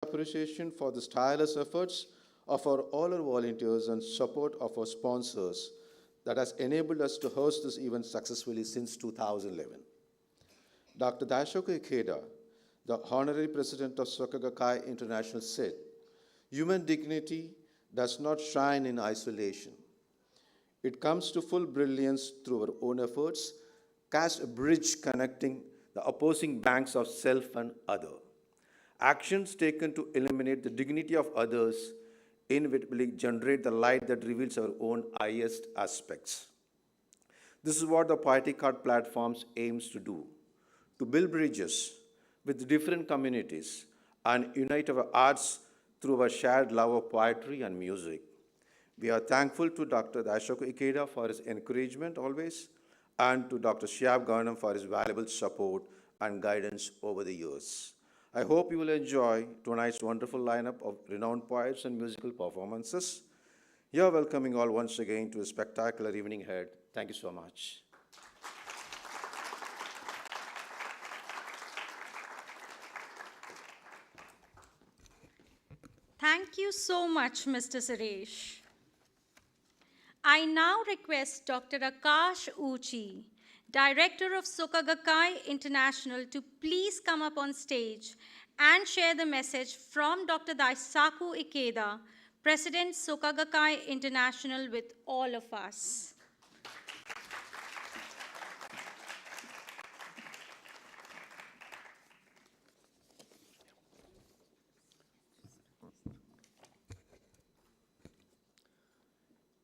appreciation for the tireless efforts of all our volunteers and support of our sponsors that has enabled us to host this event successfully since 2011. Dr. Daishoku Ikeda, the Honorary President of Soka Gakkai International, said, "Human dignity does not shine in isolation. It comes to full brilliance through our own efforts, cast a bridge connecting the opposing banks of self and other. Actions taken to eliminate the dignity of others inevitably generate the light that reveals our own highest aspects." This is what the Poetic Heart platforms aims to do, to build bridges with different communities and unite our arts through our shared love of poetry and music. We are thankful to Dr. Daishoku Ikeda for his encouragement always, and to Dr. Shiab Garnam for his valuable support and guidance over the years. I hope you will enjoy tonight's wonderful lineup of renowned poets and musical performances. You're welcoming all once again to a spectacular evening ahead. Thank you so much. Thank you so much, Mr. Suresh. I now request Dr. Akash Uchi, Director of Soka Gakkai International, to please come up on stage and share the message from Dr. Daisaku Ikeda, President Soka Gakkai International, with all of us.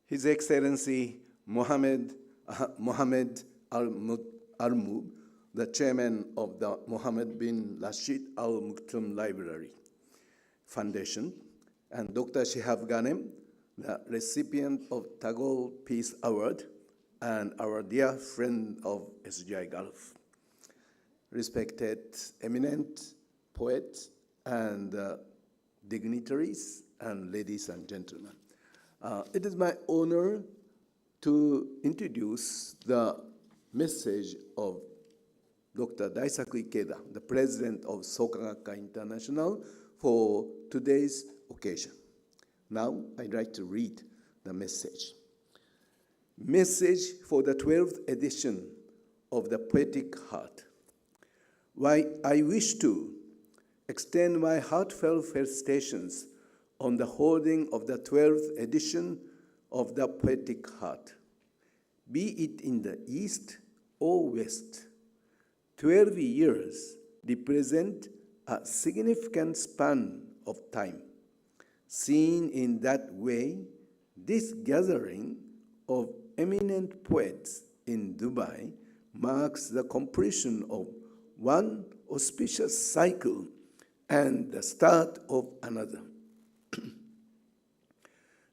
His Excellency Mohammed Al-Mub, the chairman of the Mohammed bin Rashid Al Maktoum Library Foundation, and Dr. Shihab Ghanem, the recipient of Tagore Peace Award, and our dear friend of SGI Gulf. Respected eminent poets and dignitaries and ladies and gentlemen. It is my honor to introduce the message of Dr. Daisaku Ikeda, the president of Soka Gakkai International, for today's occasion. Now, I'd like to read the message. Message for the 12th edition of the Poetic Heart. Why, I wish to extend my heartfelt felicitations on the holding of the 12th edition of the Poetic Heart, be it in the East or West. 12 years represent a significant span of time. Seen in that way, this gathering of eminent poets in Dubai marks the completion of one auspicious cycle and the start of another.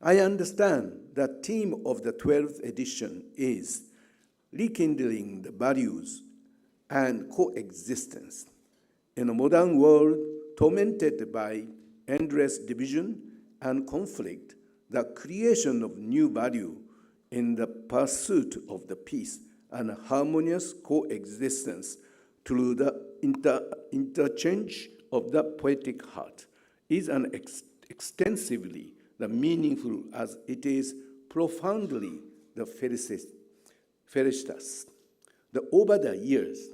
I understand the theme of the 12th edition is rekindling the values and coexistence. In a modern world tormented by endless division and conflict, the creation of new value in the pursuit of the peace and harmonious coexistence through the interchange of the poetic heart is an extensively the meaningful as it is profoundly the felicitous. Over the years,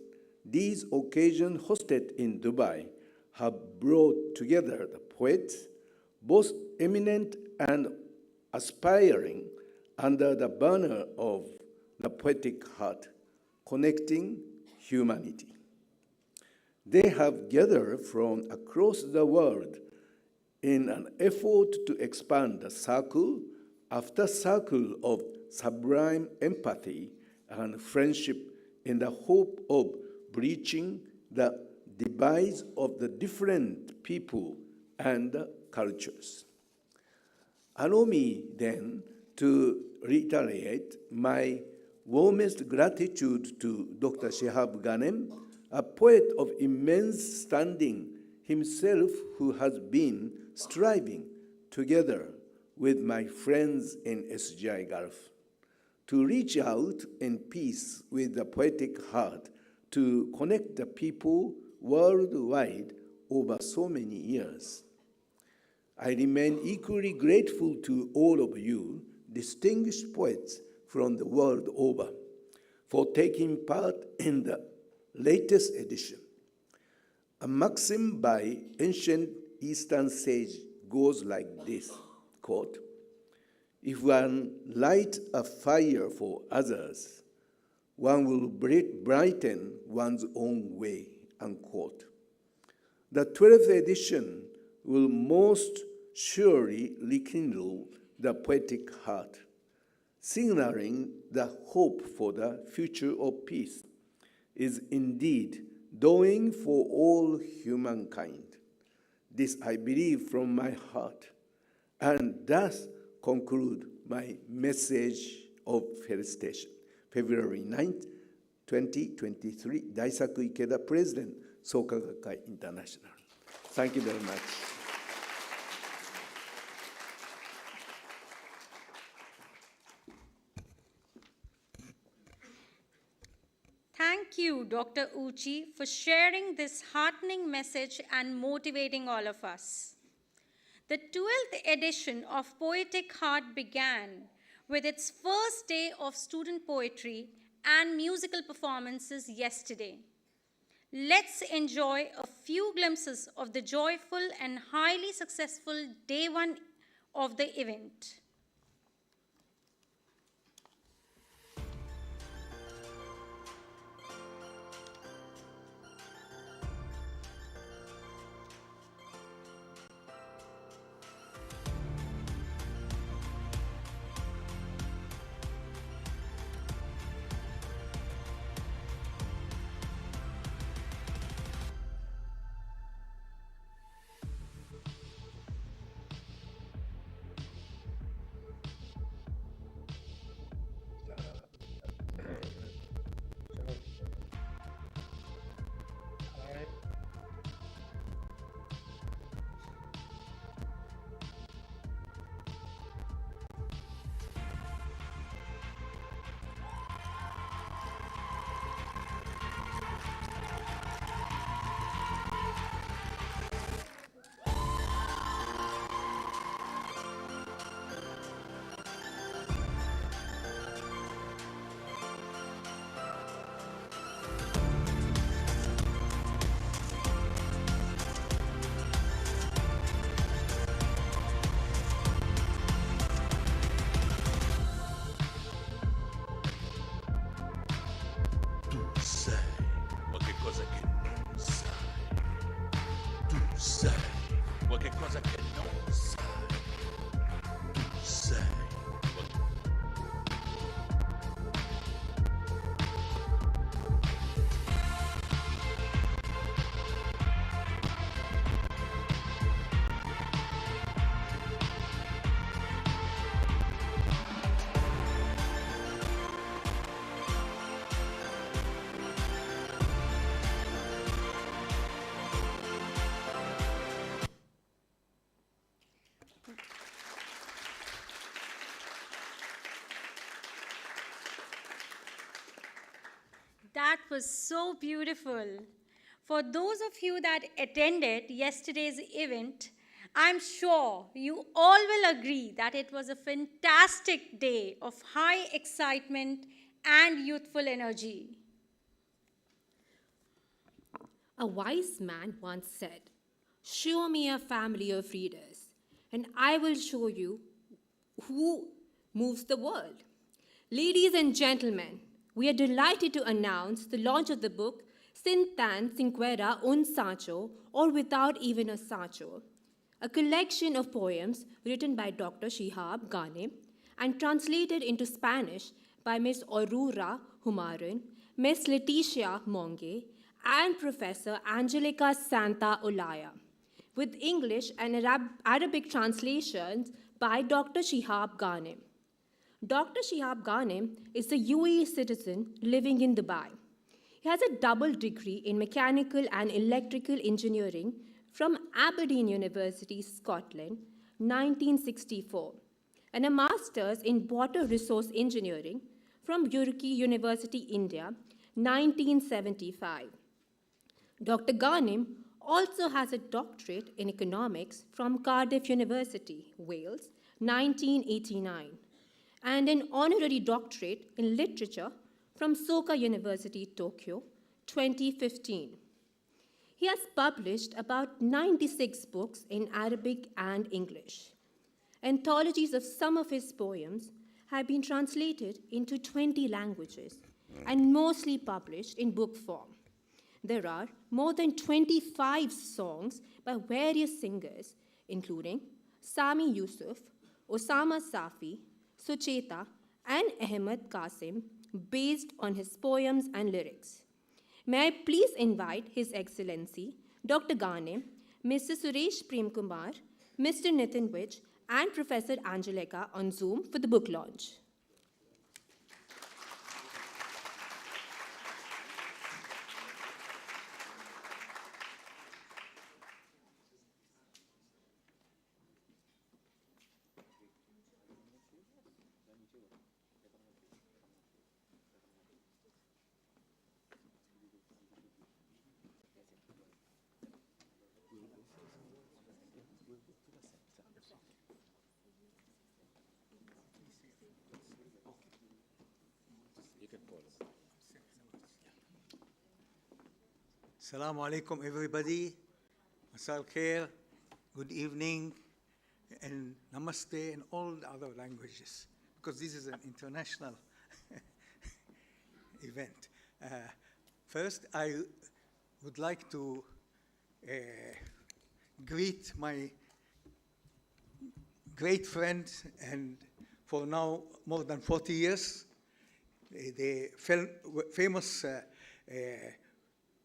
these occasions hosted in Dubai have brought together the poets, both eminent and aspiring, under the banner of the poetic heart, connecting humanity. They have gathered from across the world in an effort to expand the circle after circle of sublime empathy and friendship in the hope of breaching the divides of the different people and cultures. Allow me then to reiterate my warmest gratitude to Dr. Shihab Ghanem, a poet of immense standing himself, who has been striving together with my friends in SGI Gulf to reach out in peace with the poetic heart to connect the people worldwide over so many years. I remain equally grateful to all of you, distinguished poets from the world over, for taking part in the latest edition. A maxim by ancient Eastern sage goes like this, quote, "If one light a fire for others, one will brighten one's own way," unquote. The 12th edition will most surely rekindle the poetic heart, signaling the hope for the future of peace is indeed dawning for all humankind. This I believe from my heart, and thus conclude my message of felicitation. February 9th, 2023, Daisaku Ikeda President, Soka Gakkai International. Thank you very much. Thank you, Dr. Uchi, for sharing this heartening message and motivating all of us. The 12th edition of Poetic Heart began with its first day of student poetry and musical performances yesterday. Let's enjoy a few glimpses of the joyful and highly successful day one of the event. That was so beautiful. For those of you that attended yesterday's event, I'm sure you all will agree that it was a fantastic day of high excitement and youthful energy. A wise man once said, "Show me a family of readers, and I will show you who moves the world." Ladies and gentlemen, we are delighted to announce the launch of the book Sin Tan Cinquera Un Sancho, or Without Even a Sancho, a collection of poems written by Dr. Shihab Gane and translated into Spanish by Ms. Aurora Humarun, Ms. Leticia Monge, and Professor Angelica Santa Olaya, with English and Arabic translations by Dr. Shihab Gane. Dr. Shihab Gane is a UAE citizen living in Dubai. He has a double degree in mechanical and electrical engineering from Aberdeen University, Scotland, 1964, and a master's in water resource engineering from Roorkee University, India, 1975. Dr. Ghanem also has a doctorate in economics from Cardiff University, Wales, 1989, and an honorary doctorate in literature from Soka University, Tokyo, 2015. He has published about 96 books in Arabic and English. Anthologies of some of his poems have been translated into 20 languages and mostly published in book form. There are more than 25 songs by various singers, including Sami Yusuf, Osama Safi, Sucheta, and Ahmed Qasim, based on his poems and lyrics. May I please invite His Excellency, Dr. Gane, Mr. Suresh Premkumar, Mr. Nitin Vij, and Professor Angelica on Zoom for the book launch. Assalamu alaikum, everybody. Masal khair, good evening, and namaste, and all the other languages, because this is an international event. First, I would like to greet my great friend, and for now more than 40 years, the famous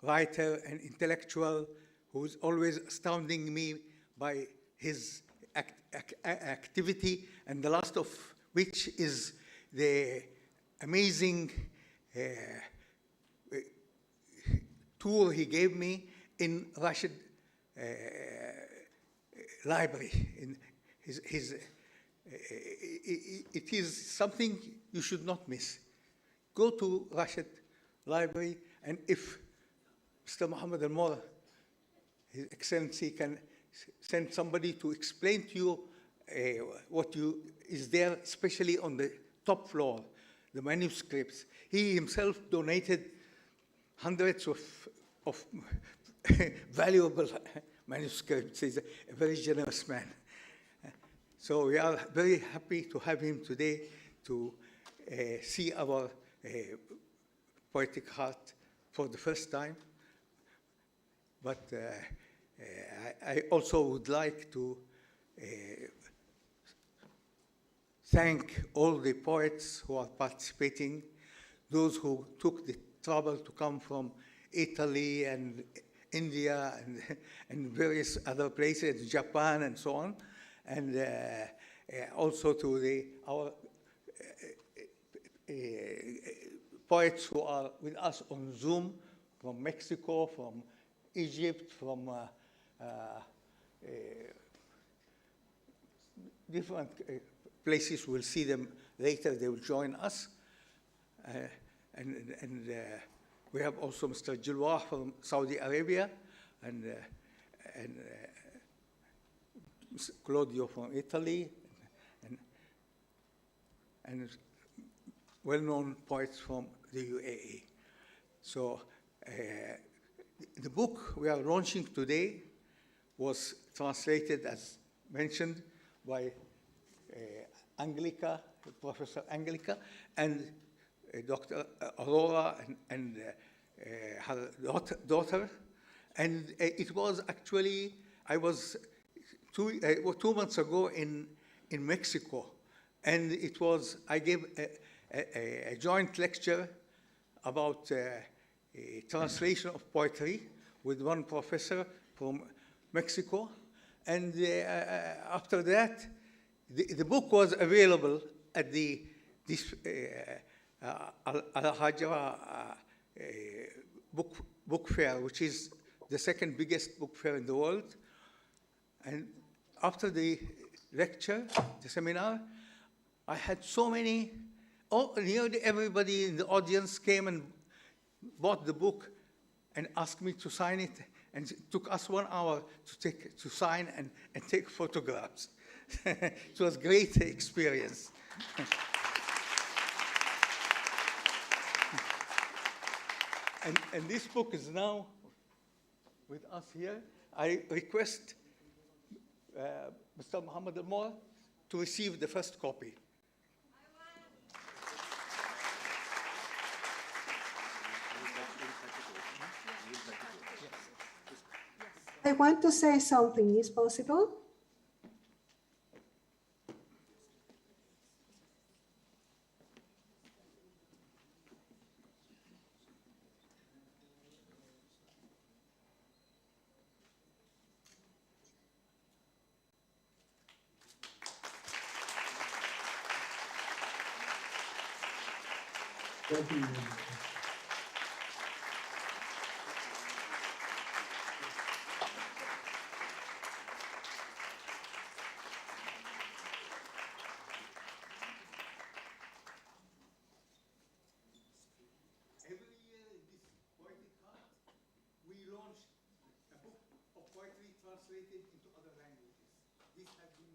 writer and intellectual who's always astounding me by his activity, and the last of which is the amazing tour he gave me in Rashid library. In it is something you should not miss. Go to Rashid library, and if Mr. Muhammad Al-Mor, His Excellency, can send somebody to explain to you what is there, especially on the top floor, the manuscripts. He himself donated hundreds of valuable manuscripts. He's a very generous man. So we are very happy to have him today to see our Poetic Heart for the first time. But I also would like to thank all the poets who are participating, those who took the trouble to come from Italy and India and various other places, Japan and so on, and also to our poets who are with us on Zoom from Mexico, from Egypt, from different places. We'll see them later. They will join us. And we have also Mr. Jilwah from Saudi Arabia, and Mr. Claudio from Italy, and well-known poets from the UAE. So the book we are launching today was translated, as mentioned, by Angelica, Professor Angelica, and Dr. Aurora and her daughter. And it was actually, I was 2 months ago in Mexico, and it was, I gave a joint lecture about a translation of poetry with one professor from Mexico. And after that, the book was available at this Al-Hajra book fair, which is the second biggest book fair in the world. And after the lecture, the seminar, I had so many, nearly everybody in the audience came and bought the book and asked me to sign it. and it took us 1 hour to sign and take photographs. It was a great experience. And this book is now with us here. I request Mr. Muhammad Al-Mora to receive the first copy. I want to say something. Is possible? Every year in this Poetic Heart, we launch a book of poetry translated into other languages. This has been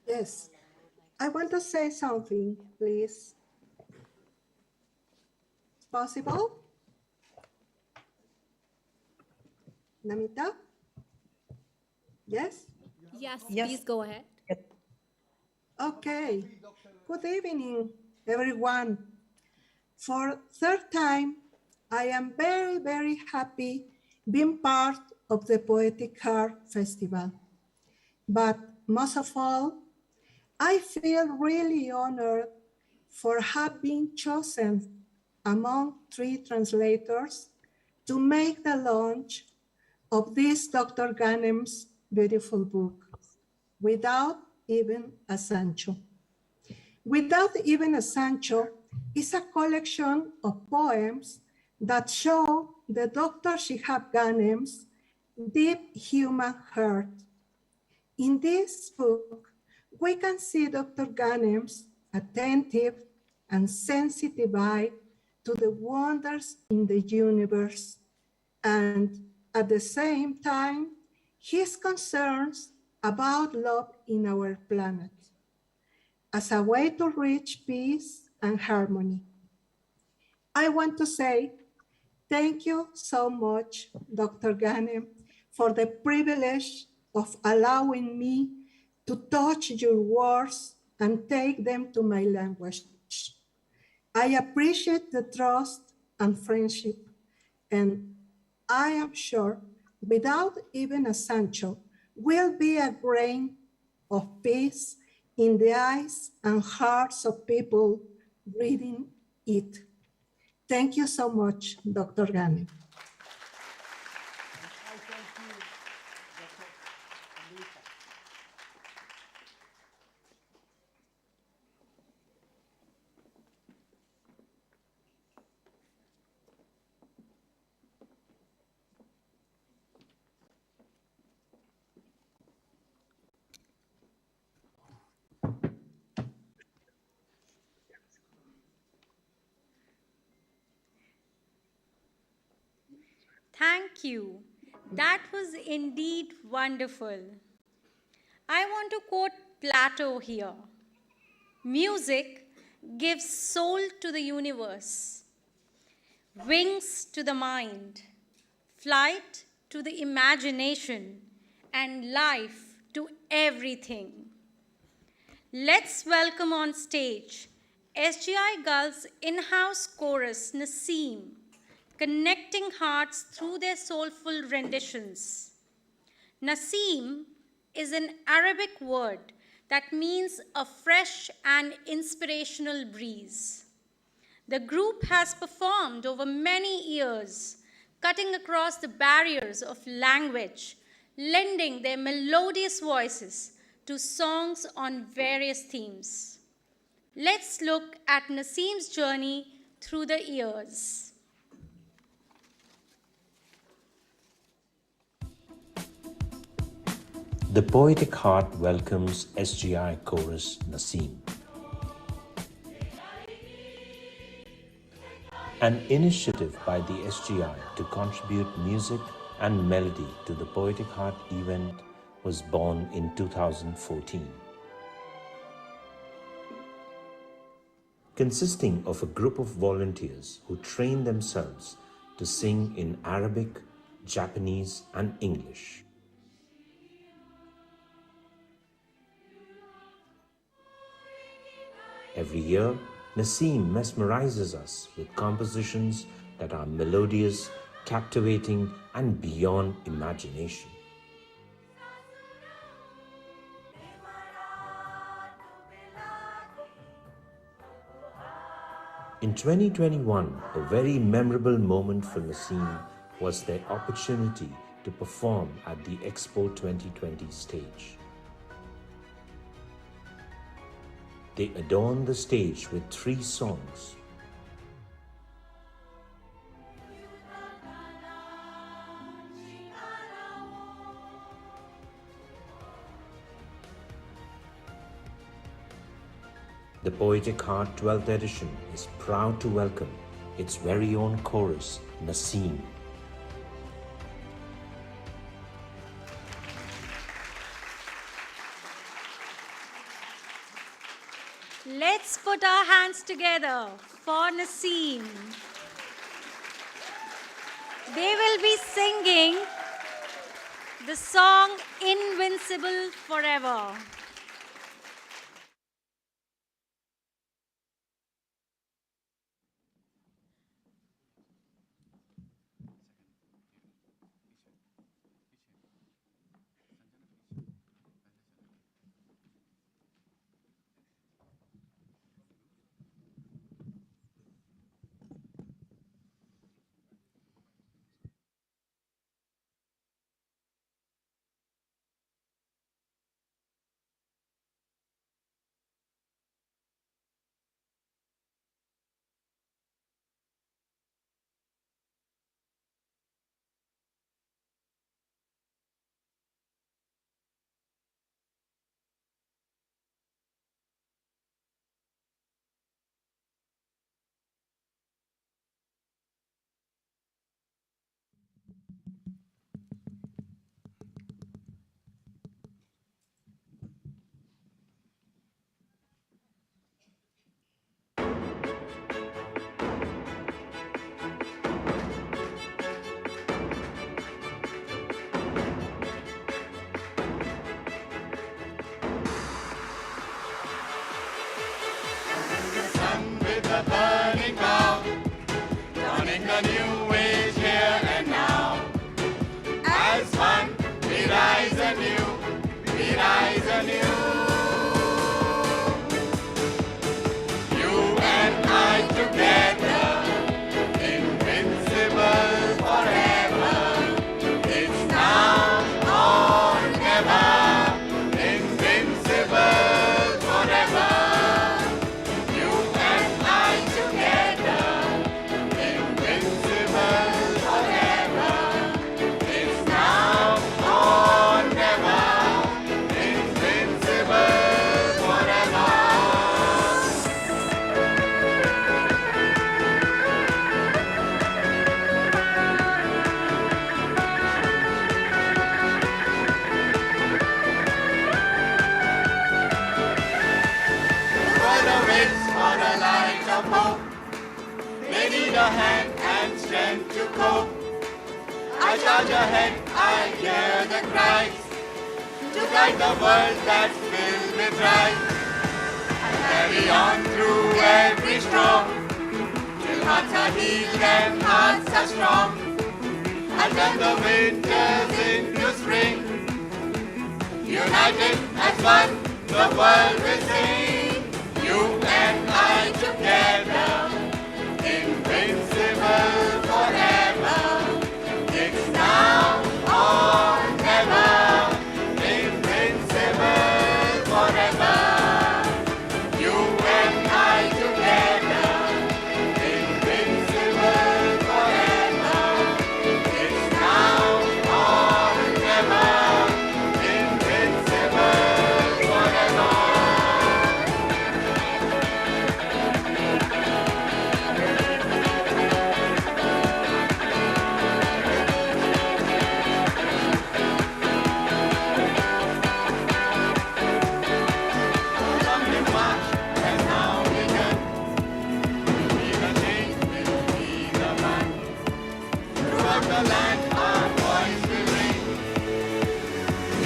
Yes. I want to say something, please. It's possible? Namita? Yes? Yes, Yes. please go ahead. Okay. Good evening, everyone. For third time, I am very, very happy being part of the Poetic Heart Festival. But most of all, I feel really honored for having chosen among 3 translators to make the launch of this Dr. Ghanem's beautiful book, Without Even a Sancho. Without Even a Sancho is a collection of poems that show the Dr. Shihab Ghanem's deep human heart. In this book, we can see Dr. Ghanem's attentive and sensitive eye to the wonders in the universe, and at the same time, his concerns about love in our planet as a way to reach peace and harmony. I want to say thank you so much, Dr. Ghanem, for the privilege of allowing me to touch your words and take them to my language. I appreciate the trust and friendship, and I am sure Without Even a Sancho will be a grain of peace in the eyes and hearts of people reading it. Thank you so much, Dr. Ghanem. Thank you. That was indeed wonderful. I want to quote Plato here. Music gives soul to the universe, wings to the mind, flight to the imagination, and life to everything. Let's welcome on stage SGI Gulf's in-house chorus, Naseem, connecting hearts through their soulful renditions. Naseem is an Arabic word that means a fresh and inspirational breeze. The group has performed over many years, cutting across the barriers of language, lending their melodious voices to songs on various themes. Let's look at Naseem's journey through the years. The Poetic Heart welcomes SGI Chorus Naseem. An initiative by the SGI to contribute music and melody to the Poetic Heart event was born in 2014. Consisting of a group of volunteers who train themselves to sing in Arabic, Japanese, and English. Every year, Naseem mesmerizes us with compositions that are melodious, captivating, and beyond imagination. In 2021, a very memorable moment for Naseem was their opportunity to perform at the Expo 2020 stage. They adorned the stage with 3 songs. The Poetic Heart 12th edition is proud to welcome its very own chorus, Naseem. Let's put our hands together for Naseem. They will be singing the song Invincible Forever. a hand and strength to cope. I charge ahead, I hear the cries, to guide the world that's filled with right. I carry on through every storm, till hearts are healed and hearts are strong. I turn the winters into spring, United as one, the world will sing. You and I together, invincible forever. It's now or never, invincible forever. You and I together, invincible forever. It's now or never, invincible forever. Something much has now begun. Be the change, will be the man. Throughout the land, our voice will ring.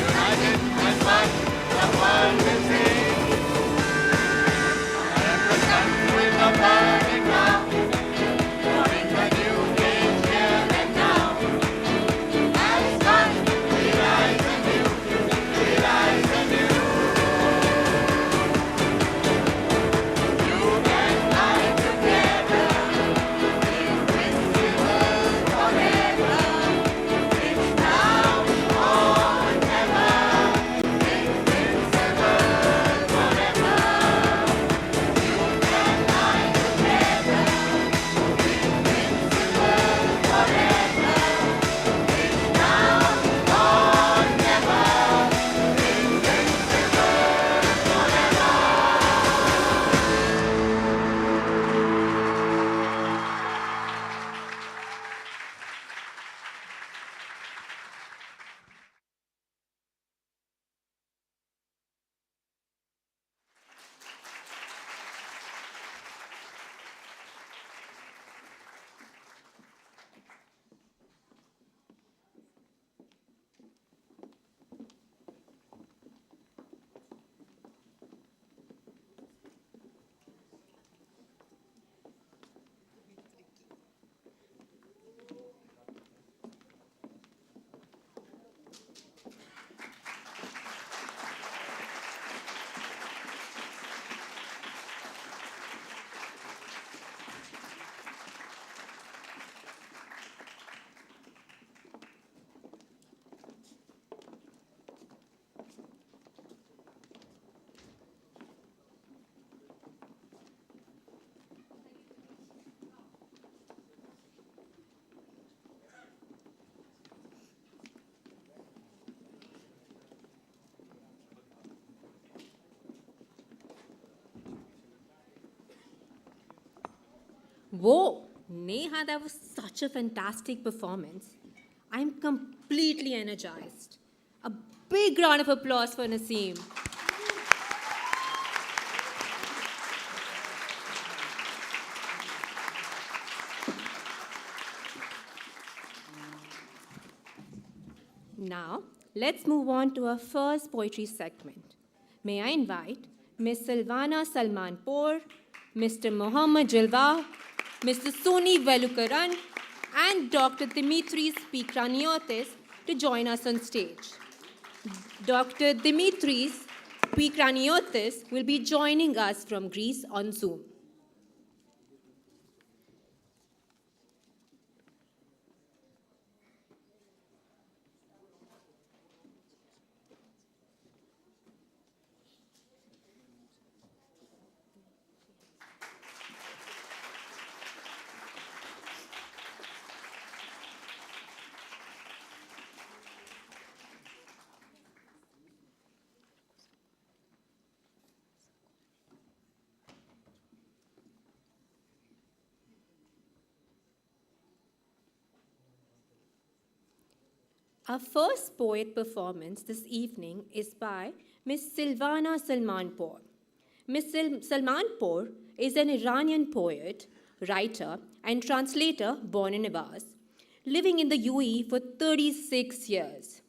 United as one, the world will sing. I am the sun with a burning now, bring a new age here and now. As one, we rise anew, we rise anew. You and I together, invincible forever. It's now or never, invincible forever. You and I together, invincible forever. It's now or never, invincible forever. Whoa, Neha, that was such a fantastic performance. I'm completely energized. A big round of applause for Naseem. Now, let's move on to our first poetry segment. May I invite Ms. Silvana Salmanpour, Mr. Mohammad Jalwa, Mr. Soni Velukaran, and Dr. Dimitris Pikraniotis to join us on stage. Dr. Dimitris Pikraniotis will be joining us from Greece on Zoom. Our first poet performance this evening is by Ms. Silvana Salmanpour. Ms. Salmanpour is an Iranian poet, writer, and translator born in Avaz, living in the UAE for 36 years.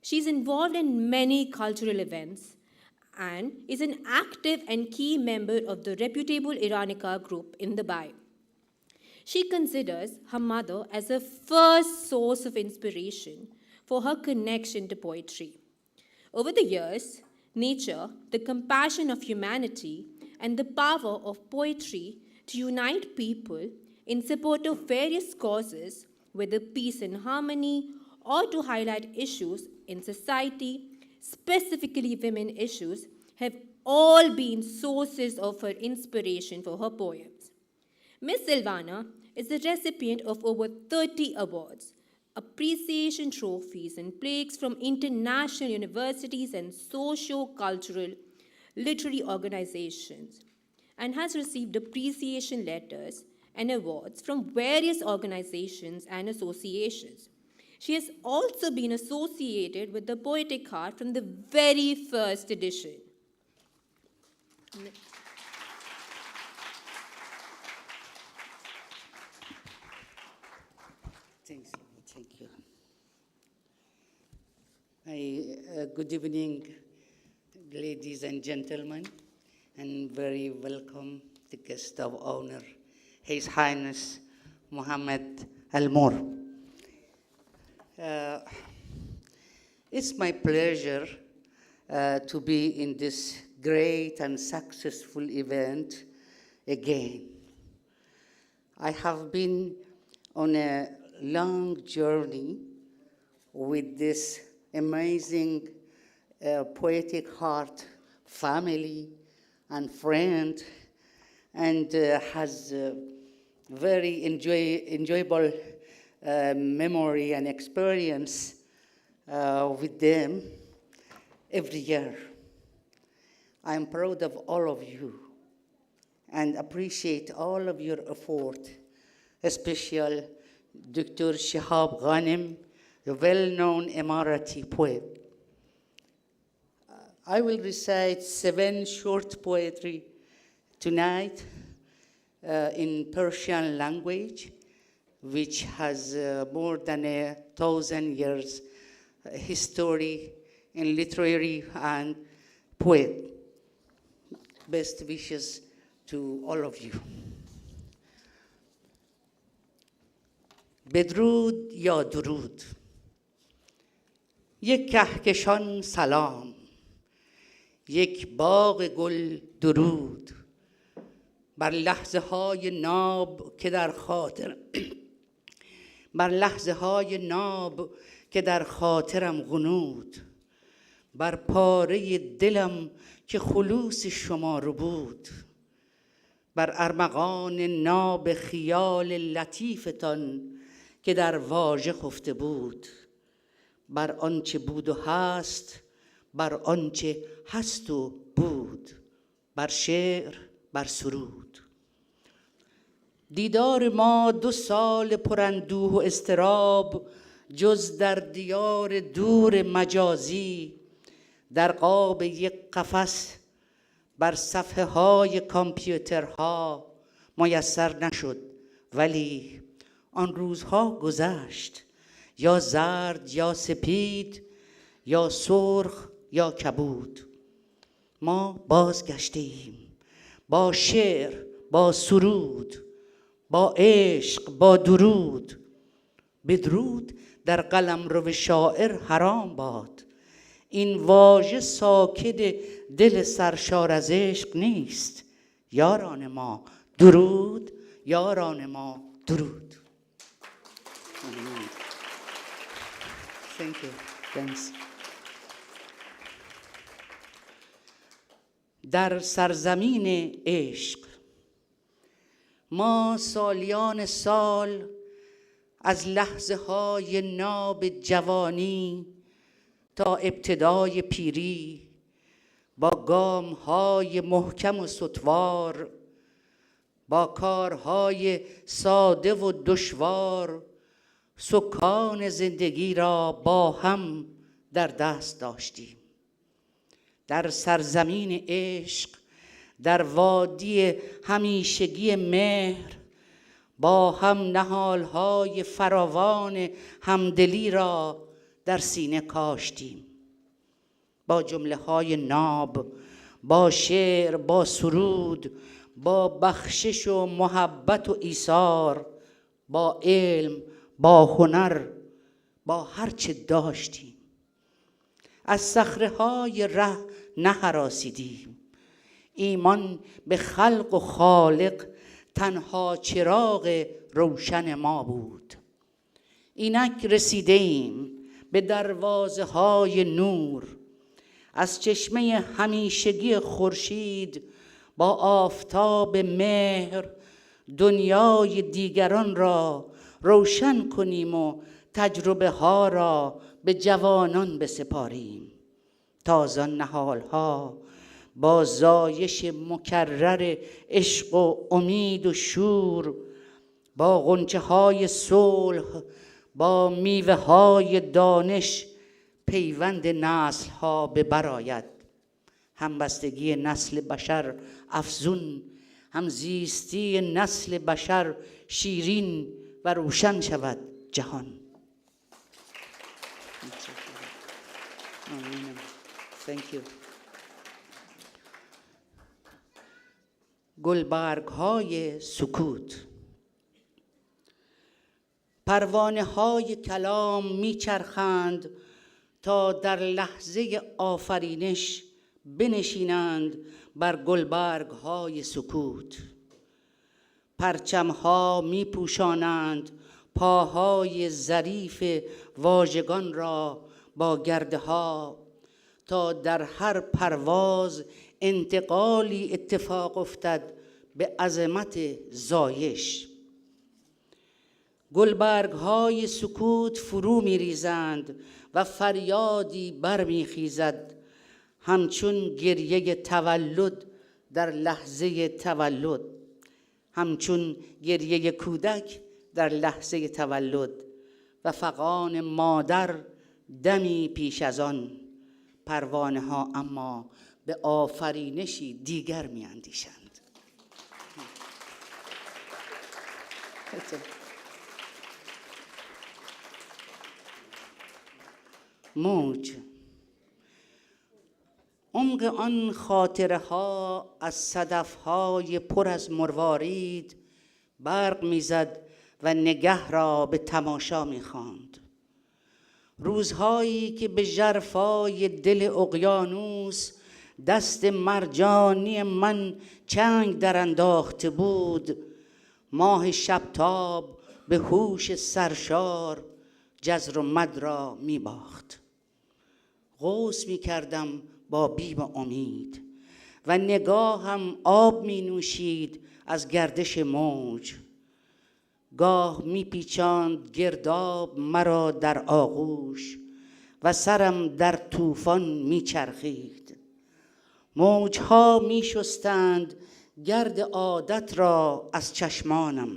She's involved in many cultural events and is an active and key member of the reputable Iranica group in Dubai. She considers her mother as her first source of inspiration for her connection to poetry. Over the years, nature, the compassion of humanity, and the power of poetry to unite people in support of various causes, whether peace and harmony, or to highlight issues in society, specifically women issues, have all been sources of her inspiration for her poems. Miss Silvana is the recipient of over 30 awards, appreciation trophies, and plaques from international universities and socio-cultural literary organizations, and has received appreciation letters and awards from various organizations and associations. She has also been associated with the Poetic Heart from the very first edition. Thanks. Thank you. Good evening, ladies and gentlemen, and very welcome the guest of honor, His Highness Mohammed Al-Moor. It's my pleasure to be in this great and successful event again. I have been on a long journey with this amazing Poetic Heart family and friend, and has very enjoyable memory and experience with them every year. I am proud of all of you and appreciate all of your effort, especially Dr. Shihab Ghanem, a well-known Emirati poet. I will recite 7 short poetry tonight in Persian language, which has more than 1,000 years history in literary and poet. Best wishes to all of you. بدرود یا درود، یک کهکشان سلام، یک باغ گل درود، بر لحظه های ناب که در خاطر بر لحظه های ناب که در خاطرم غنود، بر پاره دلم که خلوص شما رو بود، بر ارمغان ناب خیال لطیفتان که در واژه خفته بود، بر آنچه بود و هست، بر آنچه هست و بود، بر شعر، بر سرود. دیدار ما 2 سال پراندوه و اضطراب، جز در دیار دور مجازی، در قاب یک قفس بر صفحه های کامپیوترها میسر نشد، ولی آن روزها گذشت، یا زرد یا سپید، یا سرخ یا کبود. ما بازگشته ایم با شعر، با سرود، با عشق، با درود. بدرود در قلمرو شاعر حرام باد، این واژه ساکن دل سرشار از عشق نیست. یاران ما درود، یاران ما درود. Thank you. Thanks. در سرزمین عشق ما سالیان سال از لحظه های ناب جوانی تا ابتدای پیری با گام های محکم و ستوار، با کارهای ساده و دشوار، سکان زندگی را با هم در دست داشتیم. در سرزمین عشق، در وادی همیشگی مهر، با هم نهالهای فراوان همدلی را در سینه کاشتیم. با جمله های ناب، با شعر، با سرود، با بخشش و محبت و ایثار، با علم، با هنر، با هر چه داشتیم. از صخره‌های ره نهراسیدیم. ایمان به خلق و خالق تنها چراغ روشن ما بود. اینک رسیده ایم به دروازه های نور، از چشمه همیشگی خورشید با آفتاب مهر دنیای دیگران را روشن کنیم و تجربه ها را به جوانان بسپاریم. تازان نهالها با زایش مکرر عشق و امید و شور، با غنچه های صلح، با میوه های دانش پیوند نسل ها به برآید. همبستگی نسل بشر افزون، همزیستی نسل بشر شیرین و روشن شود جهان. Thank you. گلبرگ های سکوت. پروانه های کلام میچرخند تا در لحظه آفرینش بنشینند بر گلبرگ های سکوت. پرچم ها میپوشانند پاهای ظریف واژگان را با گرده ها تا در هر پرواز انتقالی اتفاق افتد به عظمت زایش. گلبرگ های سکوت فرو می ریزند و فریادی بر می خیزد، همچون گریه تولد در لحظه تولد، همچون گریه کودک در لحظه تولد و فغان مادر دمی پیش از آن. پروانه ها اما به آفرینشی دیگر می اندیشند. موج. عمق آن خاطره ها از صدف های پر از مروارید برق میزد و نگه را به تماشا میخواند. روزهایی که به ژرفای دل اقیانوس دست مرجانی من چنگ در انداخته بود، ماه شبتاب به هوش سرشار جزر و مد را می باخت. غوص می کردم با بیم امید و نگاهم آب می نوشید از گردش موج. گاه می پیچاند گرداب مرا در آغوش و سرم در طوفان می چرخید. موجها می شستند گرد عادت را از چشمانم.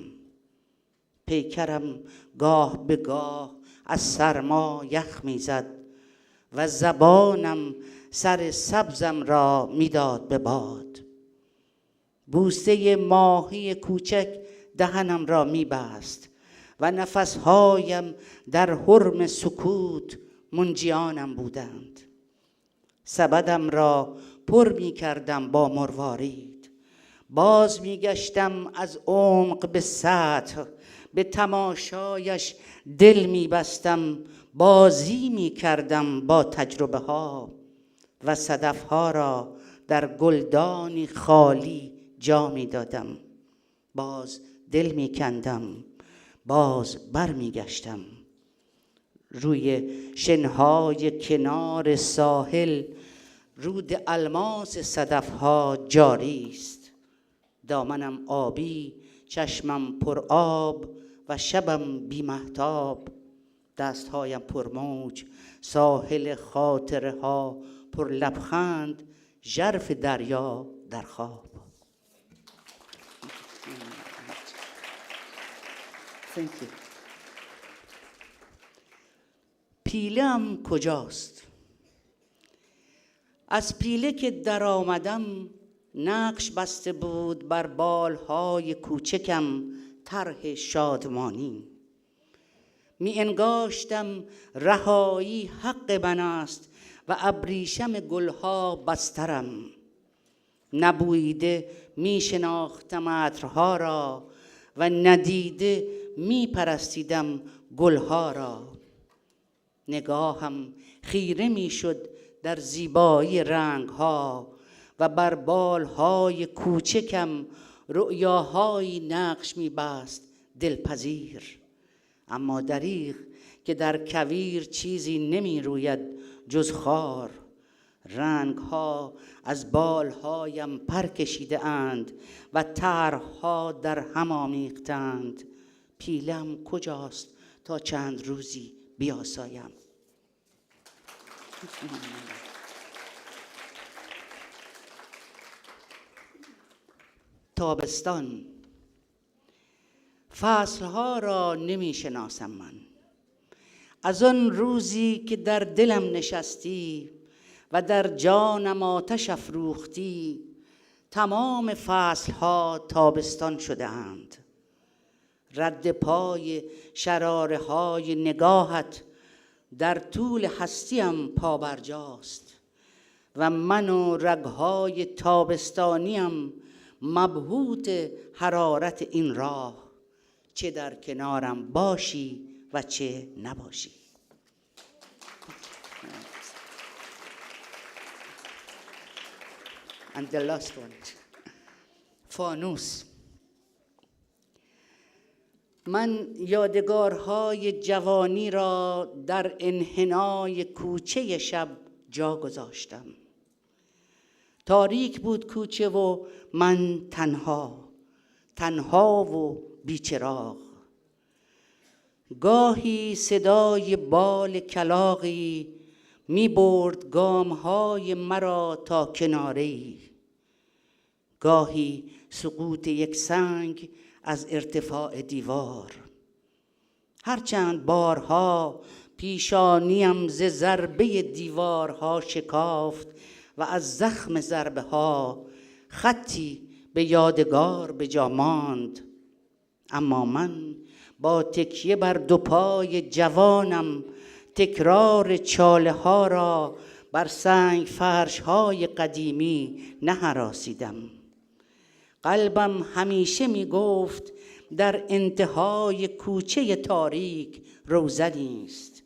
پیکرم گاه به گاه از سرما یخ میزد و زبانم سر سبزم را میداد به باد. بوسه ماهی کوچک دهنم را میبست و نفسهایم در حرم سکوت منجیانم بودند. سبدم را پر میکردم با مروارید، باز میگشتم از عمق به سطح، به تماشایش دل میبستم، بازی میکردم با تجربه ها و صدف ها را در گلدانی خالی جا میدادم. باز دل میکندم، باز بر میگشتم. روی شنهای کنار ساحل رود الماس صدف ها جاری است. دامنم آبی، چشمم پر آب و شبم بی مهتاب. دستهایم پر موج، ساحل خاطره ها پر لبخند، ژرف دریا در خواب. پیله‌ام کجاست؟ از پیله که در آمدم نقش بسته بود بر بالهای کوچکم طرح شادمانی. می انگاشتم رهایی حق من است و ابریشم گلها بسترم. نبویده می شناختم عطرها را و ندیده می پرستیدم گلها را. نگاهم خیره می شد در زیبایی رنگ ها و بر بالهای کوچکم رؤیاهایی نقش می‌بست دلپذیر. اما دریغ که در کویر چیزی نمی روید جز خار. رنگ ها از بالهایم پر کشیده اند و طرحها در هم آمیختند. پیلم کجاست تا چند روزی بیاسایم؟ تابستان. فصلها را نمی شناسم من. از آن روزی که در دلم نشستی و در جانم آتش افروختی، تمام فصلها تابستان شده اند. رد پای شراره های نگاهت در طول هستیم پابرجاست و من و رگهای تابستانیم مبهوت حرارت این راه، چه در کنارم باشی و چه نباشی. And the last one. فانوس. من یادگارهای جوانی را در انحنای کوچه شب جا گذاشتم. تاریک بود کوچه و من تنها و بیچراغ. گاهی صدای بال کلاغی می برد گامهای مرا تا کناره‌ای. گاهی سقوط یک سنگ از ارتفاع دیوار. هرچند بارها پیشانیم ز ضربه دیوارها شکافت و از زخم ضربه ها خطی به یادگار به جا ماند، اما من با تکیه بر دو پای جوانم تکرار چاله ها را بر سنگ فرش های قدیمی نهراسیدم. قلبم همیشه می گفت در انتهای کوچه تاریک روزنی است.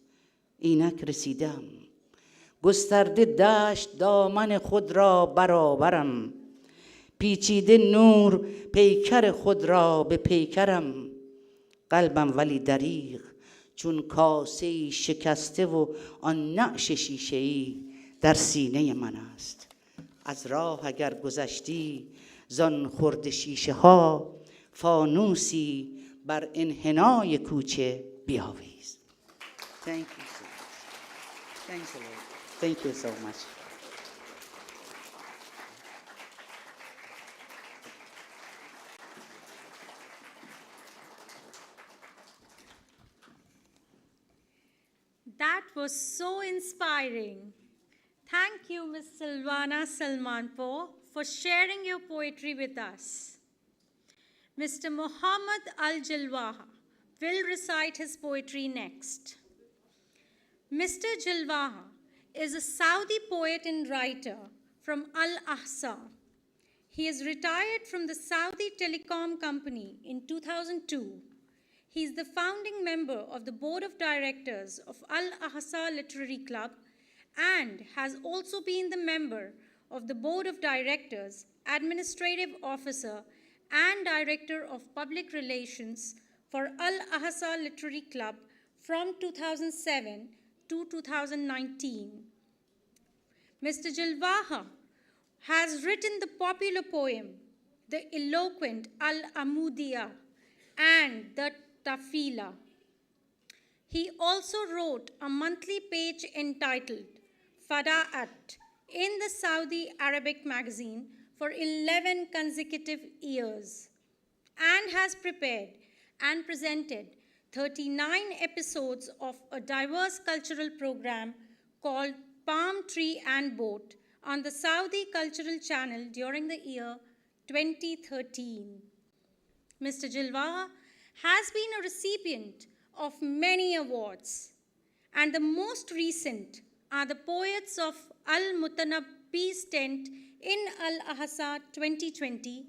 اینک رسیدم. گسترده دشت دامن خود را برابرم. پیچیده نور پیکر خود را به پیکرم. قلبم ولی دریغ چون کاسه‌ای شکسته و آن نعش شیشه‌ای در سینه من است. از راه اگر گذشتی زان خرد شیشه ها، فانوسی بر انحنای کوچه بیاویز. Thank you so much. Thanks a lot. Thank you so much. That was so inspiring. Thank you, Ms. Silvana Salmanpour, for sharing your poetry with us. Mr. Muhammad Al-Jalwaha will recite his poetry next. Mr. Jalwaha is a Saudi poet and writer from Al-Ahsa. He is retired from the Saudi Telecom Company in 2002. He is the founding member of the board of directors of Al-Ahsa Literary Club and has also been the member of the board of directors, administrative officer, and director of public relations for Al-Ahsa Literary Club from 2007 to 2019. Mr. Jalwaha has written the popular poem, The Eloquent Al-Amudiya, and The Tafila. He also wrote a monthly page entitled Fada'at in the Saudi Arabic magazine for 11 consecutive years and has prepared and presented 39 episodes of a diverse cultural program called Palm Tree and Boat on the Saudi Cultural Channel during the year 2013. Mr. Jalwaha has been a recipient of many awards, and the most recent are the Poets of Al-Mutanabbi's Tent in Al-Ahsa 2020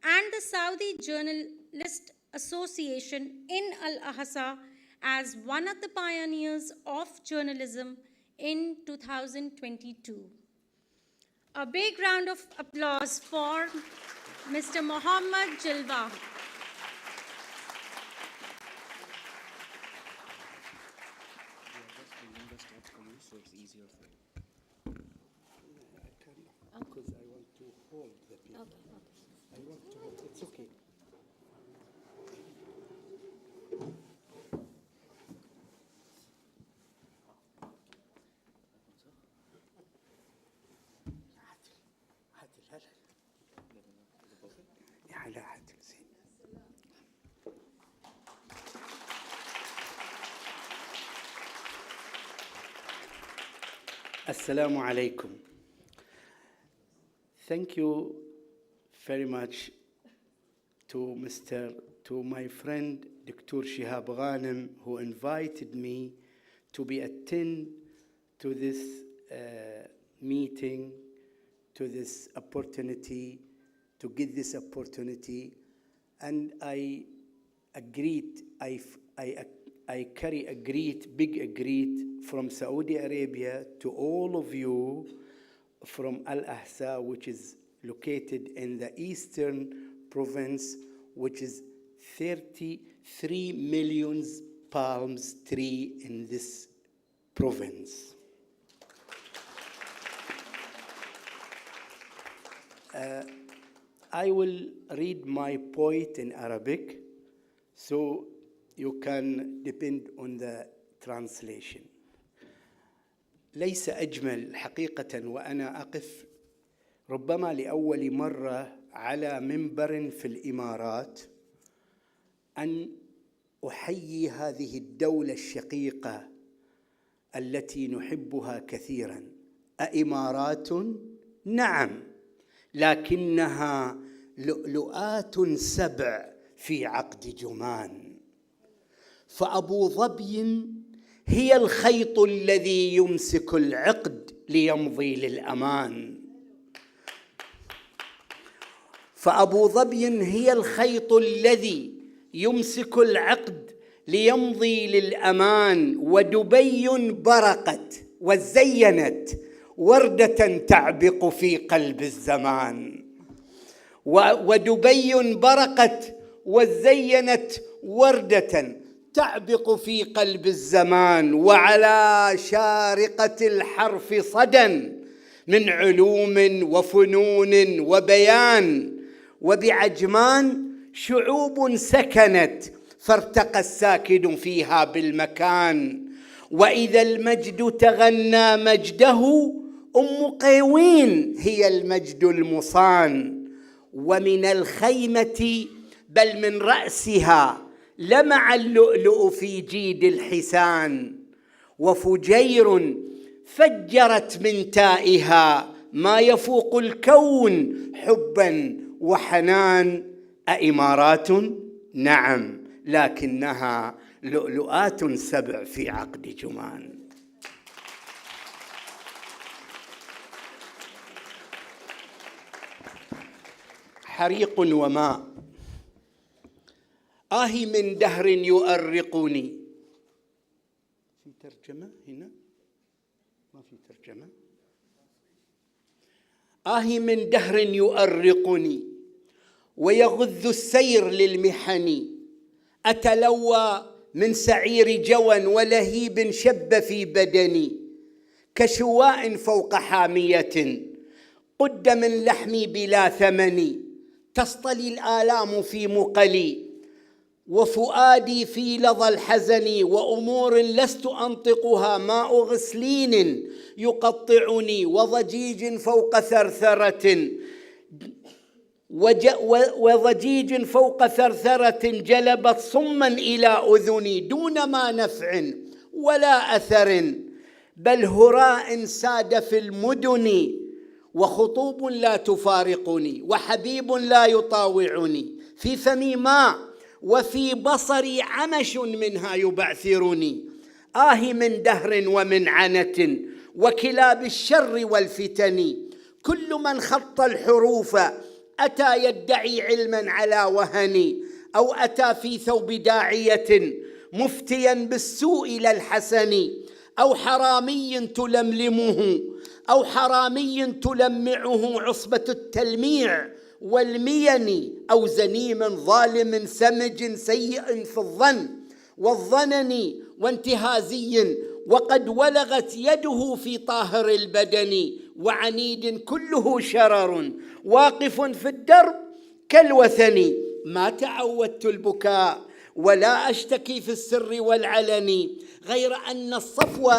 and the Saudi Journalist Association in Al-Ahsa as one of the pioneers of journalism in 2022. A big round of applause for Mr. Mohammad Jilwa. Assalamu alaikum. Thank you very much to my friend Dr. Shihab Ghanem, who invited me to be attend to this meeting, to this opportunity, to get this opportunity, and I agreed. I carry a big greet from Saudi Arabia to all of you from Al-Ahsa, which is located in the eastern province, which is 33 million palms tree in this province. I will read my poet in Arabic, so you can depend on the translation. ليس أجمل حقيقة وأنا أقف ربما لأول مرة على منبر في الإمارات أن أحيي هذه الدولة الشقيقة التي نحبها كثيرا. أإمارات؟ نعم، لكنها لؤلؤات 7 في عقد جمان. فأبو ظبي هي الخيط الذي يمسك العقد ليمضي للأمان. فأبو ظبي هي الخيط الذي يمسك العقد ليمضي للأمان. ودبي برقت وزينت وردة تعبق في قلب الزمان. ودبي برقت وزينت وردة تعبق في قلب الزمان. وعلى شارقة الحرف صدى من علوم وفنون وبيان. وبعجمان شعوب سكنت فارتقى الساكن فيها بالمكان. وإذا المجد تغنى مجده أم قيوين هي المجد المصان. ومن الخيمة بل من رأسها لمع اللؤلؤ في جيد الحسان. وفجير فجرت من تائها ما يفوق الكون حبا وحنان. أإمارات؟ نعم، لكنها لؤلؤات 7 في عقد جمان. حريق وماء. آهي من دهر يؤرقني. في ترجمة هنا؟ ما في ترجمة. آهي من دهر يؤرقني ويغذ السير للمحن. أتلوى من سعير جوى ولهيب شب في بدني. كشواء فوق حامية قد من لحمي بلا ثمن. تصطلي الآلام في مقلي وفؤادي في لظى الحزن. وأمور لست أنطقها ماء غسلين يقطعني. وضجيج فوق ثرثرة وضجيج فوق ثرثرة جلبت صما إلى أذني دون ما نفع ولا أثر. بل هراء ساد في المدن وخطوب لا تفارقني. وحبيب لا يطاوعني. في فمي ماء وفي بصري عمش منها يبعثرني. آه من دهر ومن عنة وكلاب الشر والفتن. كل من خط الحروف أتى يدعي علما على وهن. أو أتى في ثوب داعية مفتيا بالسوء إلى الحسن. أو حرامي تلملمه، أو حرامي تلمعه عصبة التلميع والمين، أو زنيم ظالم سمج سيء في الظن والظنن وانتهازي وقد ولغت يده في طاهر البدن، وعنيد كله شرر واقف في الدرب كالوثن. ما تعودت البكاء ولا أشتكي في السر والعلن، غير أن الصفو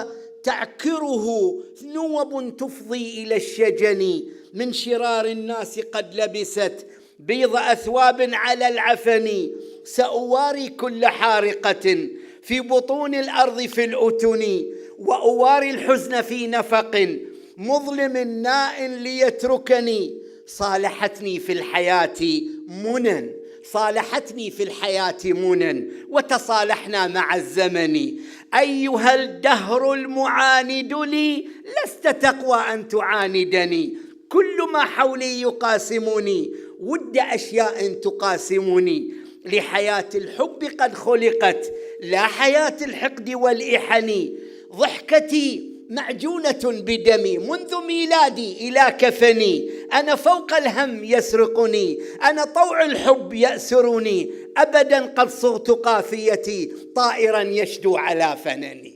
تعكره نوب تفضي إلى الشجن، من شرار الناس قد لبست بيض أثواب على العفن. سأواري كل حارقة في بطون الأرض في الأتن، وأواري الحزن في نفق مظلم ناء ليتركني. صالحتني في الحياة منى، صالحتني في الحياة منى، وتصالحنا مع الزمن. أيها الدهر المعاند لي، لست تقوى أن تعاندني. كل ما حولي يقاسمني، ود أشياء تقاسمني. لحياة الحب قد خلقت، لا حياة الحقد والإحن. ضحكتي معجونة بدمي منذ ميلادي إلى كفني. أنا فوق الهم يسرقني، أنا طوع الحب يأسرني. أبدا قد صغت قافيتي طائرا يشدو على فنني.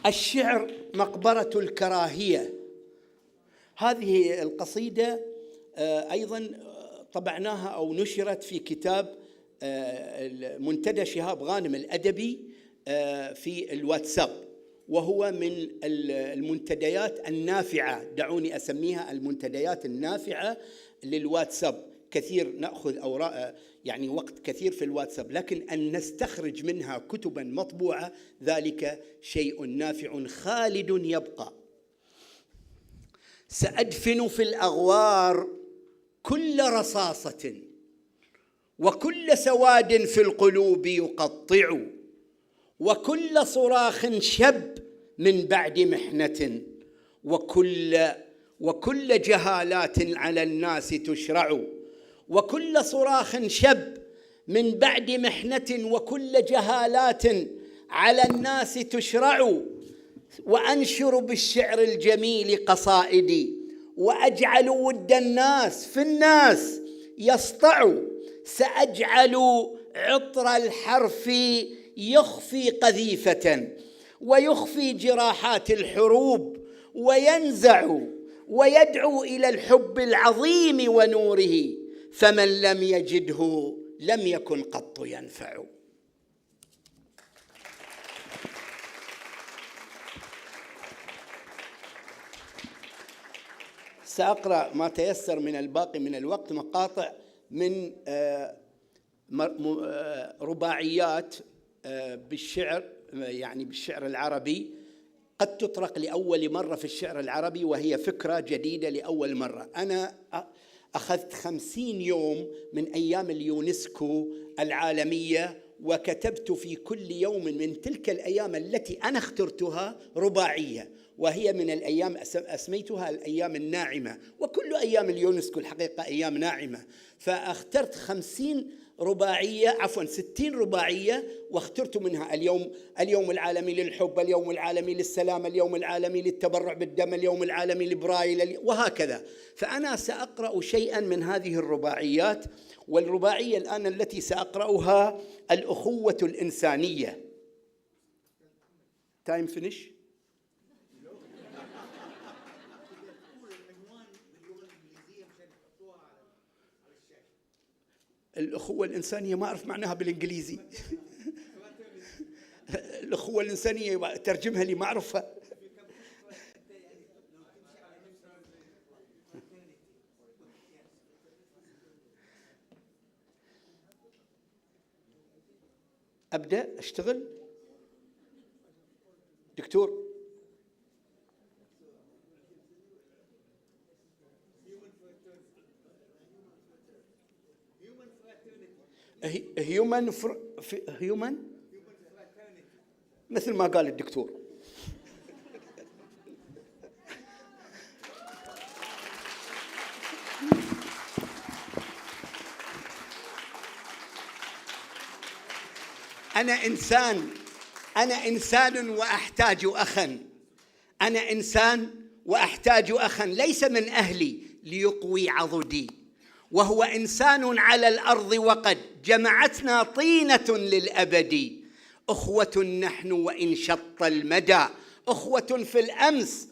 الشعر مقبرة الكراهية. هذه القصيدة أيضا طبعناها أو نشرت في كتاب منتدى شهاب غانم الأدبي في الواتساب، وهو من المنتديات النافعة، دعوني أسميها المنتديات النافعة للواتساب. كثير نأخذ أوراق يعني وقت كثير في الواتساب، لكن أن نستخرج منها كتبا مطبوعة ذلك شيء نافع خالد يبقى. سأدفن في الأغوار كل رصاصة، وكل سواد في القلوب يقطع، وكل صراخ شب من بعد محنة، وكل جهالات على الناس تشرع. وكل صراخ شب من بعد محنة، وكل جهالات على الناس تشرع. وأنشر بالشعر الجميل قصائدي، وأجعل ود الناس في الناس يسطع. سأجعل عطر الحرف يخفي قذيفة، ويخفي جراحات الحروب، وينزع ويدعو إلى الحب العظيم ونوره. فمن لم يجده لم يكن قط ينفع. سأقرأ ما تيسر من الباقي من الوقت، مقاطع من رباعيات بالشعر، يعني بالشعر العربي، قد تطرق لأول مرة في الشعر العربي، وهي فكرة جديدة لأول مرة. أنا أخذت 50 يوم من أيام اليونسكو العالمية، وكتبت في كل يوم من تلك الأيام التي أنا اخترتها رباعية، وهي من الأيام أسميتها الأيام الناعمة، وكل أيام اليونسكو الحقيقة أيام ناعمة. فاخترت 50 60 رباعية، واخترت منها اليوم العالمي للحب، اليوم العالمي للسلام، اليوم العالمي للتبرع بالدم، اليوم العالمي لبرايل، وهكذا. فأنا سأقرأ شيئا من هذه الرباعيات. والرباعية الآن التي سأقرأها الأخوة الإنسانية. تايم فينيش. الأخوة الإنسانية ما أعرف معناها بالإنجليزي. الأخوة الإنسانية ترجمها لي ما أعرفها. أبدأ أشتغل دكتور. هيومن مثل ما قال الدكتور. أنا إنسان وأحتاج أخا. أنا إنسان وأحتاج أخا ليس من أهلي ليقوي عضدي، وهو إنسان على الأرض وقد جمعتنا طينة للأبد. أخوة نحن وإن شط المدى، أخوة في الأمس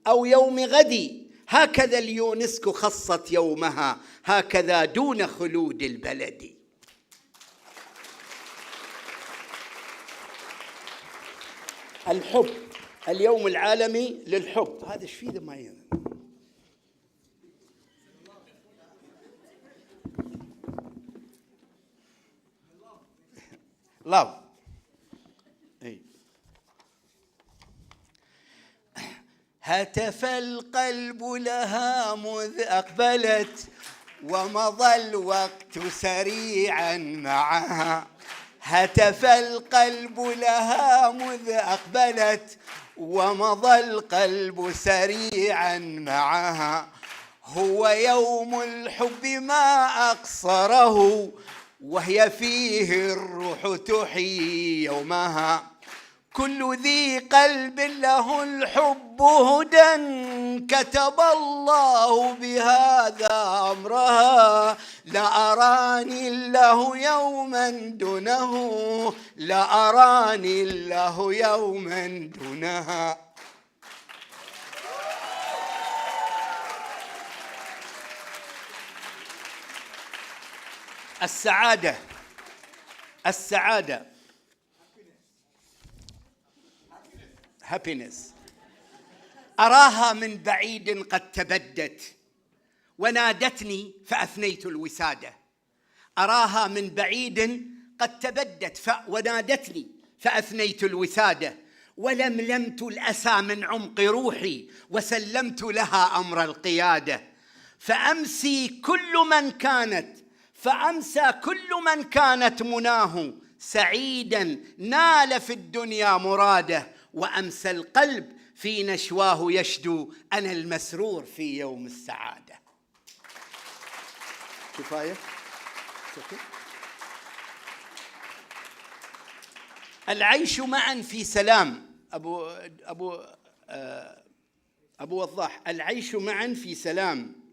أو يوم غد. هكذا اليونسكو خصت يومها، هكذا دون خلود البلد. الحب، اليوم العالمي للحب. هذا ايش فيه ما لاف. هتف القلب لها مذ أقبلت، ومضى الوقت سريعا معها. هتف القلب لها مذ أقبلت، ومضى القلب سريعا معها. هو يوم الحب ما أقصره، وهي فيه الروح تحيي يومها. كل ذي قلب له الحب هدى، كتب الله بهذا أمرها. لا أراني الله يوما دونه، لا أراني الله يوما دونها. السعادة happiness أراها من بعيد قد تبدت، ونادتني فأثنيت الوسادة. أراها من بعيد قد تبدت ونادتني فأثنيت الوسادة. ولملمت الأسى من عمق روحي، وسلمت لها أمر القيادة. فأمسى كل من كانت مناه سعيدا، نال في الدنيا مراده. وأمسى القلب في نشواه يشدو، أنا المسرور في يوم السعادة. كفاية؟ العيش معا في سلام. أبو وضاح، العيش معا في سلام.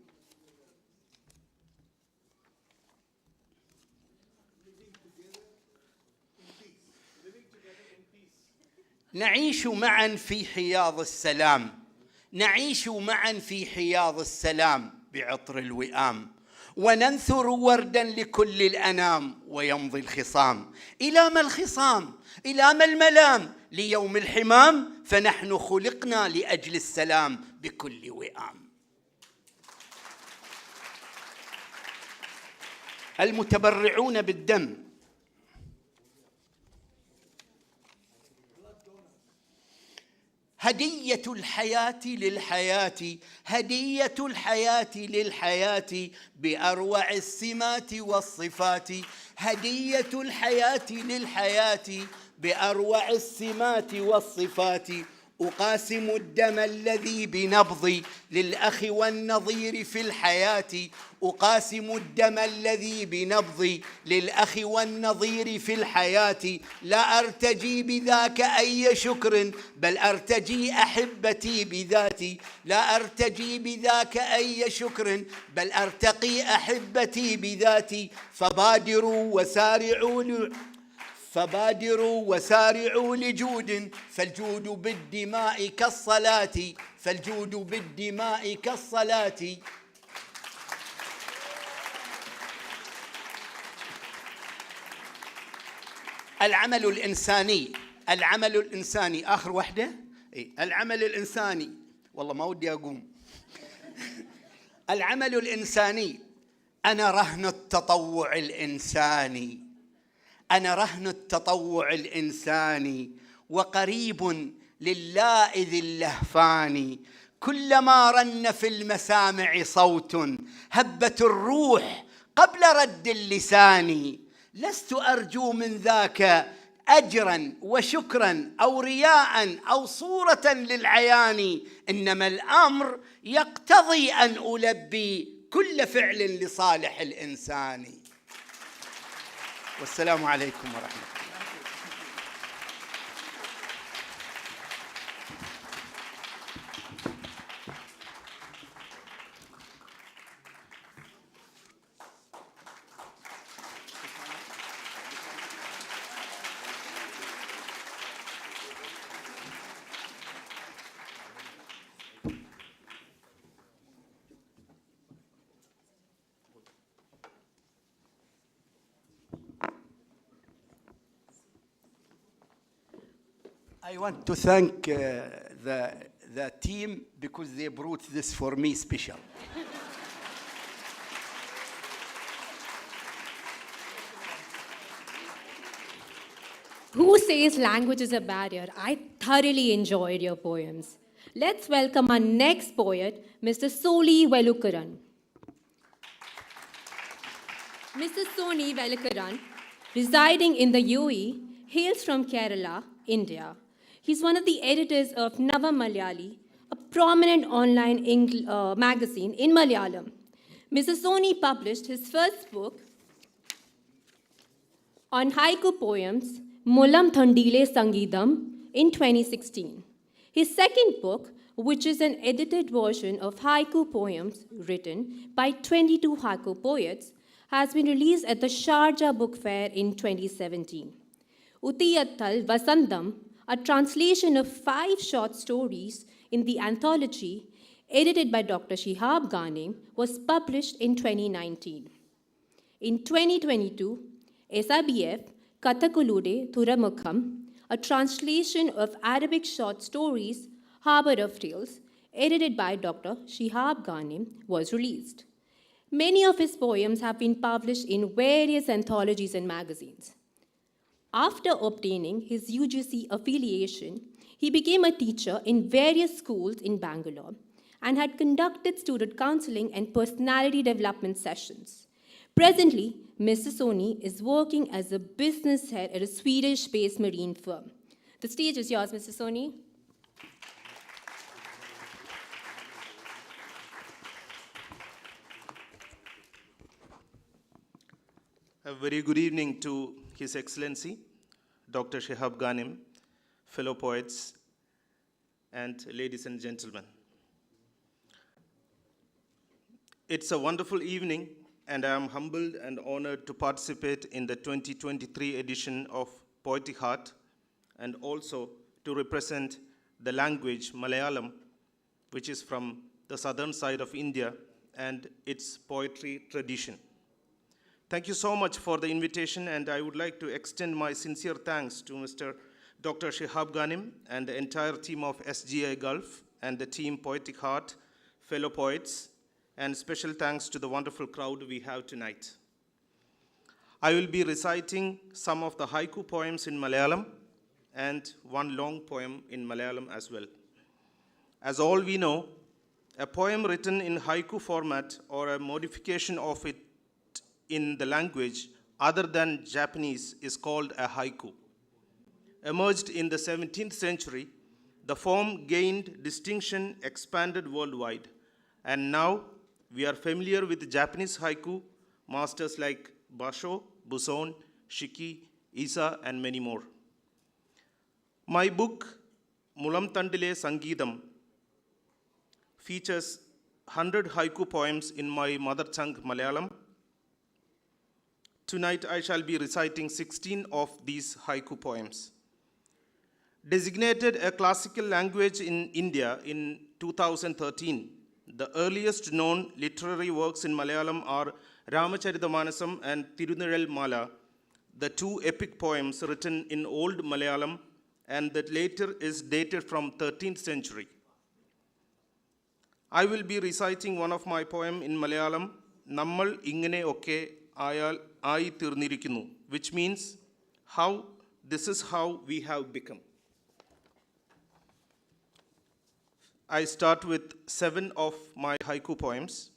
نعيش معا في حياض السلام، نعيش معا في حياض السلام بعطر الوئام. وننثر وردا لكل الأنام، ويمضي الخصام. إلى ما الخصام؟ إلى ما الملام؟ ليوم الحمام، فنحن خلقنا لأجل السلام بكل وئام. المتبرعون بالدم. هدية الحياة للحياة، هدية الحياة للحياة بأروع السمات والصفات. هدية الحياة للحياة بأروع السمات والصفات. أقاسم الدم الذي بنبضي للأخ والنظير في الحياة. أقاسم الدم الذي بنبضي للأخ والنظير في الحياة. لا أرتجي بذاك أي شكر، بل أرتجي أحبتي بذاتي. لا أرتجي بذاك أي شكر، بل أرتقي أحبتي بذاتي. فبادروا وسارعوا لجود، فالجود بالدماء كالصلاة. فالجود بالدماء كالصلاة. العمل الإنساني آخر وحدة. العمل الإنساني، والله ما ودي أقوم. العمل الإنساني. أنا رهن التطوع الإنساني، أنا رهن التطوع الإنساني. وقريب للائذ اللهفان. كلما رن في المسامع صوت، هبت الروح قبل رد اللسان. لست أرجو من ذاك أجرا وشكرا أو رياء أو صورة للعيان. إنما الأمر يقتضي أن ألبي كل فعل لصالح الإنسان. والسلام عليكم ورحمة الله. I want to thank the team because they brought this for me special. Who says language is a barrier? I thoroughly enjoyed your poems. Let's welcome our next poet, Mr. Soli Velukaran. Mr. Soni Velukaran, residing in the UAE, hails from Kerala, India. He's one of the editors of Nava Malayali, a prominent online magazine in Malayalam. Mr. Soni published his first book on haiku poems, Mulam Thandile Sangidam, in 2016. His second book, which is an edited version of haiku poems written by 22 haiku poets, has been released at the Sharjah Book Fair in 2017. Utiyattal Vasandam, a translation of 5 short stories in the anthology, edited by Dr. Shihab Ghanem, was published in 2019. In 2022, SIBF Kathakulude Thuramukham, a translation of Arabic short stories, Harbor of Tales, edited by Dr. Shihab Ghanem, was released. Many of his poems have been published in various anthologies and magazines. After obtaining his UGC affiliation, he became a teacher in various schools in Bangalore and had conducted student counseling and personality development sessions. Presently, Mr. Soni is working as a business head at a Swedish-based marine firm. The stage is yours, Mr. Soni. A very good evening to His Excellency, Dr. Shihab Ghanem, fellow poets, and ladies and gentlemen. It's a wonderful evening, and I am humbled and honored to participate in the 2023 edition of Poetic Heart, and also to represent the language Malayalam, which is from the southern side of India, and its poetry tradition. Thank you so much for the invitation, and I would like to extend my sincere thanks to Mr. Dr. Shihab Ghanem and the entire team of SGI Gulf and the team Poetic Heart, fellow poets, and special thanks to the wonderful crowd we have tonight. I will be reciting some of the haiku poems in Malayalam and one long poem in Malayalam as well. As all we know, a poem written in haiku format or a modification of it in the language other than Japanese is called a haiku. Emerged in the 17th century, the form gained distinction, expanded worldwide, and now we are familiar with Japanese haiku masters like Basho, Buson, Shiki, Isa, and many more. My book, Mulam Thandile Sangidam, features 100 haiku poems in my mother tongue Malayalam. Tonight I shall be reciting 16 of these haiku poems. Designated a classical language in India in 2013, the earliest known literary works in Malayalam are Ramacharitamanasam and Tirunizhal Mala, the 2 epic poems written in Old Malayalam, and that later is dated from 13th century. I will be reciting one of my poem in Malayalam, Nammal Ingane Okke Ayal Ai Tirnirikunu, which means how this is how we have become. I start with 7 of my haiku poems.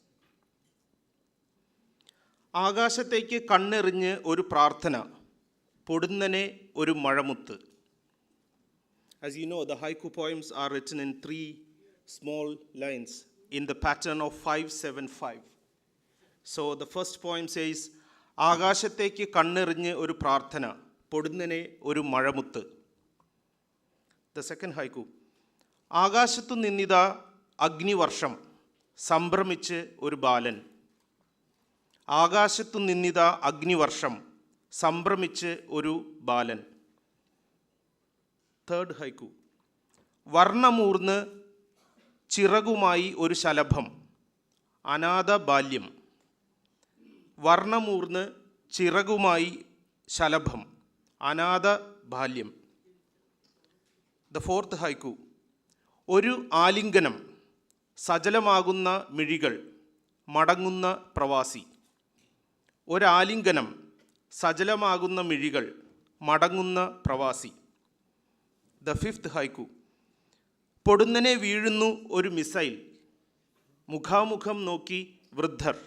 ആകാശത്തേക്ക് കണ്ണെറിഞ്ഞ് ഒരു പ്രാർത്ഥന, പൊടുന്നനെ ഒരു മഴമുത്ത്. As you know, the haiku poems are written in 3 small lines in the pattern of 5-7-5. So the first poem says, ആകാശത്തേക്ക് കണ്ണെറിഞ്ഞ് ഒരു പ്രാർത്ഥന, പൊടുന്നനെ ഒരു മഴമുത്ത്. The second haiku, ആകാശത്തു നിന്നിതാ അഗ്നിവർഷം, സംഭ്രമിച്ച് ഒരു ബാലൻ. ആകാശത്തു നിന്നിതാ അഗ്നിവർഷം, സംഭ്രമിച്ച് ഒരു ബാലൻ. തേർഡ് ഹൈക്കു, വർണ്ണമൂർന്ന് ചിറകുമായി ഒരു ശലഭം, അനാഥ ബാല്യം. വർണ്ണമൂർന്ന് ചിറകുമായി ശലഭം, അനാഥ ബാല്യം. The fourth haiku. ഒരു ആലിംഗനം, സജലമാകുന്ന മിഴികൾ, മടങ്ങുന്ന പ്രവാസി. ഒരാലിംഗനം, സജലമാകുന്ന മിഴികൾ, മടങ്ങുന്ന പ്രവാസി. The fifth haiku. പൊടുന്നനെ വീഴുന്നു ഒരു മിസൈൽ, മുഖാമുഖം നോക്കി വൃദ്ധർ.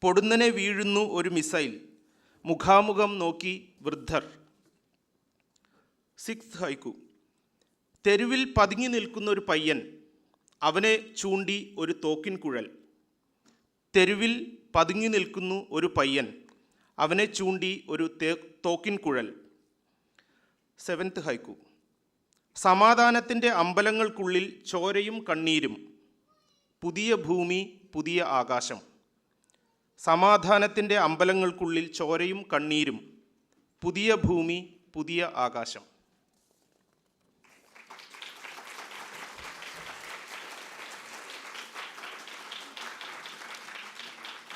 പൊടുന്നനെ വീഴുന്നു ഒരു മിസൈൽ, മുഖാമുഖം നോക്കി വൃദ്ധർ. സിക്സ്ത് ഹൈക്കു. തെരുവിൽ പതുങ്ങി നിൽക്കുന്ന ഒരു പയ്യൻ, അവനെ ചൂണ്ടി ഒരു തോക്കിൻ കുഴൽ. തെരുവിൽ പതുങ്ങി നിൽക്കുന്നു ഒരു പയ്യൻ, അവനെ ചൂണ്ടി ഒരു തോക്കിൻ കുഴൽ. സെവൻത്ത് ഹൈക്കു. സമാധാനത്തിൻ്റെ അമ്പലങ്ങൾക്കുള്ളിൽ ചോരയും കണ്ണീരും, പുതിയ ഭൂമി പുതിയ ആകാശം. സമാധാനത്തിൻ്റെ അമ്പലങ്ങൾക്കുള്ളിൽ ചോരയും കണ്ണീരും, പുതിയ ഭൂമി പുതിയ ആകാശം.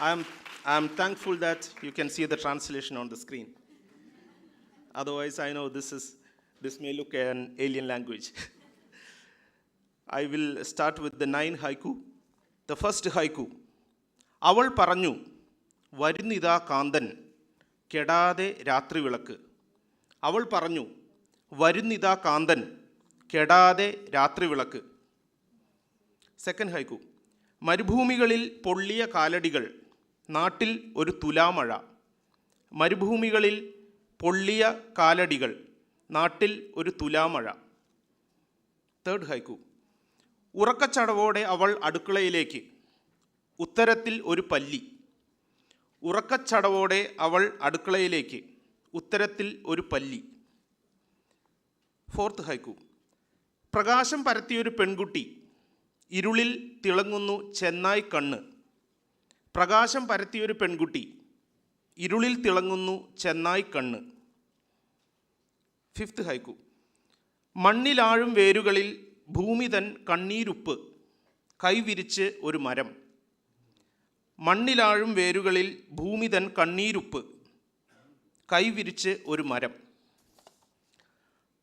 I am thankful that you can see the translation on the screen. Otherwise, I know this may look an alien language. I will start with the 9 haiku. The first haiku. അവൾ പറഞ്ഞു, വരുന്നിതാ കാന്തൻ, കെടാതെ രാത്രി വിളക്ക്. അവൾ പറഞ്ഞു, വരുന്നിതാ കാന്തൻ, കെടാതെ രാത്രി വിളക്ക്. സെക്കൻഡ് ഹൈക്കു. മരുഭൂമികളിൽ പൊള്ളിയ കാലടികൾ, നാട്ടിൽ ഒരു തുലാമഴ. മരുഭൂമികളിൽ പൊള്ളിയ കാലടികൾ, നാട്ടിൽ ഒരു തുലാമഴ. തേർഡ് ഹൈക്കു. ഉറക്കച്ചടവോടെ അവൾ അടുക്കളയിലേക്ക്, ഉത്തരത്തിൽ ഒരു പല്ലി. ഉറക്കച്ചടവോടെ അവൾ അടുക്കളയിലേക്ക്, ഉത്തരത്തിൽ ഒരു പല്ലി. ഫോർത്ത് ഹൈക്കു. പ്രകാശം പരത്തിയൊരു പെൺകുട്ടി, ഇരുളിൽ തിളങ്ങുന്നു ചെന്നായ് കണ്ണ്. പ്രകാശം പരത്തിയൊരു പെൺകുട്ടി, ഇരുളിൽ തിളങ്ങുന്നു ചെന്നായ് കണ്ണ്. ഫിഫ്ത്ത് ഹൈക്കു. മണ്ണിലാഴും വേരുകളിൽ ഭൂമി തൻ കണ്ണീരുപ്പ്, കൈവിരിച്ച് ഒരു മരം. മണ്ണിലാഴും വേരുകളിൽ ഭൂമി തൻ കണ്ണീരുപ്പ്, കൈവിരിച്ച് ഒരു മരം.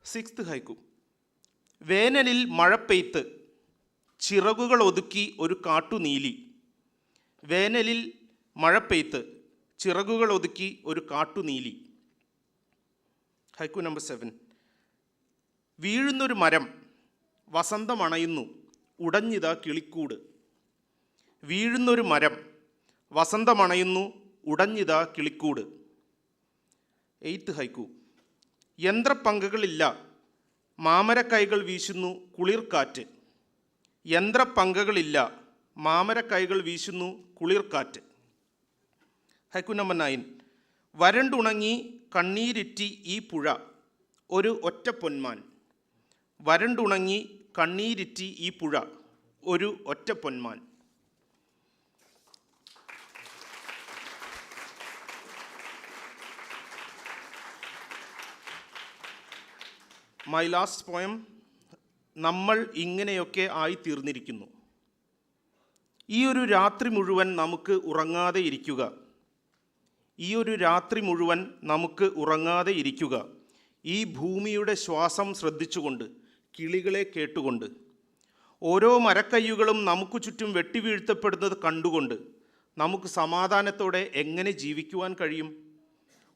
സിക്സ്ത് ഹൈക്കു. വേനലിൽ മഴ പെയ്ത്ത്, ചിറകുകൾ ഒതുക്കി ഒരു കാട്ടുനീലി. വേനലിൽ മഴ പെയ്ത്ത്, ചിറകുകൾ ഒതുക്കി ഒരു കാട്ടുനീലി. ഹൈക്കു നമ്പർ 7. വീഴുന്നൊരു മരം, വസന്തമണയുന്നു, ഉടഞ്ഞിതാ കിളിക്കൂട്. വീഴുന്നൊരു മരം, വസന്തമണയുന്നു, ഉടഞ്ഞിതാ കിളിക്കൂട്. എയ്ത്ത് ഹൈക്കു. യന്ത്രപ്പങ്കകളില്ല, മാമരക്കൈകൾ വീശുന്നു കുളിർക്കാറ്റ്. യന്ത്രപ്പങ്കകളില്ല, മാമരക്കൈകൾ വീശുന്നു കുളിർക്കാറ്റ്. ഹൈക്കു നമ്പർ 9. വരണ്ടുണങ്ങി കണ്ണീരിറ്റി ഈ പുഴ, ഒരു ഒറ്റ പൊന്മാൻ. വരണ്ടുണങ്ങി കണ്ണീരിറ്റി ഈ പുഴ, ഒരു ഒറ്റ പൊന്മാൻ. My last poem. നമ്മൾ ഇങ്ങനെയൊക്കെ ആയിത്തീർന്നിരിക്കുന്നു. ഈ ഒരു രാത്രി മുഴുവൻ നമുക്ക് ഉറങ്ങാതെ ഇരിക്കുക. ഈ ഒരു രാത്രി മുഴുവൻ നമുക്ക് ഉറങ്ങാതെ ഇരിക്കുക. ഈ ഭൂമിയുടെ ശ്വാസം ശ്രദ്ധിച്ചുകൊണ്ട്, കിളികളെ കേട്ടുകൊണ്ട്, ഓരോ മരക്കയ്യുകളും നമുക്ക് ചുറ്റും വെട്ടിവീഴ്ത്തപ്പെടുന്നത് കണ്ടുകൊണ്ട് നമുക്ക് സമാധാനത്തോടെ എങ്ങനെ ജീവിക്കുവാൻ കഴിയും?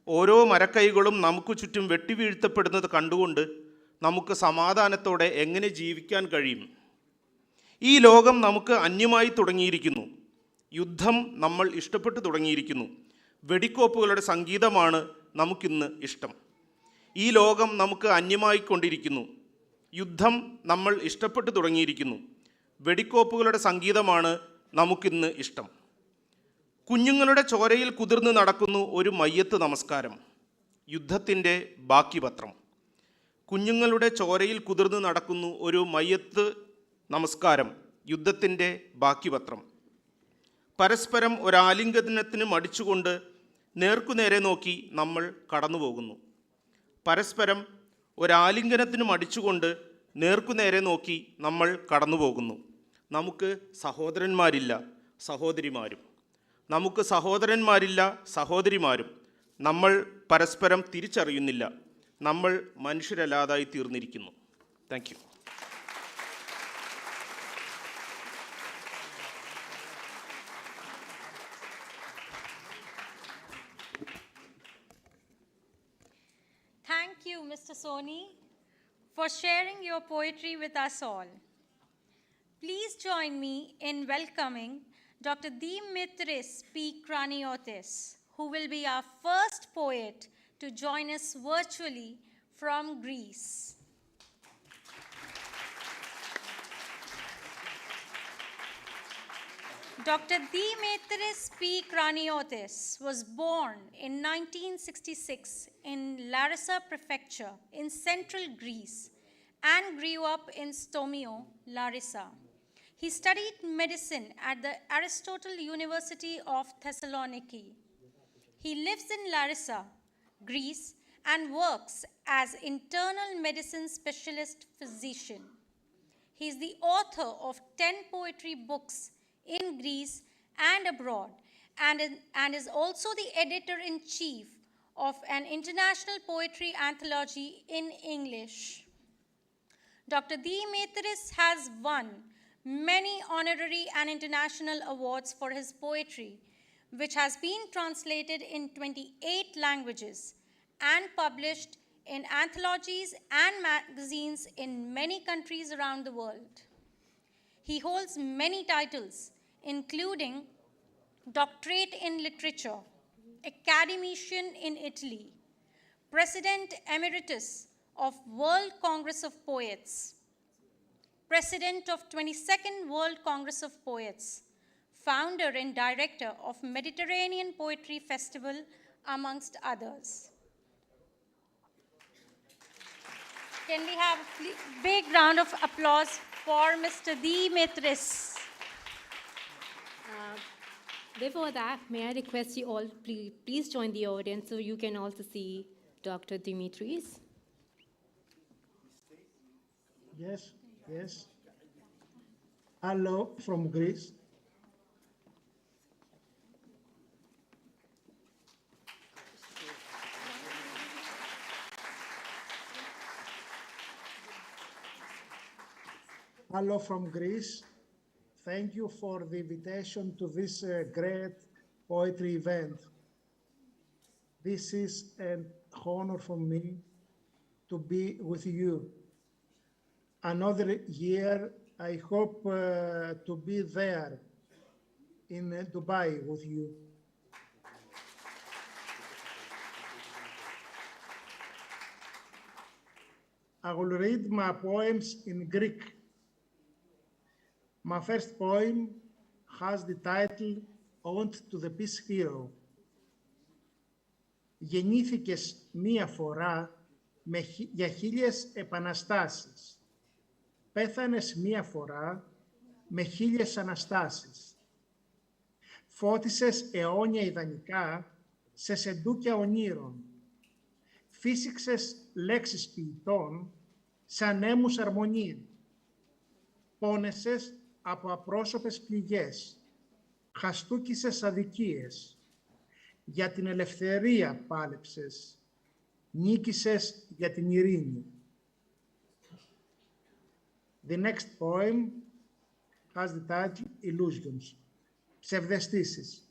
ഓരോ മരക്കൈകളും നമുക്ക് ചുറ്റും വെട്ടിവീഴ്ത്തപ്പെടുന്നത് കണ്ടുകൊണ്ട് നമുക്ക് സമാധാനത്തോടെ എങ്ങനെ ജീവിക്കാൻ കഴിയും? ഈ ലോകം നമുക്ക് അന്യമായി തുടങ്ങിയിരിക്കുന്നു. യുദ്ധം നമ്മൾ ഇഷ്ടപ്പെട്ടു തുടങ്ങിയിരിക്കുന്നു. വെടിക്കോപ്പുകളുടെ സംഗീതമാണ് നമുക്കിന്ന് ഇഷ്ടം. ഈ ലോകം നമുക്ക് അന്യമായിക്കൊണ്ടിരിക്കുന്നു. യുദ്ധം നമ്മൾ ഇഷ്ടപ്പെട്ടു തുടങ്ങിയിരിക്കുന്നു. വെടിക്കോപ്പുകളുടെ സംഗീതമാണ് നമുക്കിന്ന് ഇഷ്ടം. കുഞ്ഞുങ്ങളുടെ ചോരയിൽ കുതിർന്ന് നടക്കുന്നു ഒരു മയ്യത്ത് നമസ്കാരം, യുദ്ധത്തിൻ്റെ ബാക്കി പത്രം. കുഞ്ഞുങ്ങളുടെ ചോരയിൽ കുതിർന്ന് നടക്കുന്നു ഒരു മയ്യത്ത് നമസ്കാരം, യുദ്ധത്തിൻ്റെ ബാക്കി പത്രം. പരസ്പരം ഒരാലിംഗനത്തിന് മടിച്ചുകൊണ്ട് നേർക്കുനേരെ നോക്കി നമ്മൾ കടന്നു പോകുന്നു. പരസ്പരം ഒരാലിംഗനത്തിന് മടിച്ചുകൊണ്ട് നേർക്കുനേരെ നോക്കി നമ്മൾ കടന്നു പോകുന്നു. നമുക്ക് സഹോദരന്മാരില്ല, സഹോദരിമാരും. നമുക്ക് സഹോദരന്മാരില്ല, സഹോദരിമാരും. നമ്മൾ പരസ്പരം തിരിച്ചറിയുന്നില്ല. നമ്മൾ മനുഷ്യരല്ലാതായി തീർന്നിരിക്കുന്നു. Thank you. Thank you, Mr. Soni, for sharing your poetry with us all. Please join me in welcoming Dr. Dimitris P. Kraniotis, who will be our first poet to join us virtually from Greece. Dr. Dimitris P. Kraniotis was born in 1966 in Larissa Prefecture in central Greece and grew up in Stomio, Larissa. He studied medicine at the Aristotle University of Thessaloniki. He lives in Larissa, Greece, and works as internal medicine specialist physician. He is the author of 10 poetry books in Greece and abroad, and is also the editor-in-chief of an international poetry anthology in English. Dr. Dimitris has won many honorary and international awards for his poetry, which has been translated in 28 languages and published in anthologies and magazines in many countries around the world. He holds many titles, including Doctorate in Literature, Academician in Italy, President Emeritus of World Congress of Poets, President of 22nd World Congress of Poets, founder and director of Mediterranean Poetry Festival, amongst others. Can we have a big round of applause for Mr. Dimitris? Before that, may I request you all, please join the audience so you can also see Dr. Dimitris. Yes, yes. Hello from Greece. Hello from Greece. Thank you for the invitation to this great poetry event. This is an honor for me to be with you. Another year, I hope to be there in Dubai with you. I will read my poems in Greek. My first poem has the title Ode to the Peace Hero. Γεννήθηκες μία φορά για 1000 επαναστάσεις. Πέθανες μία φορά με 1000 αναστάσεις. Φώτισες αιώνια ιδανικά σε σεντούκια ονείρων. Φύσηξες λέξεις ποιητών σαν έμους αρμονίων. Πόνεσες από απρόσωπες πληγές. Χαστούκισες αδικίες. Για την ελευθερία πάλεψες. Νίκησες για την ειρήνη. The next poem has the title Illusions. Ψευδαισθήσεις.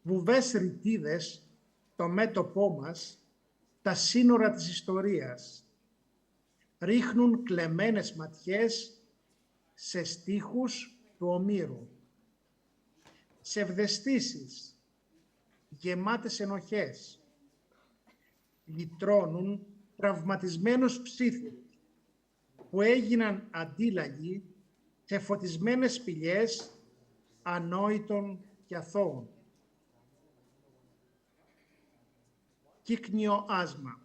Βουβές ρητίδες, το μέτωπό μας, τα σύνορα της ιστορίας. Ρίχνουν κλεμμένες ματιές σε στίχους του ομήρου. Ψευδαισθήσεις, γεμάτες ενοχές. Λυτρώνουν τραυματισμένους ψήθυρους που έγιναν αντίλαγοι σε φωτισμένες σπηλιές ανόητων και αθώων. Κύκνιο άσμα.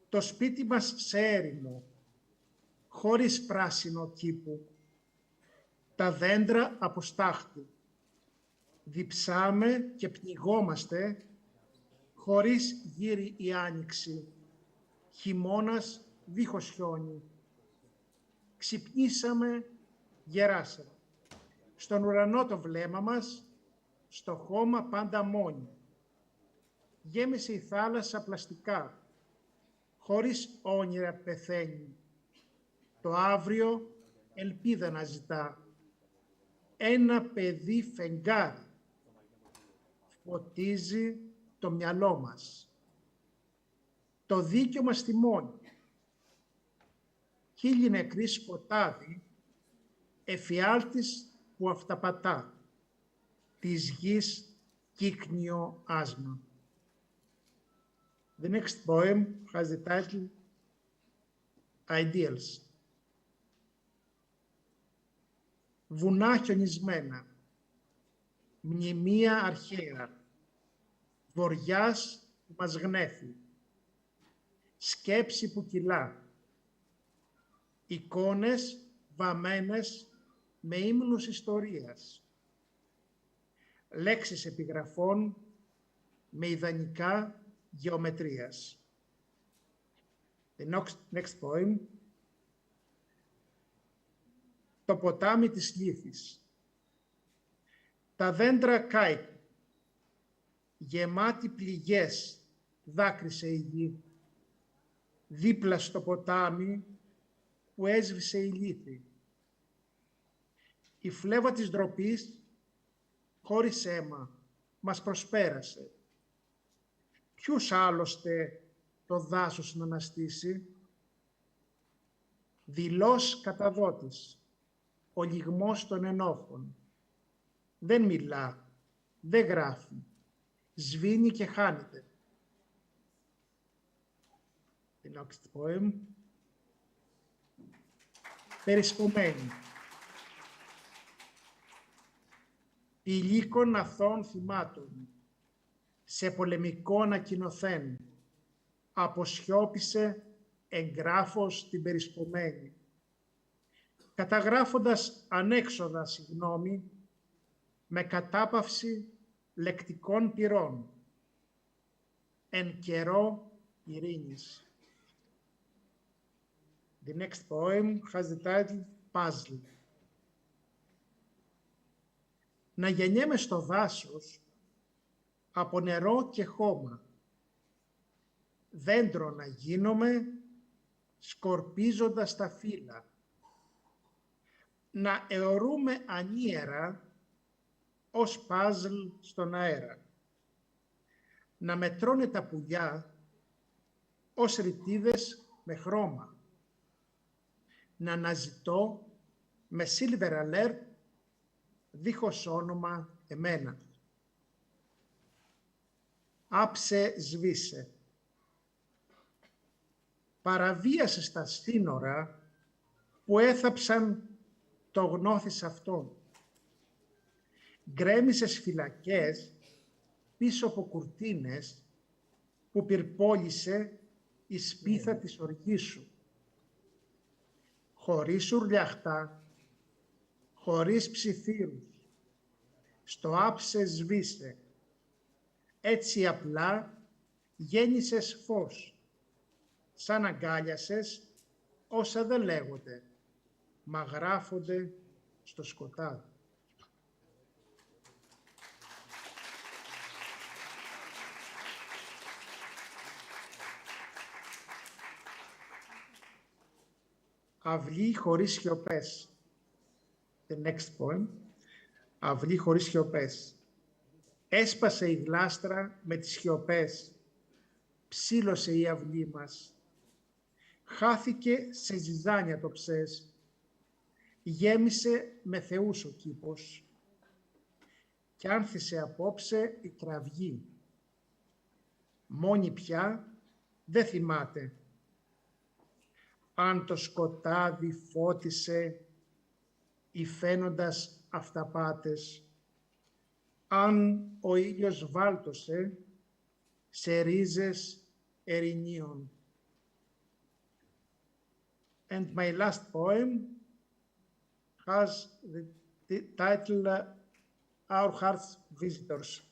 Το σπίτι μας σε έρημο, χωρίς πράσινο κήπου, τα δέντρα από στάχτη. Διψάμε και πνιγόμαστε, χωρίς γύρι η άνοιξη, χειμώνας δίχως χιόνι. Ξυπνήσαμε, γεράσαμε. Στον ουρανό το βλέμμα μας, στο χώμα πάντα μόνοι. Γέμισε η θάλασσα πλαστικά, χωρίς όνειρα πεθαίνει. Το αύριο ελπίδα να ζητά. Ένα παιδί φεγγάρι φωτίζει το μυαλό μας. Το δίκιο μας τιμώνει. Χίλιοι νεκροί σκοτάδι, εφιάλτης που αυταπατά, της γης κύκνιο άσμα. The next poem has the title Ideals. Βουνά χιονισμένα, μνημεία αρχαία, βοριάς που μας γνέφει, σκέψη που κυλά, εικόνες βαμμένες με ύμνους ιστορίας, λέξεις επιγραφών με ιδανικά γεωμετρίας. The next poem. Το ποτάμι της λύθης. Τα δέντρα κάηκαν, γεμάτη πληγές δάκρυσε η γη, δίπλα στο ποτάμι που έσβησε η λύθη. Η φλέβα της ντροπής, χωρίς αίμα, μας προσπέρασε. Ποιος άλλωστε το δάσος να αναστήσει? Δηλώς καταδότης, ο λυγμός των ενόχων. Δεν μιλά, δεν γράφει, σβήνει και χάνεται. The next poem. Περισπομένη. Πηλίκων αθώων θυμάτων, σε πολεμικό ανακοινωθέν, αποσιώπησε εγγράφος την περισπομένη, καταγράφοντας ανέξοδα συγγνώμη, με κατάπαυση λεκτικών πυρών, εν καιρό ειρήνης. The next poem has the title Puzzle. Να γεννιέμαι στο δάσος από νερό και χώμα, δέντρο να γίνομαι σκορπίζοντας τα φύλλα, να αιωρούμε ανίερα ως παζλ στον αέρα, να μετρώνε τα πουλιά ως ρητίδες με χρώμα, να αναζητώ με silver alert δίχως όνομα εμένα. Άψε σβήσε. Παραβίασε στα σύνορα που έθαψαν το γνώθις αυτόν. Γκρέμισες φυλακές πίσω από κουρτίνες που πυρπόλησε η σπίθα της οργής σου. Χωρίς ουρλιαχτά, χωρίς ψιθύρους, στο άψε σβήσε. Έτσι απλά γέννησες φως, σαν αγκάλιασες όσα δεν λέγονται, μα γράφονται στο σκοτάδι. Αυλή χωρίς σιωπές. The next poem. Αυλή χωρίς σιωπές. Έσπασε η γλάστρα με τις σιωπές. Ψήλωσε η αυλή μας. Χάθηκε σε ζυζάνια το ψες. Γέμισε με θεούς ο κήπος. Κι άνθησε απόψε η κραυγή. Μόνη πια δεν θυμάται. Αν το σκοτάδι φώτισε υφαίνοντας αυταπάτες, αν ο ήλιος βάλτωσε σε ρίζες ερηνίων. And my last poem has the title Our Heart's Visitors.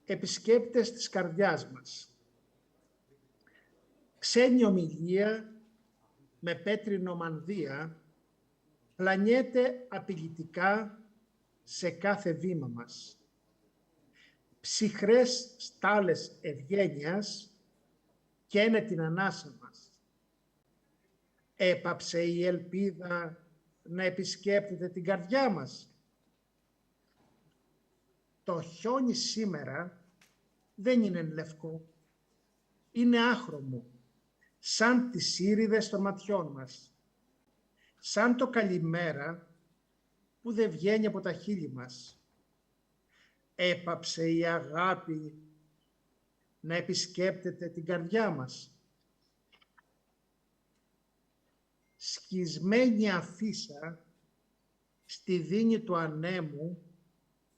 Επισκέπτες της καρδιάς μας. Ξένη ομιλία με πέτρινο μανδύα πλανιέται απειλητικά σε κάθε βήμα μας. Ψυχρές στάλες ευγένειας καίνε την ανάσα μας. Έπαψε η ελπίδα να επισκέπτεται την καρδιά μας. Το χιόνι σήμερα δεν είναι λευκό, είναι άχρωμο, σαν τις ήριδες των ματιών μας, σαν το καλημέρα που δεν βγαίνει από τα χείλη μας. Έπαψε η αγάπη να επισκέπτεται την καρδιά μας. Σκισμένη αφίσα στη δίνη του ανέμου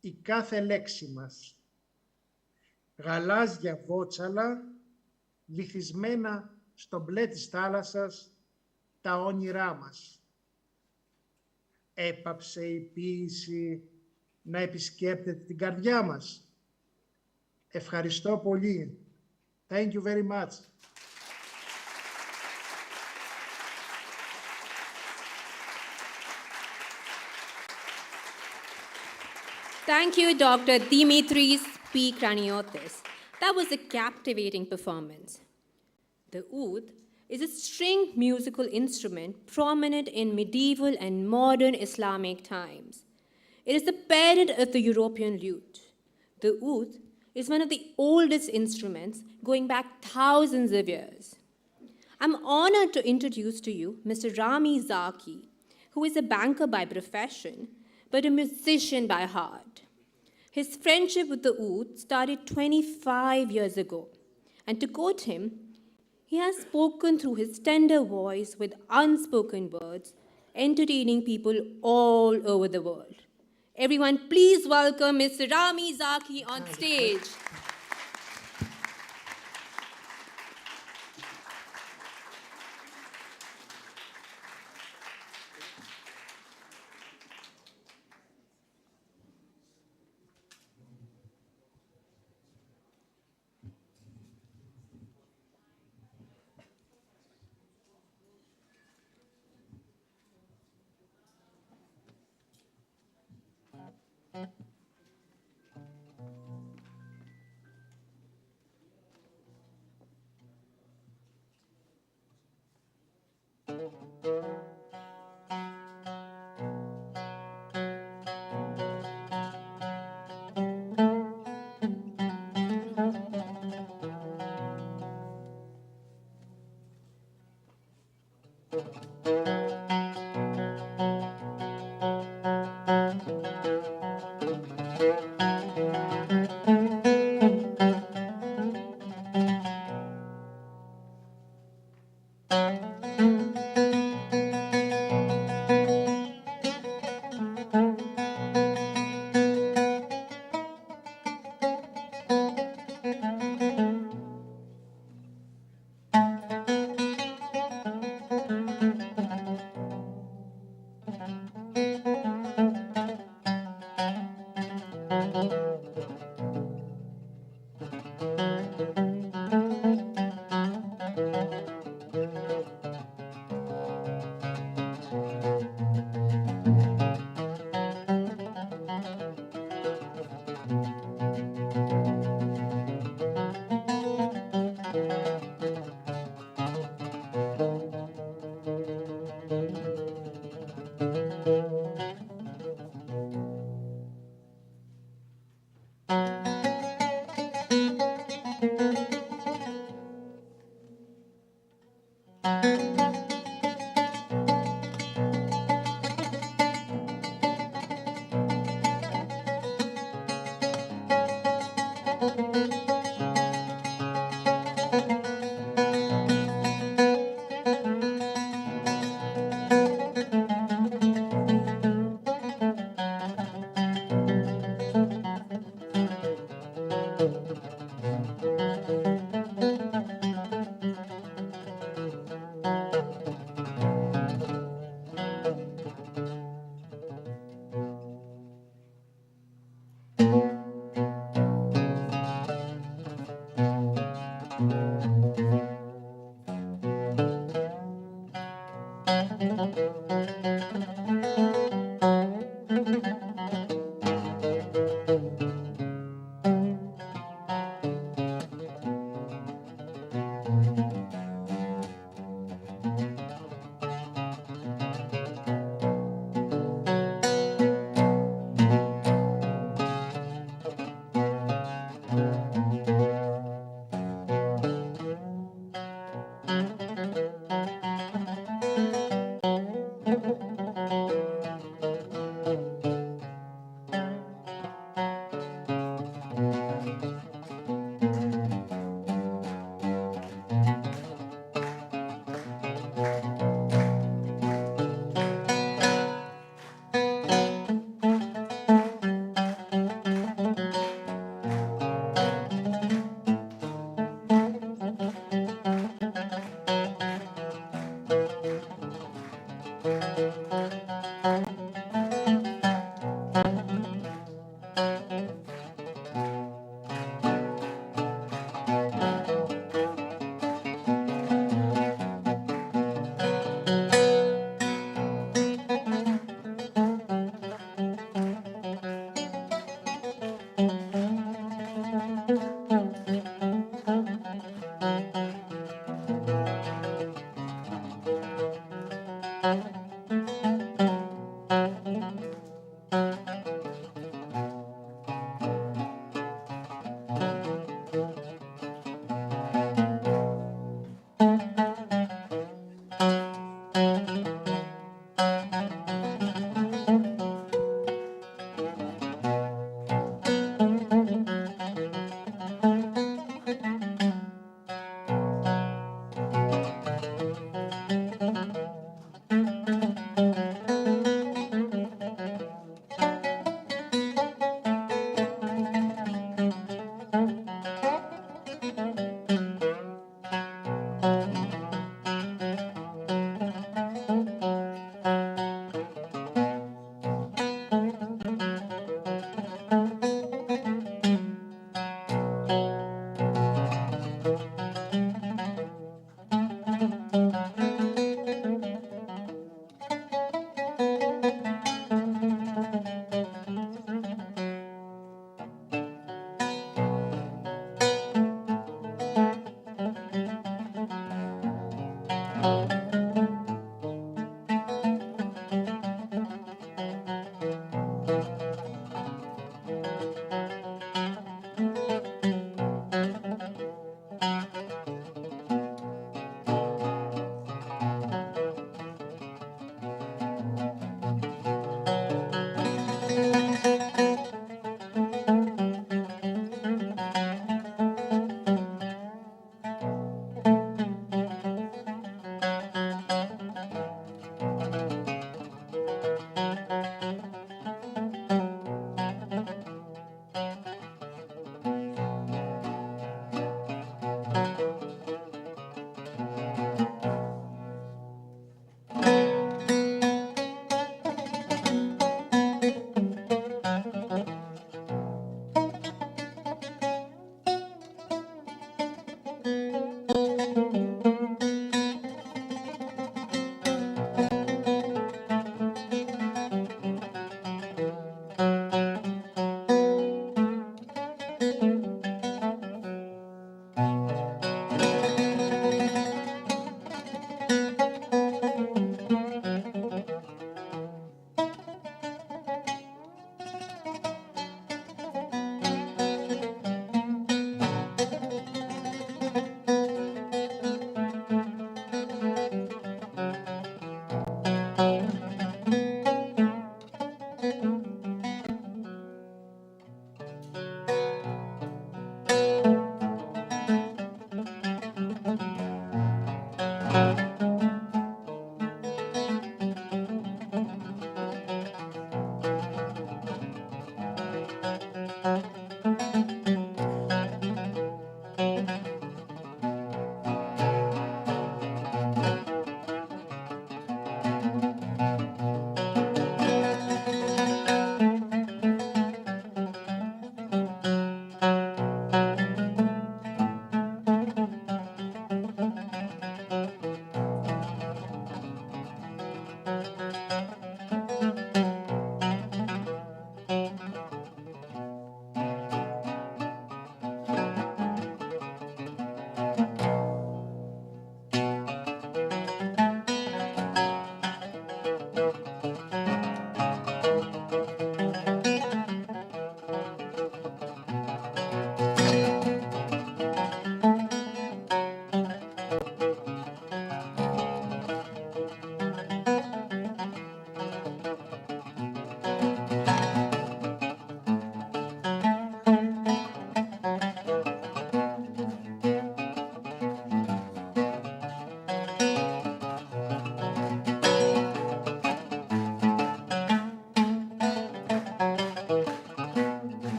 η κάθε λέξη μας. Γαλάζια βότσαλα βυθισμένα στο μπλε της θάλασσας τα όνειρά μας. Έπαψε η ποίηση να επισκέπτεται την καρδιά μας. Ευχαριστώ πολύ. Thank you very much. Thank you, Dr. Dimitris P. Kraniotis. That was a captivating performance. The oud is a stringed musical instrument prominent in medieval and modern Islamic times. It is the parent of the European lute. The oud is one of the oldest instruments going back thousands of years. I'm honored to introduce to you Mr. Rami Zaki, who is a banker by profession, but a musician by heart. His friendship with the oud started 25 years ago, and to quote him, he has spoken through his tender voice with unspoken words, entertaining people all over the world. Everyone, please welcome Mr. Rami Zaki on stage.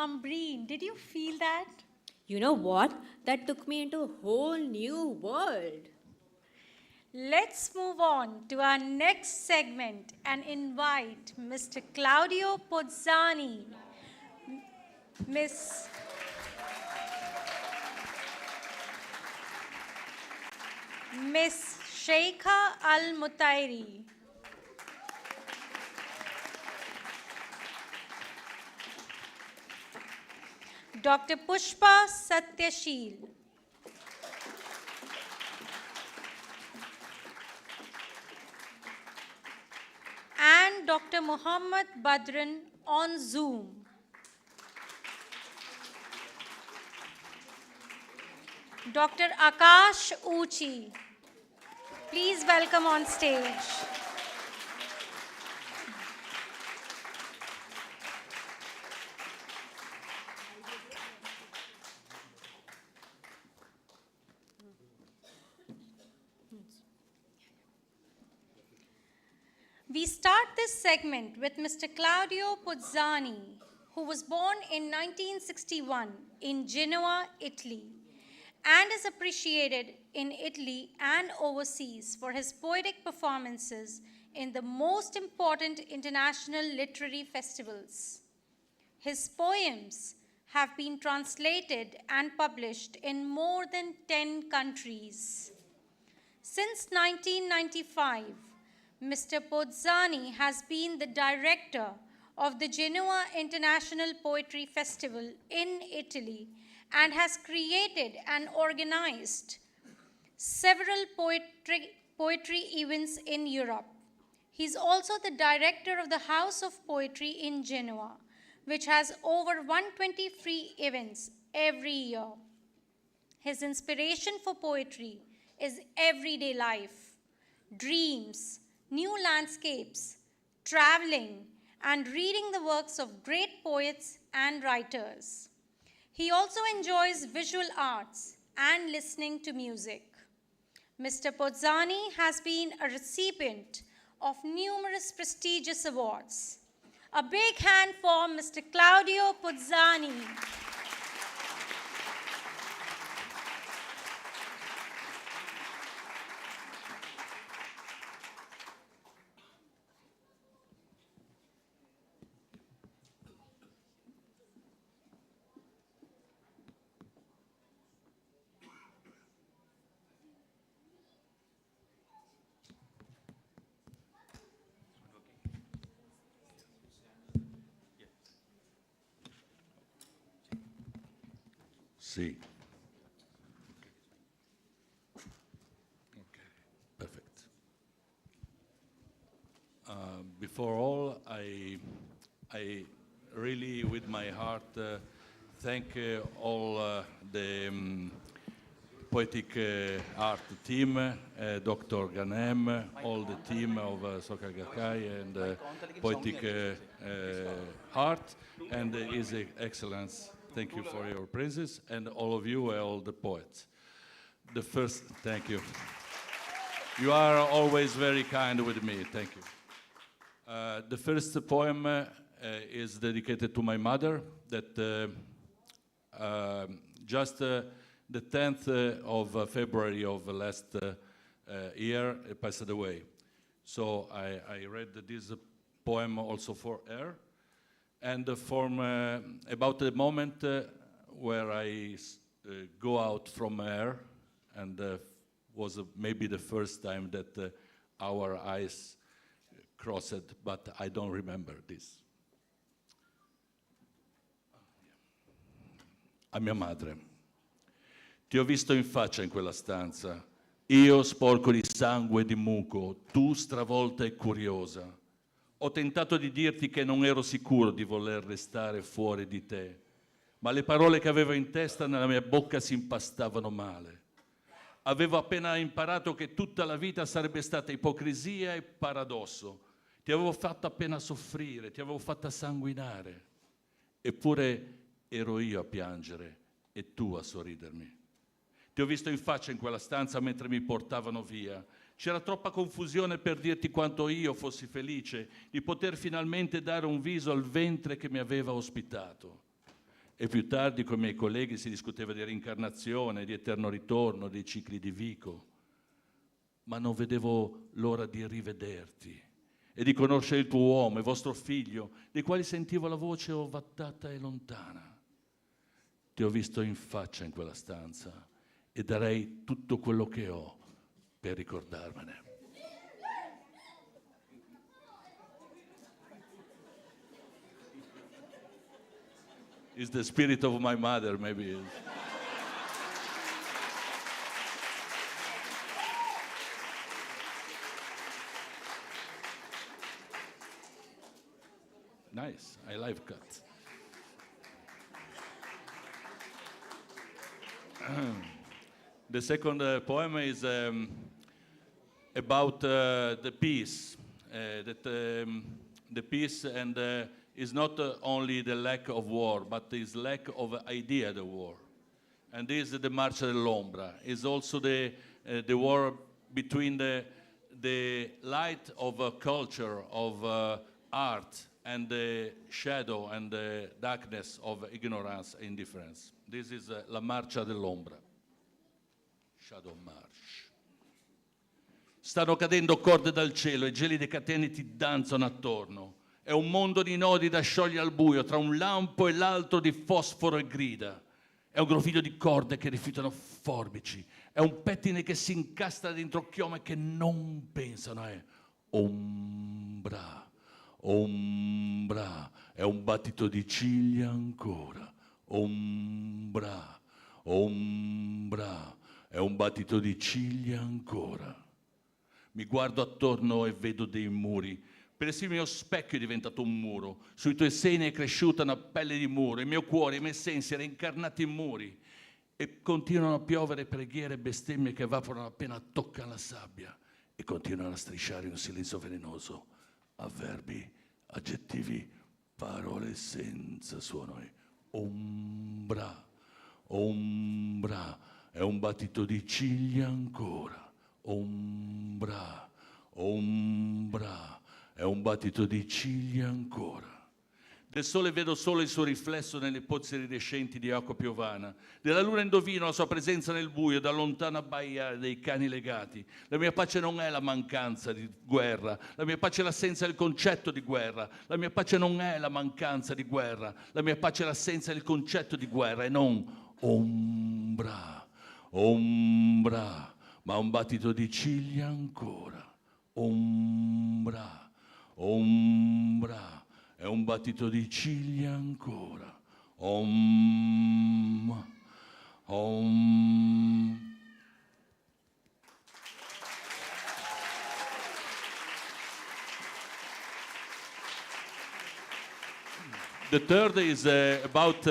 Ambreen, did you feel that? You know what? That took me into a whole new world. Let's move on to our next segment and invite Mr. Claudio Pozzani, Miss Sheikha Al-Mutairi, Dr. Pushpa Satyashil, and Dr. Muhammad Badran on Zoom. Dr. Akash Uchi, please welcome on stage. We start this segment with Mr. Claudio Pozzani, who was born in 1961 in Genoa, Italy, and is appreciated in Italy and overseas for his poetic performances in the most important international literary festivals. His poems have been translated and published in more than 10 countries. Since 1995, Mr. Pozzani has been the director of the Genoa International Poetry Festival in Italy and has created and organized several poetry events in Europe. He's also the director of the House of Poetry in Genoa, which has over 120 free events every year. His inspiration for poetry is everyday life, dreams, new landscapes, traveling, and reading the works of great poets and writers. He also enjoys visual arts and listening to music. Mr. Pozzani has been a recipient of numerous prestigious awards. A big hand for Mr. Claudio Pozzani. Sì. Okay, perfect. Before all, I really, with my heart, thank all the Poetic Art team, Dr. Ganem, all the team of Soka Gakkai and Poetic Heart, and His Excellence. Thank you for your praises, and all of you, all the poets. Thank you. You are always very kind with me, thank you. The first poem is dedicated to my mother, that just the 10th of February of last year passed away. So I read this poem also for her. And from about the moment where I go out from her, and was maybe the first time that our eyes crossed, but I don't remember this. A mia madre. Ti ho visto in faccia in quella stanza, io sporco di sangue e di muco, tu stravolta e curiosa. Ho tentato di dirti che non ero sicuro di voler restare fuori di te, ma le parole che avevo in testa nella mia bocca si impastavano male. Avevo appena imparato che tutta la vita sarebbe stata ipocrisia e paradosso. Ti avevo fatto appena soffrire, ti avevo fatta sanguinare. Eppure ero io a piangere e tu a sorridermi. Ti ho visto in faccia in quella stanza mentre mi portavano via. C'era troppa confusione per dirti quanto io fossi felice di poter finalmente dare un viso al ventre che mi aveva ospitato. E più tardi con i miei colleghi si discuteva di reincarnazione, di eterno ritorno, dei cicli di Vico. Ma non vedevo l'ora di rivederti e di conoscere il tuo uomo e vostro figlio, dei quali sentivo la voce ovattata e lontana. Ti ho visto in faccia in quella stanza e darei tutto quello che ho per ricordarmene. It's the spirit of my mother, maybe. Nice, I like cats. The second poem is about the peace. The peace and is not only the lack of war, but is lack of idea of the war. And this is the Marcia dell'Ombra. Is also the war between the light of culture, of art, and the shadow and the darkness of ignorance and indifference. This is La Marcia dell'Ombra. Shadow March. Stanno cadendo corde dal cielo e gelide catene ti danzano attorno. È un mondo di nodi da sciogliere al buio, tra un lampo e l'altro di fosforo e grida. È un groviglio di corde che rifiutano forbici. È un pettine che si incastra dentro chiome che non pensano. È ombra. Ombra, è un battito di ciglia ancora. Ombra, ombra, è un battito di ciglia ancora. Mi guardo attorno e vedo dei muri. Persino il mio specchio è diventato un muro. Sui tuoi seni è cresciuta una pelle di muro. Il mio cuore, i miei sensi reincarnati in muri. E continuano a piovere preghiere e bestemmie che evaporano appena toccano la sabbia. E continuano a strisciare un silenzio velenoso. Avverbi, aggettivi, parole senza suono. Ombra, ombra, è un battito di ciglia ancora. Ombra, ombra, è un battito di ciglia ancora. Del sole vedo solo il suo riflesso nelle pozze iridescenti di acqua piovana. Della luna indovino la sua presenza nel buio, da lontano abbaiare dei cani legati. La mia pace non è la mancanza di guerra, la mia pace è l'assenza del concetto di guerra. La mia pace non è la mancanza di guerra, la mia pace è l'assenza del concetto di guerra e non ombra, ombra, ma un battito di ciglia ancora. Ombra, ombra. È un battito di ciglia ancora. Om. The third is about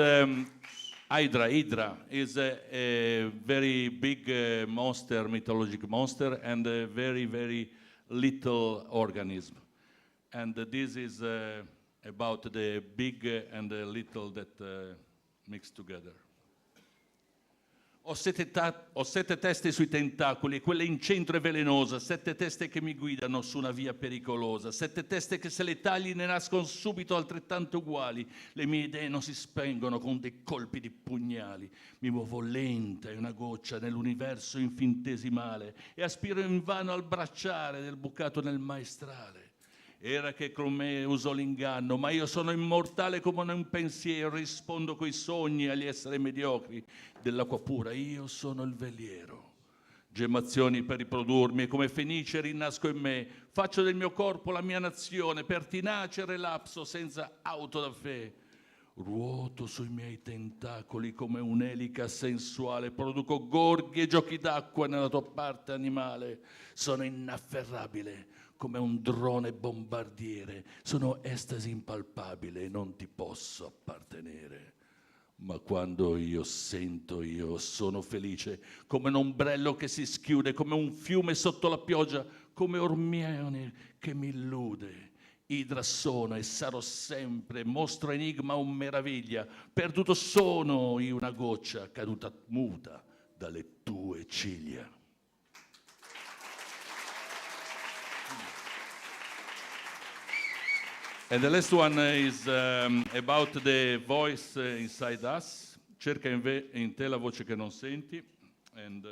Hydra. Hydra is a very big monster, mythological monster, and a very, very little organism. And this is about the big and the little that mix together. Ho sette teste sui tentacoli, e quella in centro è velenosa, 7 teste che mi guidano su una via pericolosa, 7 teste che se le tagli ne nascono subito altrettanto uguali. Le mie idee non si spengono con dei colpi di pugnali. Mi muovo lenta e una goccia nell'universo infinitesimale e aspiro invano al bracciare del bucato nel maestrale. Era che con me usò l'inganno, ma io sono immortale come un pensiero, rispondo coi sogni agli esseri mediocri dell'acqua pura. Io sono il veliero. Gemmazioni per riprodurmi e come fenice rinasco in me. Faccio del mio corpo la mia nazione, pertinace relapso senza auto da fe. Ruoto sui miei tentacoli come un'elica sensuale, produco gorghi e giochi d'acqua nella tua parte animale. Sono inafferrabile come un drone bombardiere, sono estasi impalpabile e non ti posso appartenere. Ma quando io sento, io sono felice, come un ombrello che si schiude, come un fiume sotto la pioggia, come Ormione che mi illude. Idra sono e sarò sempre, mostro enigma o meraviglia, perduto sono io una goccia caduta muta dalle tue ciglia. And the last one is about the voice inside us. Cerca in te la voce che non senti. And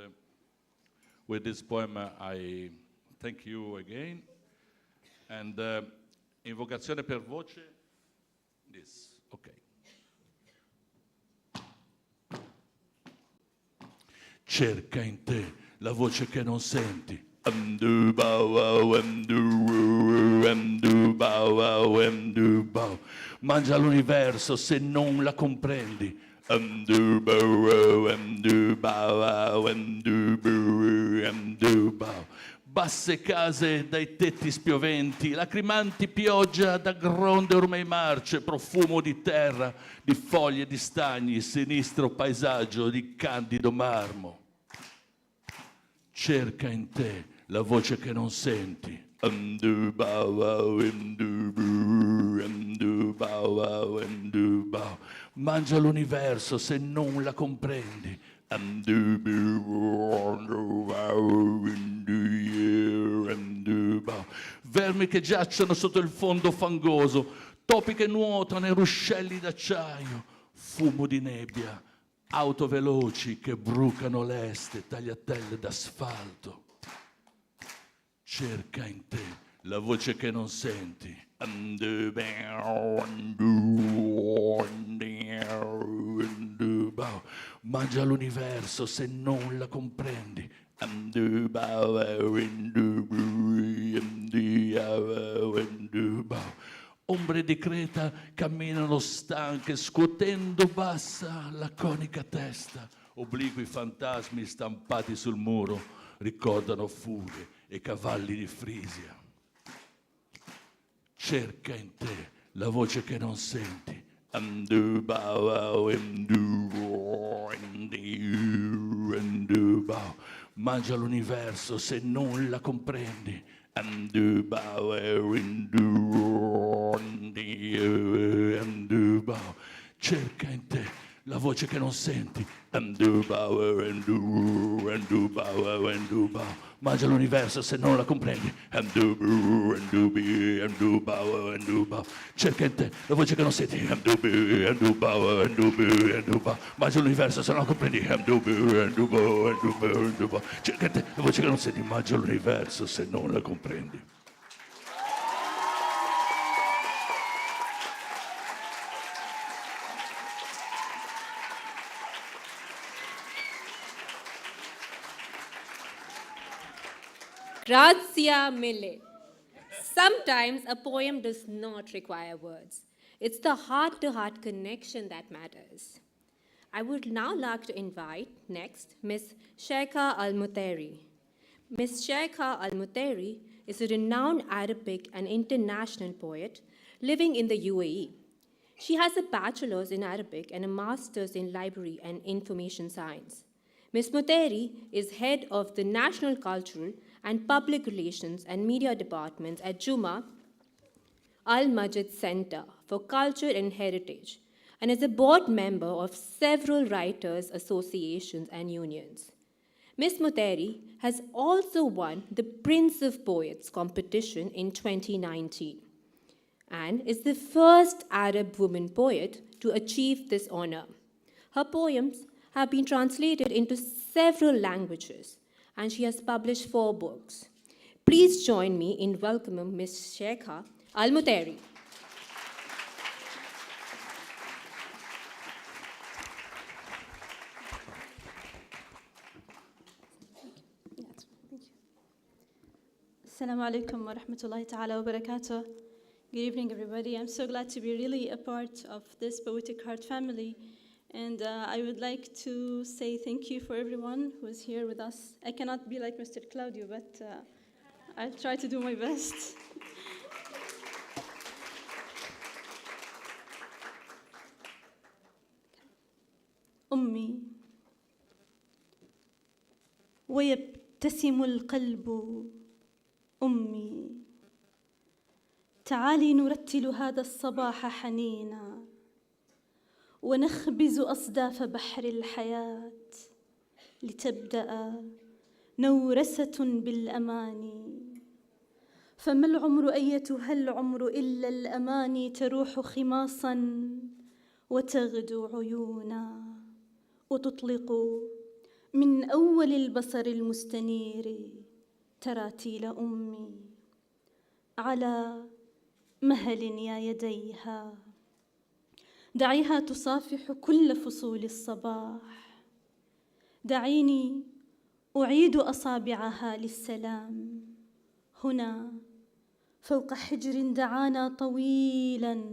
with this poem I thank you again. And invocazione per voce. This, ok. Cerca in te la voce che non senti. Mangia l'universo se non la comprendi. Basse case dai tetti spioventi, lacrimanti pioggia da gronde ormai marce, profumo di terra, di foglie di stagni, sinistro paesaggio di candido marmo. Cerca in te la voce che non senti. Mangia l'universo se non la comprendi. Vermi che giacciono sotto il fondo fangoso, topi che nuotano in ruscelli d'acciaio, fumo di nebbia, auto veloci che brucano l'este, tagliatelle d'asfalto. Cerca in te la voce che non senti. Mangia l'universo se non la comprendi. Ombre di Creta camminano stanche, scuotendo bassa la conica testa. Obliqui fantasmi stampati sul muro ricordano fughe e cavalli di Frisia. Cerca in te la voce che non senti. Mangia l'universo se non la comprendi. Cerca in te la voce che non senti. Mangia l'universo se non la comprendi. Cerca in te la voce che non senti. Mangia l'universo se non la comprendi. Cerca in te la voce che non senti. Mangia l'universo se non la comprendi. Grazia mille. Sometimes a poem does not require words. It's the heart-to-heart connection that matters. I would now like to invite next Ms. Sheikha Al-Mutairi. Ms. Sheikha Al-Mutairi is a renowned Arabic and international poet living in the UAE. She has a bachelor's in Arabic and a master's in library and information science. Ms. Mutairi is head of the National Cultural and Public Relations and Media Departments at Juma Al-Majid Center for Culture and Heritage, and is a board member of several writers' associations and unions. Ms. Mutairi has also won the Prince of Poets competition in 2019 and is the first Arab woman poet to achieve this honor. Her poems have been translated into several languages, and she has published 4 books. Please join me in welcoming Ms. Sheikha Al-Mutairi. Assalamu alaikum wa rahmatullahi ta'ala wa barakatuh. Good evening, everybody. I'm so glad to be really a part of this Poetic Heart family. And I would like to say thank you for everyone who is here with us. I cannot be like Mr. Claudio, but I'll try to do my best. أمي ويبتسم القلب أمي تعالي نرتل هذا الصباح حنينا ونخبز أصداف بحر الحياة لتبدأ نورسة بالأماني فما العمر أيتها العمر إلا الأماني تروح خماصا وتغدو عيونا وتطلق من أول البصر المستنير تراتيل أمي على مهل يا يديها. دعيها تصافح كل فصول الصباح، دعيني أعيد أصابعها للسلام هنا فوق حجر دعانا طويلا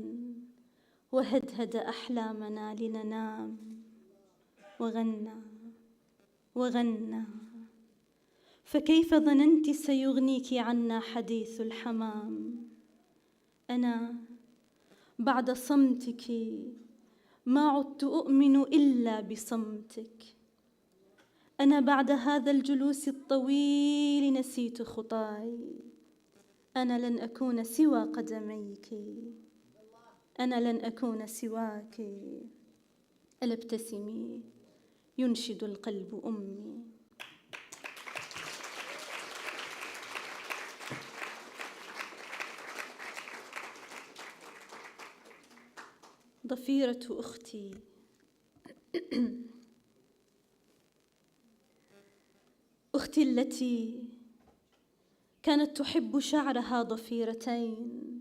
وهدهد أحلامنا لننام وغنى وغنى. فكيف ظننت سيغنيك عنا حديث الحمام؟ أنا بعد صمتك ما عدت أؤمن إلا بصمتك. أنا بعد هذا الجلوس الطويل نسيت خطاي. أنا لن أكون سوى قدميك، أنا لن أكون سواك. ألا ابتسمي ينشد القلب أمي. ضفيرة أختي أختي التي كانت تحب شعرها ضفيرتين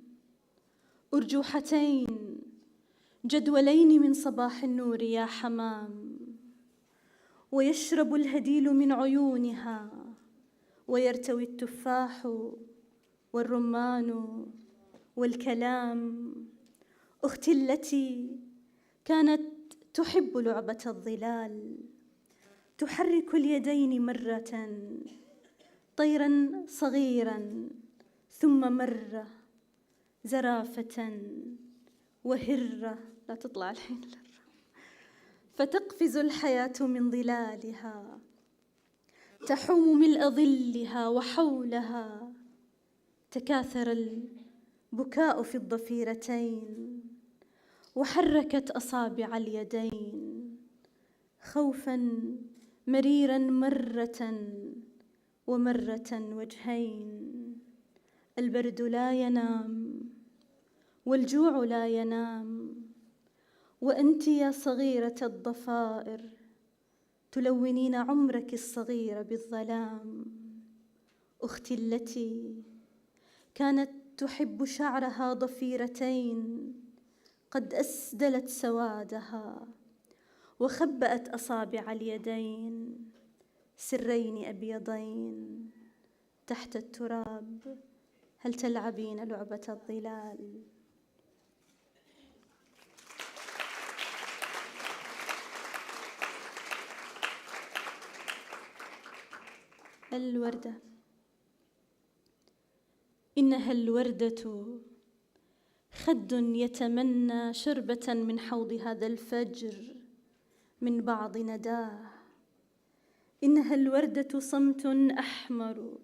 أرجوحتين جدولين من صباح النور يا حمام، ويشرب الهديل من عيونها ويرتوي التفاح والرمان والكلام. أختي التي كانت تحب لعبة الظلال تحرك اليدين مرة طيرا صغيرا ثم مرة زرافة وهرة لا تطلع الحين فتقفز الحياة من ظلالها تحوم ملء ظلها وحولها تكاثر البكاء في الضفيرتين وحركت أصابع اليدين خوفا مريرا مرة ومرة وجهين. البرد لا ينام والجوع لا ينام وأنت يا صغيرة الضفائر تلونين عمرك الصغير بالظلام. أختي التي كانت تحب شعرها ضفيرتين قد أسدلت سوادها وخبأت أصابع اليدين سرين أبيضين تحت التراب. هل تلعبين لعبة الظلال؟ الوردة إنها الوردة خد يتمنى شربة من حوض هذا الفجر من بعض نداه. إنها الوردة صمت أحمر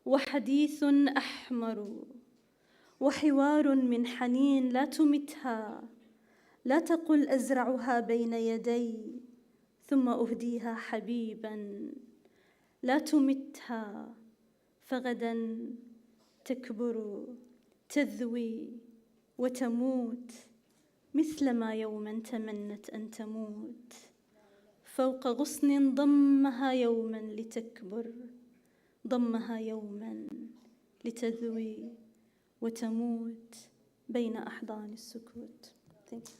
وحديث أحمر وحوار من حنين لا تمتها. لا تقل أزرعها بين يدي ثم أهديها حبيبا. لا تمتها فغدا تكبر تذوي وتموت مثلما يوما تمنت أن تموت فوق غصن ضمها يوما لتكبر ضمها يوما لتذوي وتموت بين أحضان السكوت. Thank you.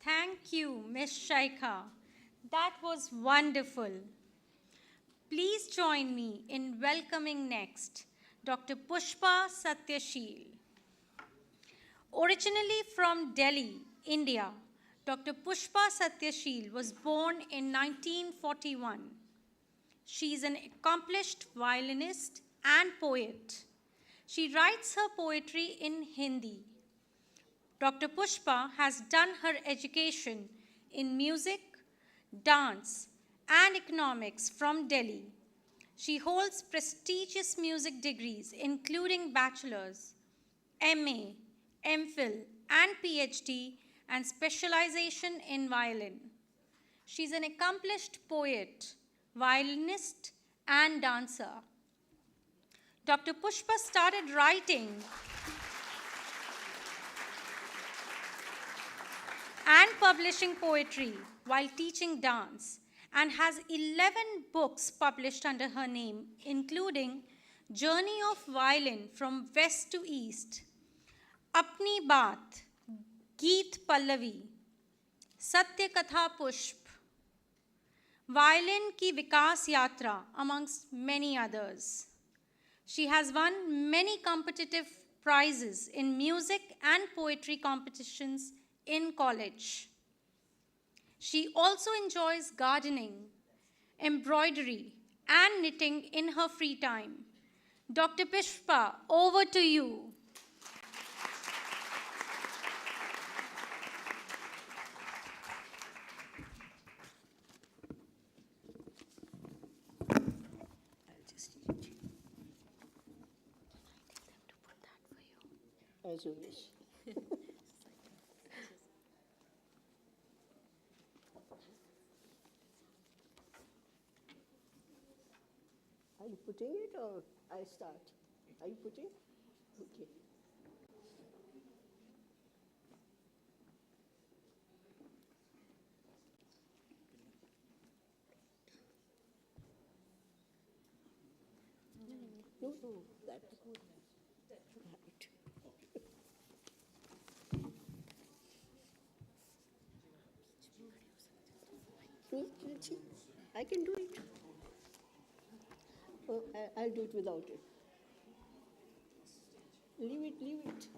Thank you, Ms. Shaika. That was wonderful. Please join me in welcoming next Dr. Pushpa Satyashil. Originally from Delhi, India, Dr. Pushpa Satyashil was born in 1941. She is an accomplished violinist and poet. She writes her poetry in Hindi. Dr. Pushpa has done her education in music, dance, and economics from Delhi. She holds prestigious music degrees including bachelor's, MA, MPhil, and PhD, and specialization in violin. She's an accomplished poet, violinist, and dancer. Dr. Pushpa started writing and publishing poetry while teaching dance, and has 11 books published under her name, including Journey of Violin from West to East, Apni Baat, Geet Pallavi, Satya Katha Pushp, Violin Ki Vikas Yatra, amongst many others. She has won many competitive prizes in music and poetry competitions in college. She also enjoys gardening, embroidery, and knitting in her free time. Dr. Pushpa, over to you. As you wish. Are you putting it or I start? Are you putting? Okay. No, that's good. Right. I can do it. Oh, I'll do it without it. Leave it, leave it.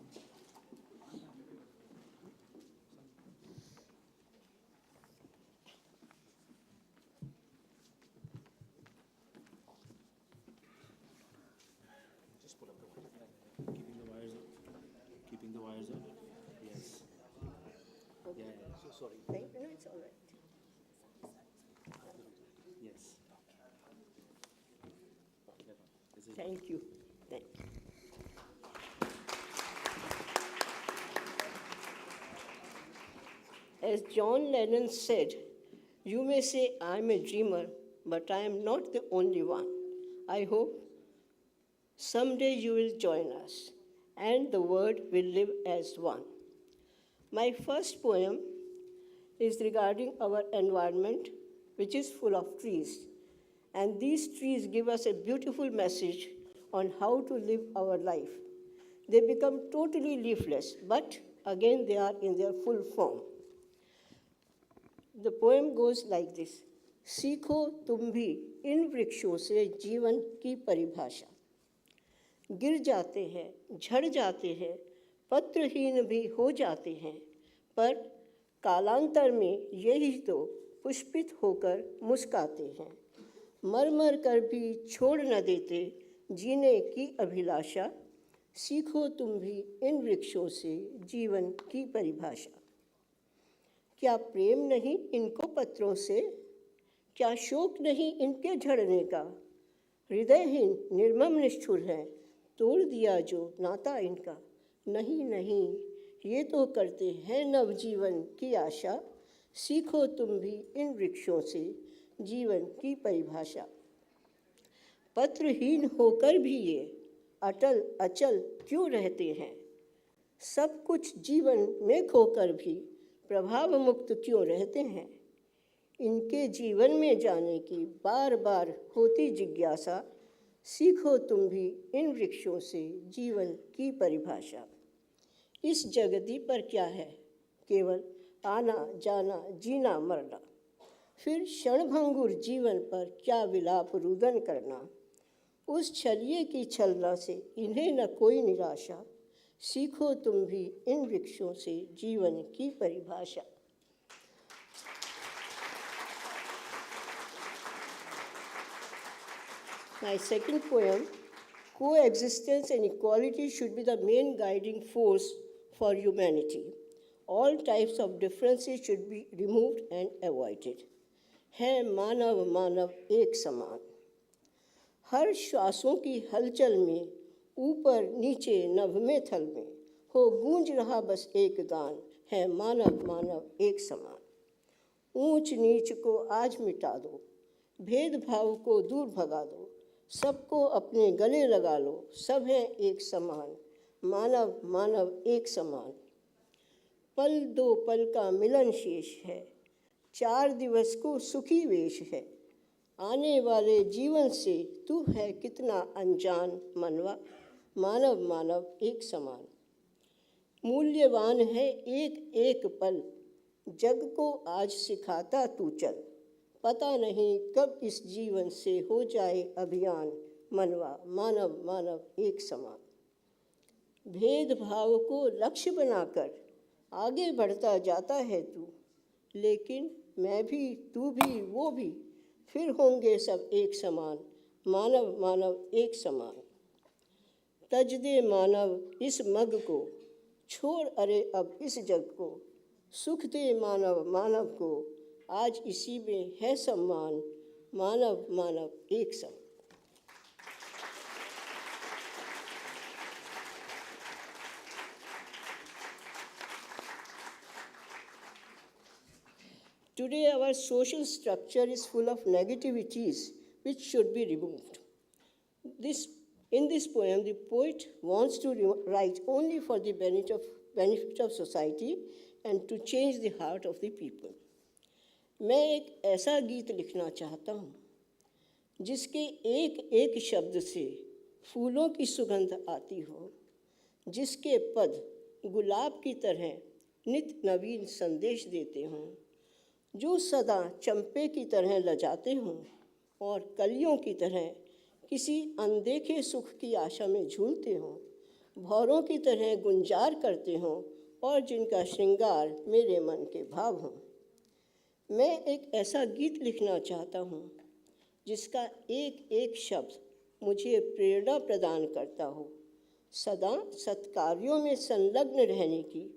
Just pull up the wire. Keeping the wires up. Keeping the wires up. Yes. Okay. Yeah. So sorry. Thank you. No, it's all right. Yes. Thank you. Thank you. As John Lennon said, you may say I'm a dreamer, but I am not the only one. I hope someday you will join us, and the world will live as one. My first poem is regarding our environment, which is full of trees. And these trees give us a beautiful message on how to live our life. They become totally leafless, but again they are in their full form. The poem goes like this: सीखो तुम भी इन वृक्षों से जीवन की परिभाषा। गिर जाते हैं, झड़ जाते हैं, पत्रहीन भी हो जाते हैं, पर कालांतर में यही तो पुष्पित होकर मुस्काते हैं। मर मर कर भी छोड़ न देते जीने की अभिलाषा। सीखो तुम भी इन वृक्षों से जीवन की परिभाषा। क्या प्रेम नहीं इनको पत्रों से, क्या शोक नहीं इनके झड़ने का। हृदयहीन निर्मम निष्ठुर है, तोड़ दिया जो नाता इनका। नहीं नहीं ये तो करते हैं नवजीवन की आशा। सीखो तुम भी इन वृक्षों से जीवन की परिभाषा। पत्रहीन होकर भी ये अटल अचल क्यों रहते हैं। सब कुछ जीवन में खोकर भी प्रभाव मुक्त क्यों रहते हैं। इनके जीवन में जाने की बार बार होती जिज्ञासा। सीखो तुम भी इन वृक्षों से जीवन की परिभाषा। इस जगती पर क्या है, केवल आना जाना जीना मरना। फिर क्षणभंगुर जीवन पर क्या विलाप रुदन करना। उस छलिए की छलना से इन्हें न कोई निराशा। सीखो तुम भी इन वृक्षों से जीवन की परिभाषा। My second poem, coexistence and equality should be the main guiding force for humanity. All types of differences should be removed and avoided. है मानव मानव एक समान। हर श्वासों की हलचल में ऊपर नीचे नभ में थल में हो गूंज रहा बस एक गान, है मानव मानव एक समान। ऊंच नीच को आज मिटा दो, भेदभाव को दूर भगा दो, सबको अपने गले लगा लो, सब है एक समान, मानव मानव एक समान। पल दो पल का मिलन शेष है, 4 दिवस को सुखी वेश है, आने वाले जीवन से तू है कितना अनजान, मनवा मानव मानव एक समान। मूल्यवान है एक एक पल, जग को आज सिखाता तू चल, पता नहीं कब इस जीवन से हो जाए अभियान, मनवा मानव मानव एक समान। भेदभाव को लक्ष्य बनाकर आगे बढ़ता जाता है तू, लेकिन मैं भी तू भी वो भी फिर होंगे सब एक समान, मानव मानव एक समान। तज दे मानव इस मग को, छोड़ अरे अब इस जग को, सुख दे मानव मानव को, आज इसी में है सम्मान, मानव मानव एक समान। Today, our social structure is full of negativities which should be removed. In this poem, the poet wants to write only for the benefit of society and to change the heart of the people. मैं एक ऐसा गीत लिखना चाहता हूँ जिसके एक एक शब्द से फूलों की सुगंध आती हो, जिसके पद गुलाब की तरह नित नवीन संदेश देते हों, जो सदा चंपे की तरह लजाते हों और कलियों की तरह किसी अनदेखे सुख की आशा में झूलते हों, भौरों की तरह गुंजार करते हों और जिनका श्रृंगार मेरे मन के भाव हों। मैं एक ऐसा गीत लिखना चाहता हूँ जिसका एक एक शब्द मुझे प्रेरणा प्रदान करता हो, सदा सत्कार्यों में संलग्न रहने की,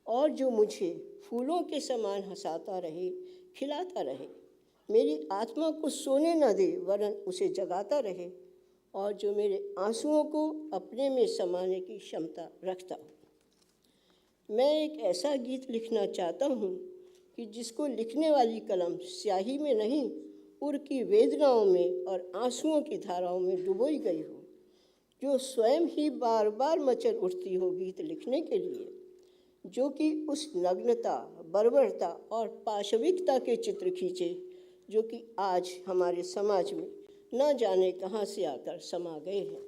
और जो मुझे फूलों के समान हंसाता रहे, खिलाता रहे, मेरी आत्मा को सोने न दे वरन उसे जगाता रहे, और जो मेरे आंसुओं को अपने में समाने की क्षमता रखता हो। मैं एक ऐसा गीत लिखना चाहता हूँ कि जिसको लिखने वाली कलम स्याही में नहीं, उर की वेदनाओं में और आंसुओं की धाराओं में डुबोई गई हो, जो स्वयं ही बार बार मचल उठती हो गीत लिखने के लिए, जो कि उस नग्नता, बर्बरता और पाशविकता के चित्र खींचे जो कि आज हमारे समाज में न जाने कहाँ से आकर समा गए हैं।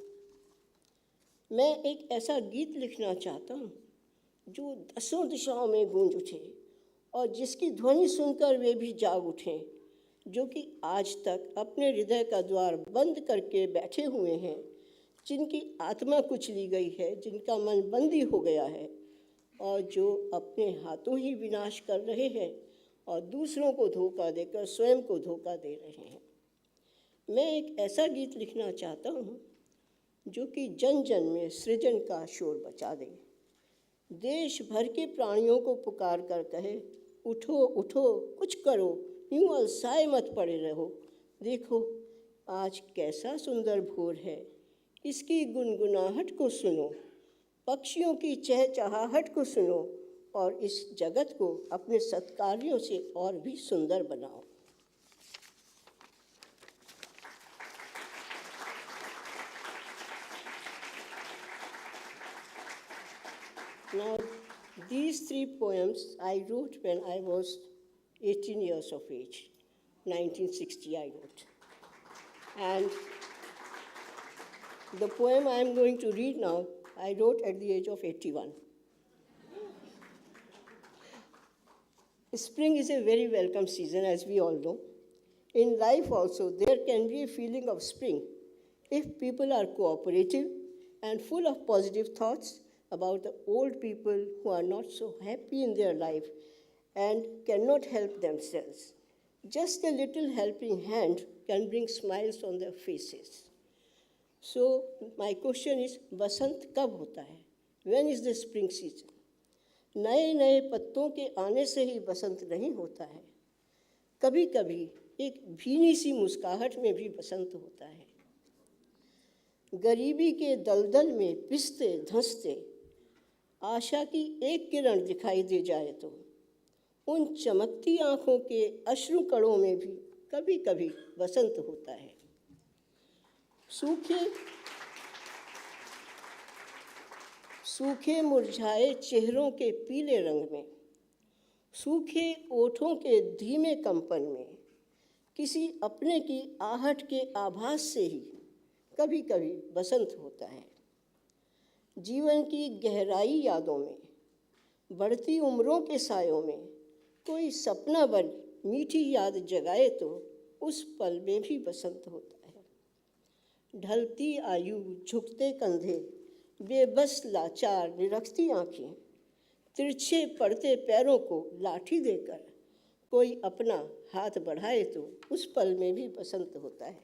मैं एक ऐसा गीत लिखना चाहता हूँ जो 10 दिशाओं में गूंज उठे और जिसकी ध्वनि सुनकर वे भी जाग उठें, जो कि आज तक अपने हृदय का द्वार बंद करके बैठे हुए हैं, जिनकी आत्मा कुचली गई है, जिनका मन बंदी हो गया है और जो अपने हाथों ही विनाश कर रहे हैं और दूसरों को धोखा देकर स्वयं को धोखा दे रहे हैं। मैं एक ऐसा गीत लिखना चाहता हूँ जो कि जन जन में सृजन का शोर बचा दे, देश भर के प्राणियों को पुकार कर कहे, उठो उठो कुछ करो, यूं अलसाए मत पड़े रहो, देखो आज कैसा सुंदर भोर है, इसकी गुनगुनाहट को सुनो, पक्षियों की चहचहाहट को सुनो और इस जगत को अपने सत्कार्यों से और भी सुंदर बनाओ। Now, these 3 poems I wrote when I was 18 years of age. 1960 I wrote. And the poem I am going to read now, I wrote at the age of 81. Spring is a very welcome season, as we all know. In life also, there can be a feeling of spring if people are cooperative and full of positive thoughts about the old people who are not so happy in their life and cannot help themselves. Just a little helping hand can bring smiles on their faces. So my question is, बसंत कब होता है? When is the spring season? नए नए पत्तों के आने से ही बसंत नहीं होता है, कभी कभी एक भीनी सी मुस्काहट में भी बसंत होता है। गरीबी के दलदल में पिसते धंसते आशा की एक किरण दिखाई दे जाए तो उन चमकती आँखों के अश्रु कणों में भी कभी कभी बसंत होता है। सूखे मुरझाए चेहरों के पीले रंग में, सूखे ओठों के धीमे कंपन में, किसी अपने की आहट के आभास से ही कभी कभी बसंत होता है। जीवन की गहराई यादों में, बढ़ती उम्रों के सायों में कोई सपना बन मीठी याद जगाए तो उस पल में भी बसंत होता है। ढलती आयु, झुकते कंधे, बेबस लाचार निरखती आँखें, तिरछे पड़ते पैरों को लाठी देकर कोई अपना हाथ बढ़ाए तो उस पल में भी बसंत होता है।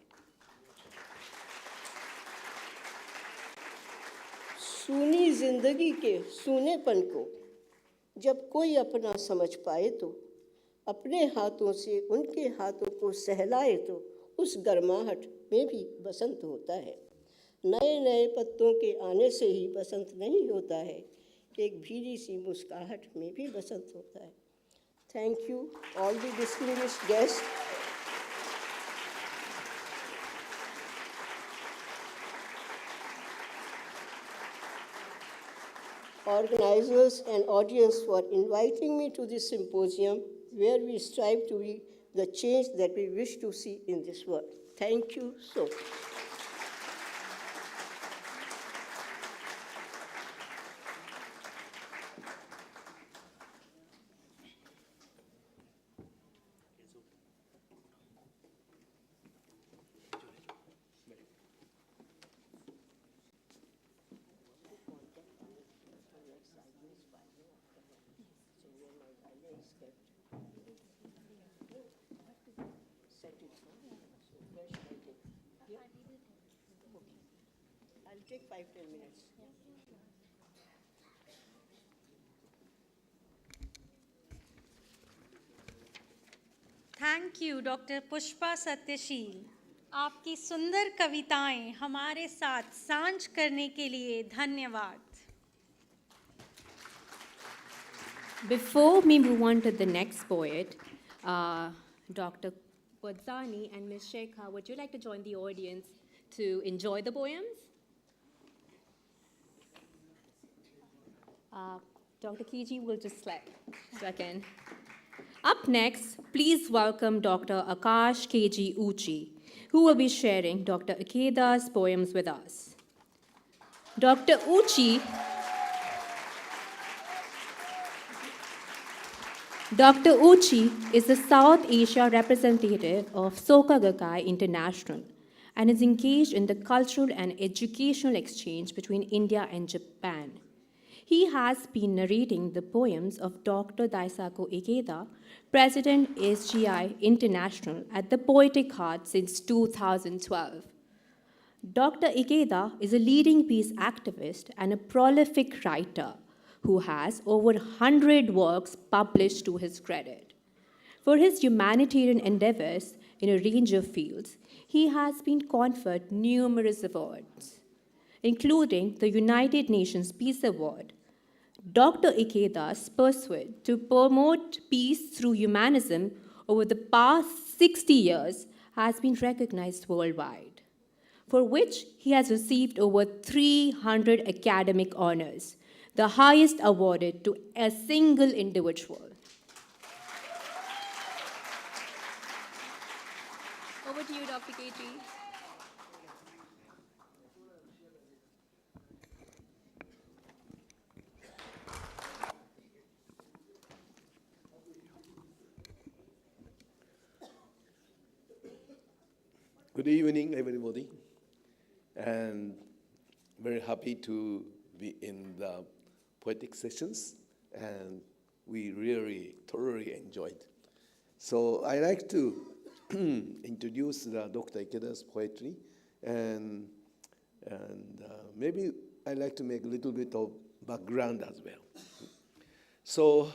सूनी जिंदगी के सूनेपन को जब कोई अपना समझ पाए तो अपने हाथों से उनके हाथों को सहलाए तो उस गर्माहट में भी बसंत होता है। नए नए पत्तों के आने से ही बसंत नहीं होता है, एक भीरी सी मुस्कुराहट में भी बसंत होता है। Thank you all the distinguished guest. Organizers and audience for inviting me to this symposium where we strive to be the change that we wish to see in this world. Thank you so much. I'll take 5-10 minutes. Thank you doctor Pushpa Satyasheel. आपकी सुंदर कविताएं हमारे साथ सांझ करने के लिए धन्यवाद। Before we move on to the next poet, Dr. Wadzani and Ms. Shekha, would you like to join the audience to enjoy the poems? Dr. Kiji will just slap second. Up next, please welcome Dr. Akash K.G. Uchi, who will be sharing Dr. Ikeda's poems with us. Dr. Uchi is the South Asia representative of Soka Gakkai International and is engaged in the cultural and educational exchange between India and Japan. He has been narrating the poems of Dr. Daisaku Ikeda, President SGI International at the Poetic Heart since 2012. Dr. Ikeda is a leading peace activist and a prolific writer who has over 100 works published to his credit. For his humanitarian endeavors in a range of fields, he has been conferred numerous awards, including the United Nations Peace Award. Dr. Ikeda's pursuit to promote peace through humanism over the past 60 years has been recognized worldwide, for which he has received over 300 academic honors, the highest awarded to a single individual. Over to you, Dr. KG. Good evening, everybody, and very happy to be in the poetic sessions, and we really thoroughly enjoyed. So I like to introduce Dr. Ikeda's poetry, and maybe I like to make a little bit of background as well. So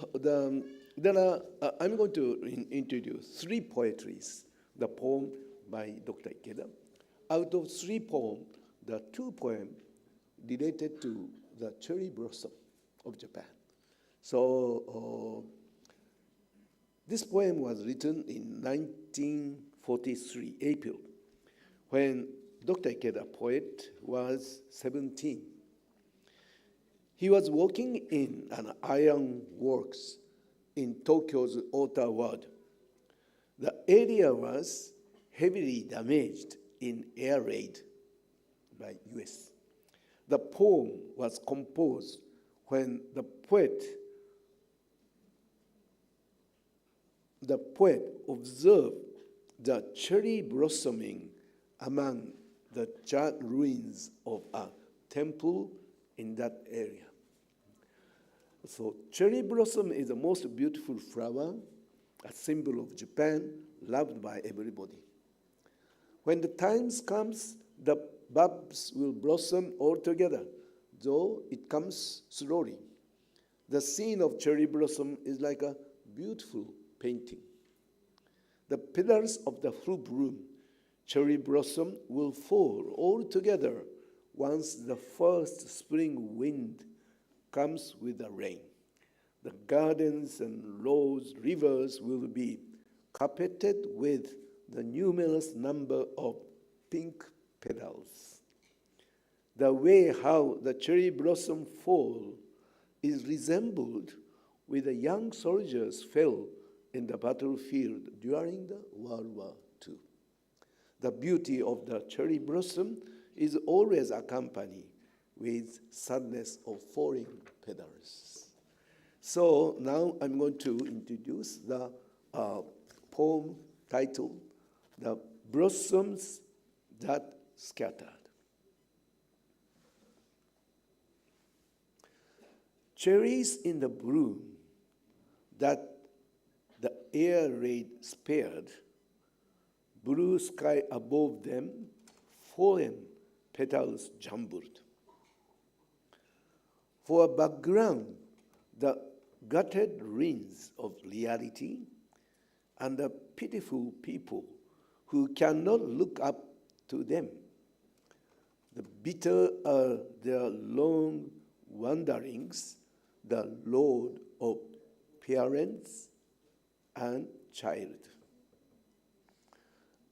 I'm going to introduce 3 poetries, the poem by Dr. Ikeda. Out of 3 poems, the 2 poems related to the cherry blossom. of Japan. So this poem was written in 1943, April, when Dr. Ikeda, poet, was 17. He was working in an iron works in Tokyo's Ota Ward. The area was heavily damaged in air raid by US. The poem was composed when the poet observed the cherry blossoming among the charred ruins of a temple in that area. So cherry blossom is the most beautiful flower, a symbol of Japan, loved by everybody. When the times comes, the bulbs will blossom all together, though it comes slowly. The scene of cherry blossom is like a beautiful painting. The petals of the full bloom cherry blossom will fall all together once the first spring wind comes with the rain. The gardens and roads, rivers will be carpeted with the numerous number of pink petals. The way how the cherry blossom fall is resembled with the young soldiers fell in the battlefield during the World War II. The beauty of the cherry blossom is always accompanied with sadness of falling petals. So now I'm going to introduce the poem titled, The Blossoms That Scattered. Cherries in the bloom that the air raid spared, blue sky above them, fallen petals jumbled. For a background, the gutted ruins of reality and the pitiful people who cannot look up to them. The bitter are their long wanderings, the load of parents and child.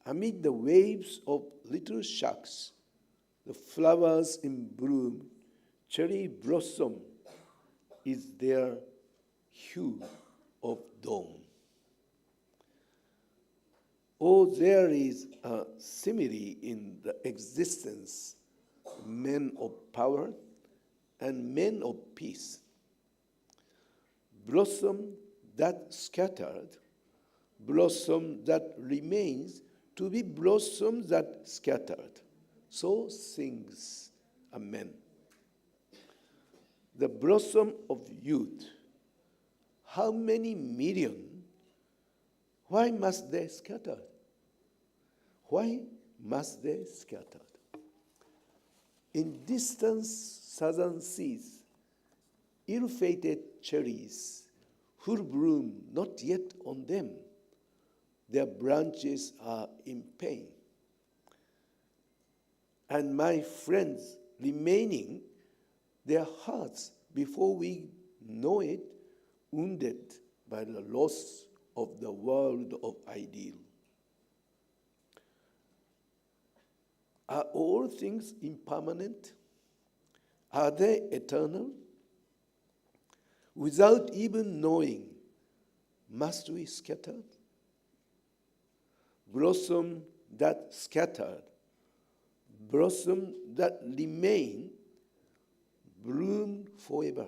Amid the waves of little sharks, the flowers in bloom, cherry blossom is their hue of dawn. Oh, there is a simile in the existence of men of power and men of peace. Blossom that scattered, blossom that remains to be blossom that scattered. So sings a man. The blossom of youth. How many million? Why must they scatter? Why must they scatter? In distant southern seas, ill-fated cherries, full bloom not yet on them, their branches are in pain. And my friends remaining, their hearts, before we know it, wounded by the loss of the world of ideal. Are all things impermanent? Are they eternal? Without even knowing, must we scatter? Blossom that scattered, blossom that remain, bloom forever.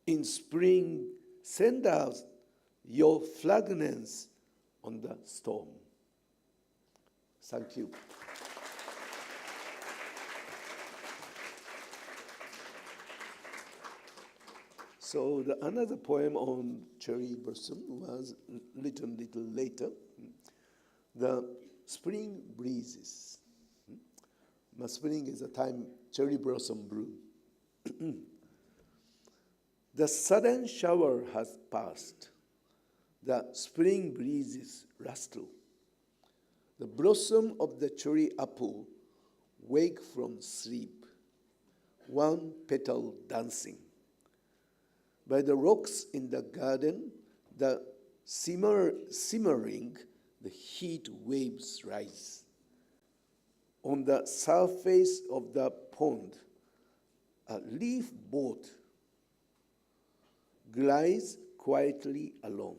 In spring, send out your fragrance on the storm. Thank you. So another poem on cherry blossom was written a little later. The spring breezes. Spring is a time cherry blossom bloom. The sudden shower has passed. The spring breezes rustle. The blossom of the cherry apple wake from sleep. one petal dancing. By the rocks in the garden, the simmering, the heat waves rise. On the surface of the pond, a leaf boat glides quietly along.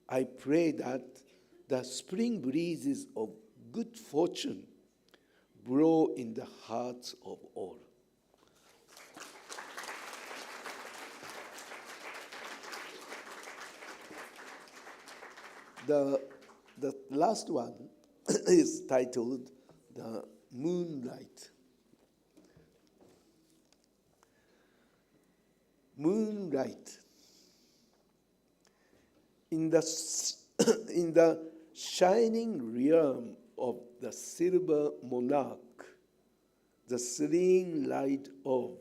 I pray that the spring breezes of good fortune blow in the hearts of all. The last one is titled The Moonlight. Moonlight. In the shining realm of the silver monarch, the serene light of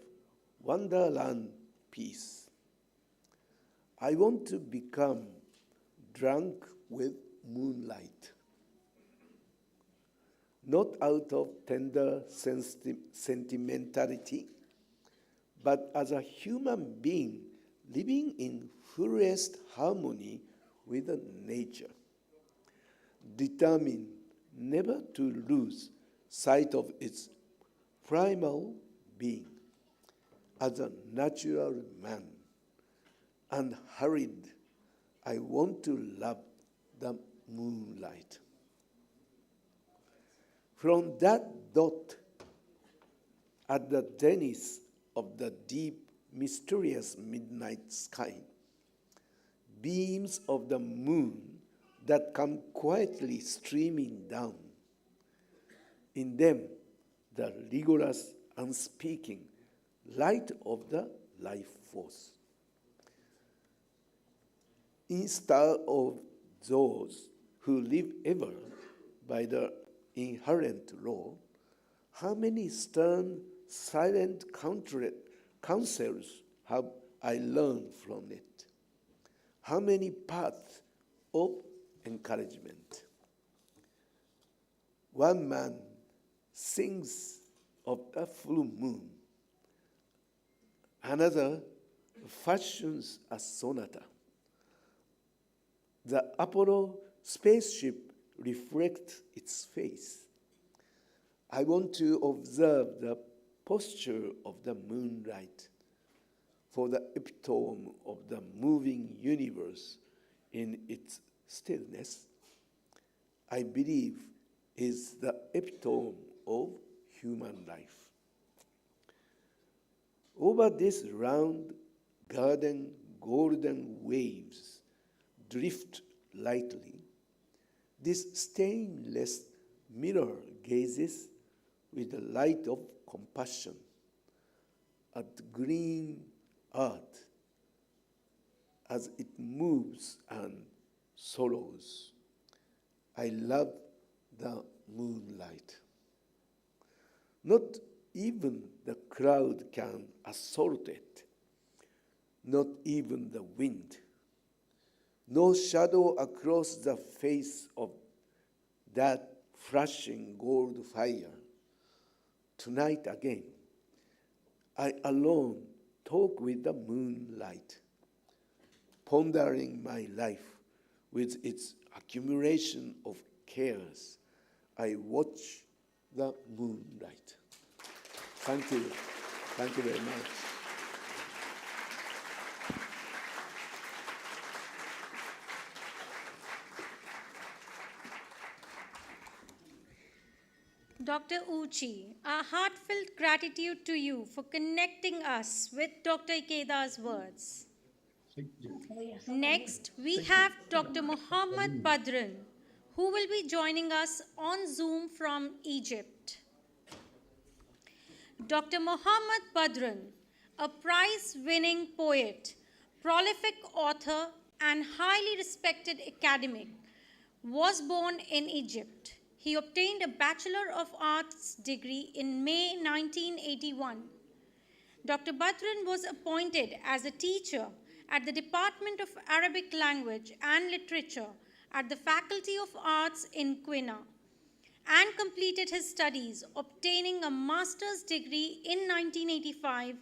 Wonderland peace, I want to become drunk with moonlight, not out of tender sentimentality, but as a human being living in fullest harmony with nature, determined never to lose sight of its primal being as a natural man. Unhurried, I want to love the moonlight. From that dot at the zenith of the deep, mysterious midnight sky, beams of the moon that come quietly streaming down. In them, the rigorous, unspeaking light of the life force. Instead of those who live ever by the inherent law, how many stern, silent counsels have I learned from it? How many paths of encouragement? One man sings of a full moon. Another fashions a sonata. The Apollo spaceship reflects its face. I want to observe the posture of the moonlight, for the epitome of the moving universe in its stillness, I believe, is the epitome of human life. Over this round garden, golden waves drift lightly. This stainless mirror gazes with the light of compassion at green earth as it moves and sorrows. I love the moonlight. Not even the cloud can assault it, not even the wind. No shadow across the face of that flashing gold fire. Tonight again, I alone talk with the moonlight, pondering my life with its accumulation of cares. I watch the moonlight. Thank you. Thank you very much. Dr. Uchi, our heartfelt gratitude to you for connecting us with Dr. Ikeda's words. Next, we have Dr. Muhammad Badran, who will be joining us on Zoom from Egypt. Dr. Muhammad Badran, a prize-winning poet, prolific author, and highly respected academic, was born in Egypt. He obtained a Bachelor of Arts degree in May 1981. Dr. Badran was appointed as a teacher at the Department of Arabic Language and Literature at the Faculty of Arts in Quina and completed completed his studies, obtaining a master's degree in 1985,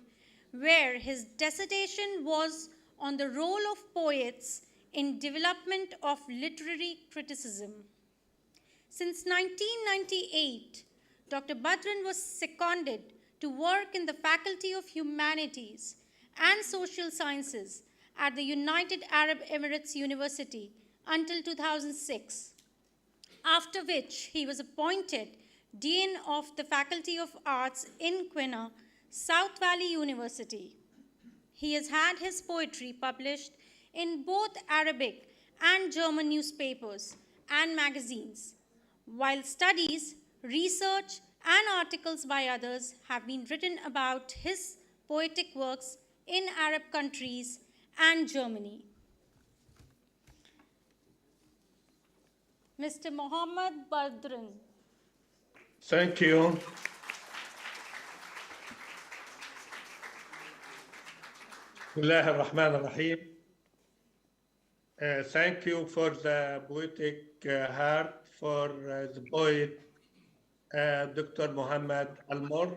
where his dissertation was on the role of poets in development of literary criticism. Since 1998, Dr. Badran was seconded to work in the Faculty of Humanities and Social Sciences at the United Arab Emirates University until 2006, after which he was appointed Dean of the Faculty of Arts in Quina, South Valley University. He has had his poetry published in both Arabic and German newspapers and magazines, while studies, research, and articles by others have been written about his poetic works in Arab countries and Germany. Mr. Mohammad Badran. Thank you. Bismillah ar-Rahman ar-Rahim. Thank you for the Poetic Heart for the poet Dr. Muhammad Al-Mur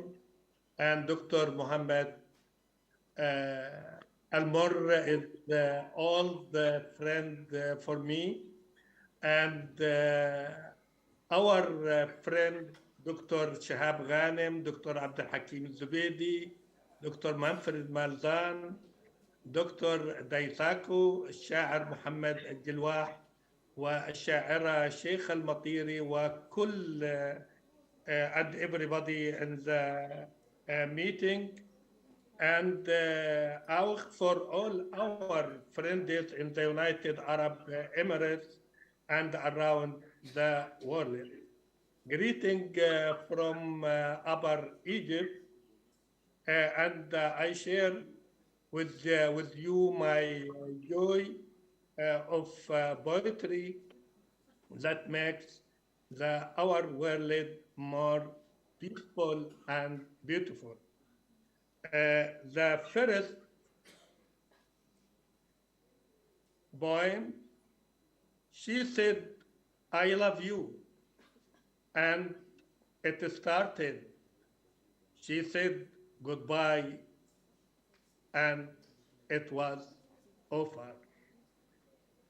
and Dr. Muhammad Al-Mur is old friend for me, and our friend Dr. Shahab Ghanem, Dr. Abdul Hakim Zubaydi, Dr. Manfred Malzan, دكتور دايتاكو الشاعر محمد الجلواح والشاعرة شيخ المطيري وكل and everybody in the meeting, and for all our friends in the United Arab Emirates and around the world. Greeting from Upper Egypt, and I share with you my joy of poetry that makes our world more peaceful and beautiful. The first poem, she said, I love you. And it started, she said goodbye, and it was over.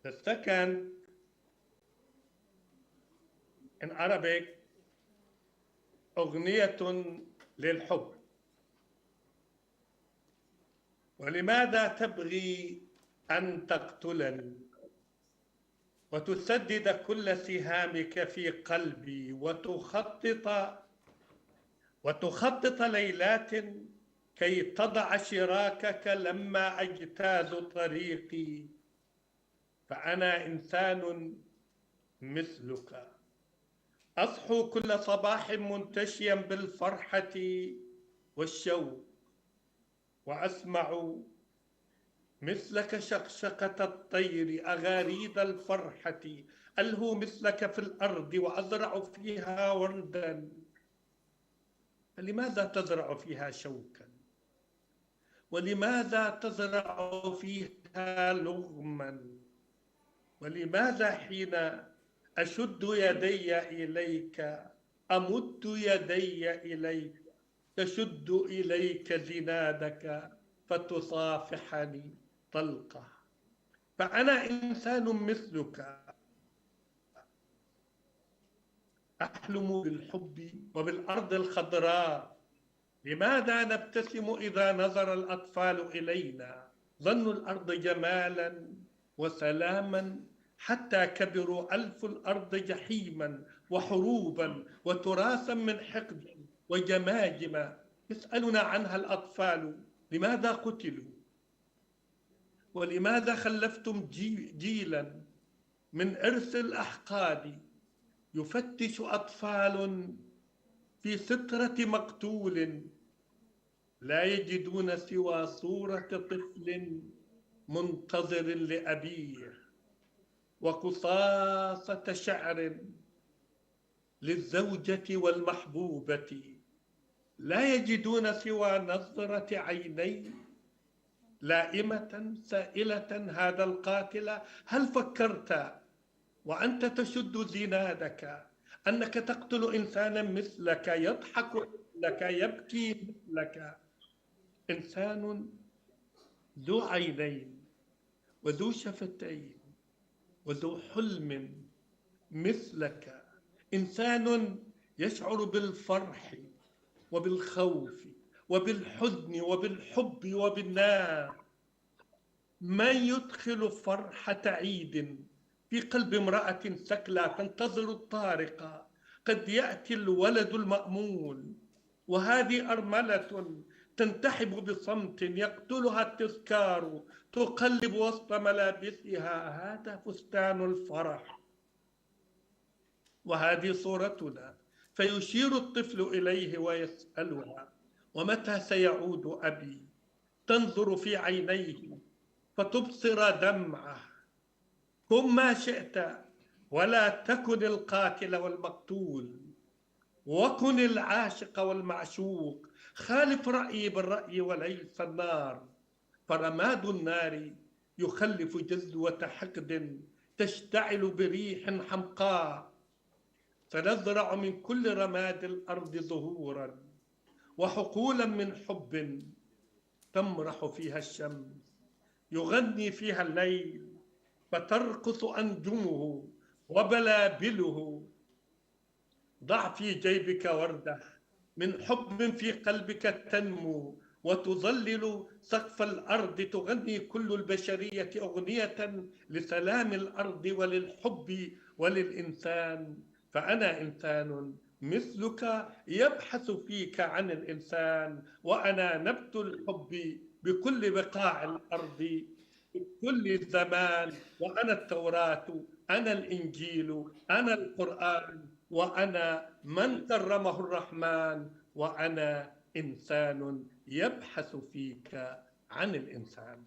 The second, in Arabic, أغنية للحب. ولماذا تبغي أن تقتلني وتسدد كل سهامك في قلبي وتخطط ليلات كي تضع شراكك لما أجتاز طريقي، فأنا إنسان مثلك أصحو كل صباح منتشيا بالفرحة والشوق، وأسمع مثلك شقشقة الطير أغاريد الفرحة، ألهو مثلك في الأرض وأزرع فيها وردا، فلماذا تزرع فيها شوكا؟ ولماذا تزرع فيها لغما؟ ولماذا حين أشد يدي إليك أمد يدي إليك تشد إليك زنادك فتصافحني طلقة؟ فأنا إنسان مثلك أحلم بالحب وبالأرض الخضراء. لماذا نبتسم إذا نظر الأطفال إلينا؟ ظنوا الأرض جمالا وسلاما حتى كبروا ألف الأرض جحيما وحروبا وتراثا من حقد وجماجم يسألنا عنها الأطفال. لماذا قتلوا؟ ولماذا خلفتم جيلا من إرث الأحقاد يفتش أطفال في سترة مقتول لا يجدون سوى صورة طفل منتظر لأبيه وقصاصة شعر للزوجة والمحبوبة، لا يجدون سوى نظرة عيني لائمة سائلة هذا القاتل هل فكرت وأنت تشد زنادك أنك تقتل إنسانا مثلك، يضحك مثلك، يبكي مثلك، إنسان ذو عينين وذو شفتين وذو حلم مثلك، إنسان يشعر بالفرح وبالخوف وبالحزن وبالحب وبالنار. من يدخل فرحة عيد في قلب امرأة سكلى تنتظر الطارق؟ قد يأتي الولد المأمول وهذه أرملة تنتحب بصمت يقتلها التذكار، تقلب وسط ملابسها هذا فستان الفرح وهذه صورتنا. فيشير الطفل إليه ويسألها: ومتى سيعود أبي؟ تنظر في عينيه فتبصر دمعه. كن ما شئت ولا تكن القاتل والمقتول، وكن العاشق والمعشوق. خالف رأيي بالرأي وليس النار، فرماد النار يخلف جذوة حقد تشتعل بريح حمقاء. سنزرع من كل رماد الأرض زهورا وحقولا من حب تمرح فيها الشمس، يغني فيها الليل فترقص أنجمه وبلابله. ضع في جيبك وردة من حب في قلبك تنمو وتظلل سقف الأرض، تغني كل البشرية أغنية لسلام الأرض وللحب وللإنسان. فأنا إنسان مثلك يبحث فيك عن الإنسان، وأنا نبت الحب بكل بقاع الأرض في كل زمان. وأنا التوراة، أنا الإنجيل، أنا القرآن، وأنا من كرمه الرحمن، وأنا إنسان يبحث فيك عن الإنسان.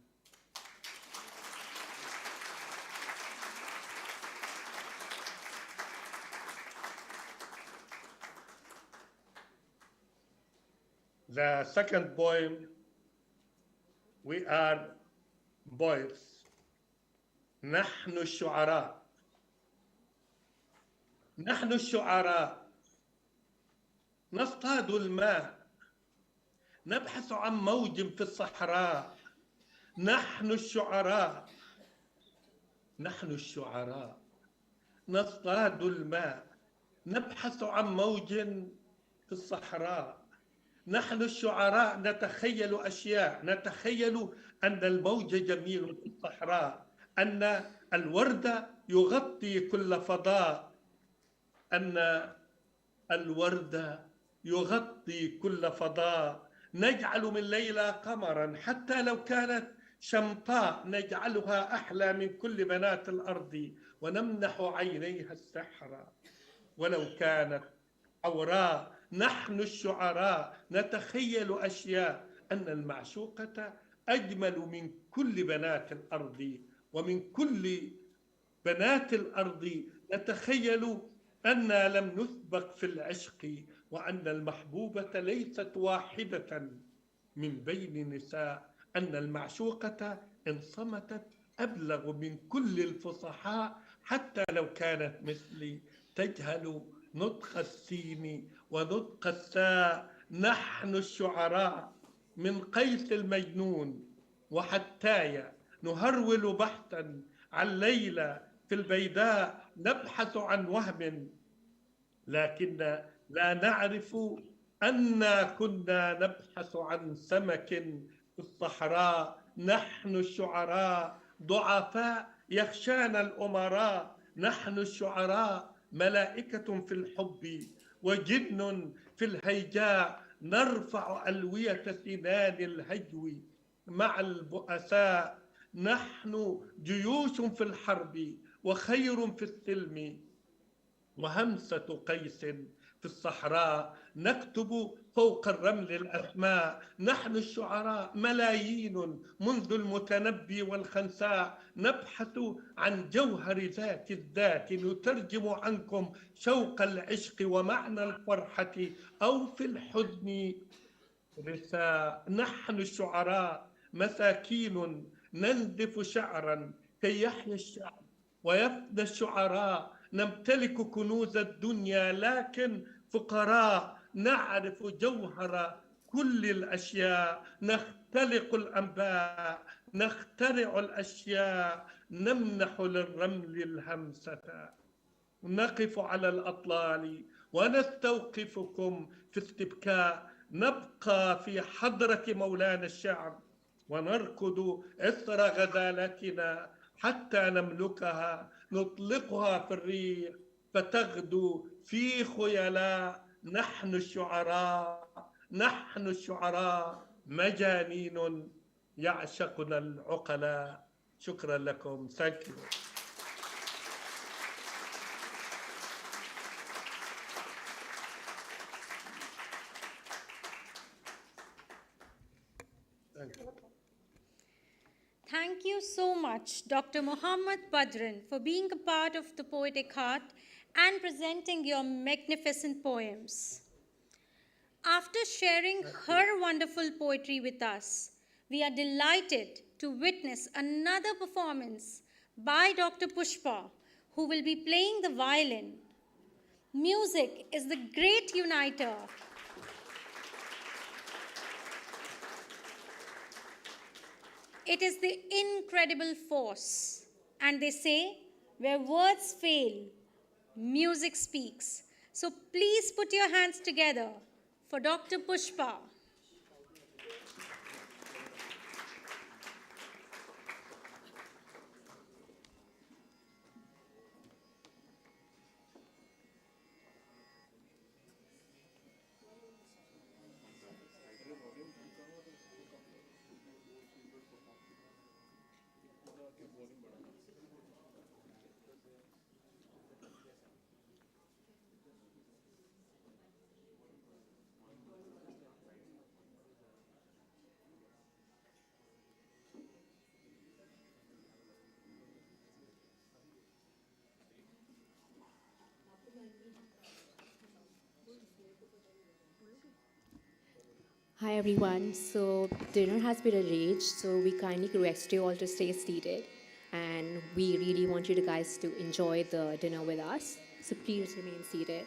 The second poem, we are poets. نحن الشعراء. نحن الشعراء نصطاد الماء، نبحث عن موج في الصحراء. نحن الشعراء، نحن الشعراء نصطاد الماء، نبحث عن موج في الصحراء. نحن الشعراء نتخيل أشياء، نتخيل أن الموج جميل في الصحراء، أن الورد يغطي كل فضاء، أن الورد يغطي كل فضاء. نجعل من ليلى قمرا حتى لو كانت شمطاء، نجعلها أحلى من كل بنات الأرض، ونمنح عينيها السحر ولو كانت عوراء. نحن الشعراء نتخيل أشياء، أن المعشوقة أجمل من كل بنات الأرض، ومن كل بنات الأرض نتخيل أننا لم نسبق في العشق، وأن المحبوبة ليست واحدة من بين نساء، أن المعشوقة إن صمتت أبلغ من كل الفصحاء، حتى لو كانت مثلي تجهل نطق السين ونطق الساء. نحن الشعراء من قيس المجنون وحتايا نهرول بحثا عن ليلى في البيداء، نبحث عن وهم لكن لا نعرف أنا كنا نبحث عن سمك في الصحراء. نحن الشعراء ضعفاء يخشانا الأمراء. نحن الشعراء ملائكة في الحب وجن في الهيجاء، نرفع ألوية سنان الهجو مع البؤساء. نحن جيوش في الحرب وخير في السلم، وهمسة قيس في الصحراء، نكتب فوق الرمل الأسماء. نحن الشعراء ملايين منذ المتنبي والخنساء، نبحث عن جوهر ذات الذات، نترجم عنكم شوق العشق ومعنى الفرحة أو في الحزن رثاء. نحن الشعراء مساكين ننزف شعرا كي يحيا الشعر ويفنى الشعراء، نمتلك كنوز الدنيا لكن فقراء، نعرف جوهر كل الأشياء، نختلق الأنباء، نخترع الأشياء، نمنح للرمل الهمسة، نقف على الأطلال ونستوقفكم في استبكاء، نبقى في حضرة مولانا الشعب ونركض إثر غزالتنا حتى نملكها، نطلقها في الريح فتغدو في خيلاء. نحن الشعراء، نحن الشعراء مجانين يعشقنا العقلاء. شكرا لكم. Thank you. Thank you so much, Dr. Muhammad Badran, for being a part of the Poetic Heart and presenting your magnificent poems. After sharing her wonderful poetry with us, we are delighted to witness another performance by Dr. Pushpa, who will be playing the violin. Music is the great uniter. It is the incredible force. And they say, where words fail, music speaks. So please put your hands together for Dr. Pushpa. Hi everyone. So dinner has been arranged, so we kindly request you all to stay seated, and we really want you to guys to enjoy the dinner with us. So please remain seated.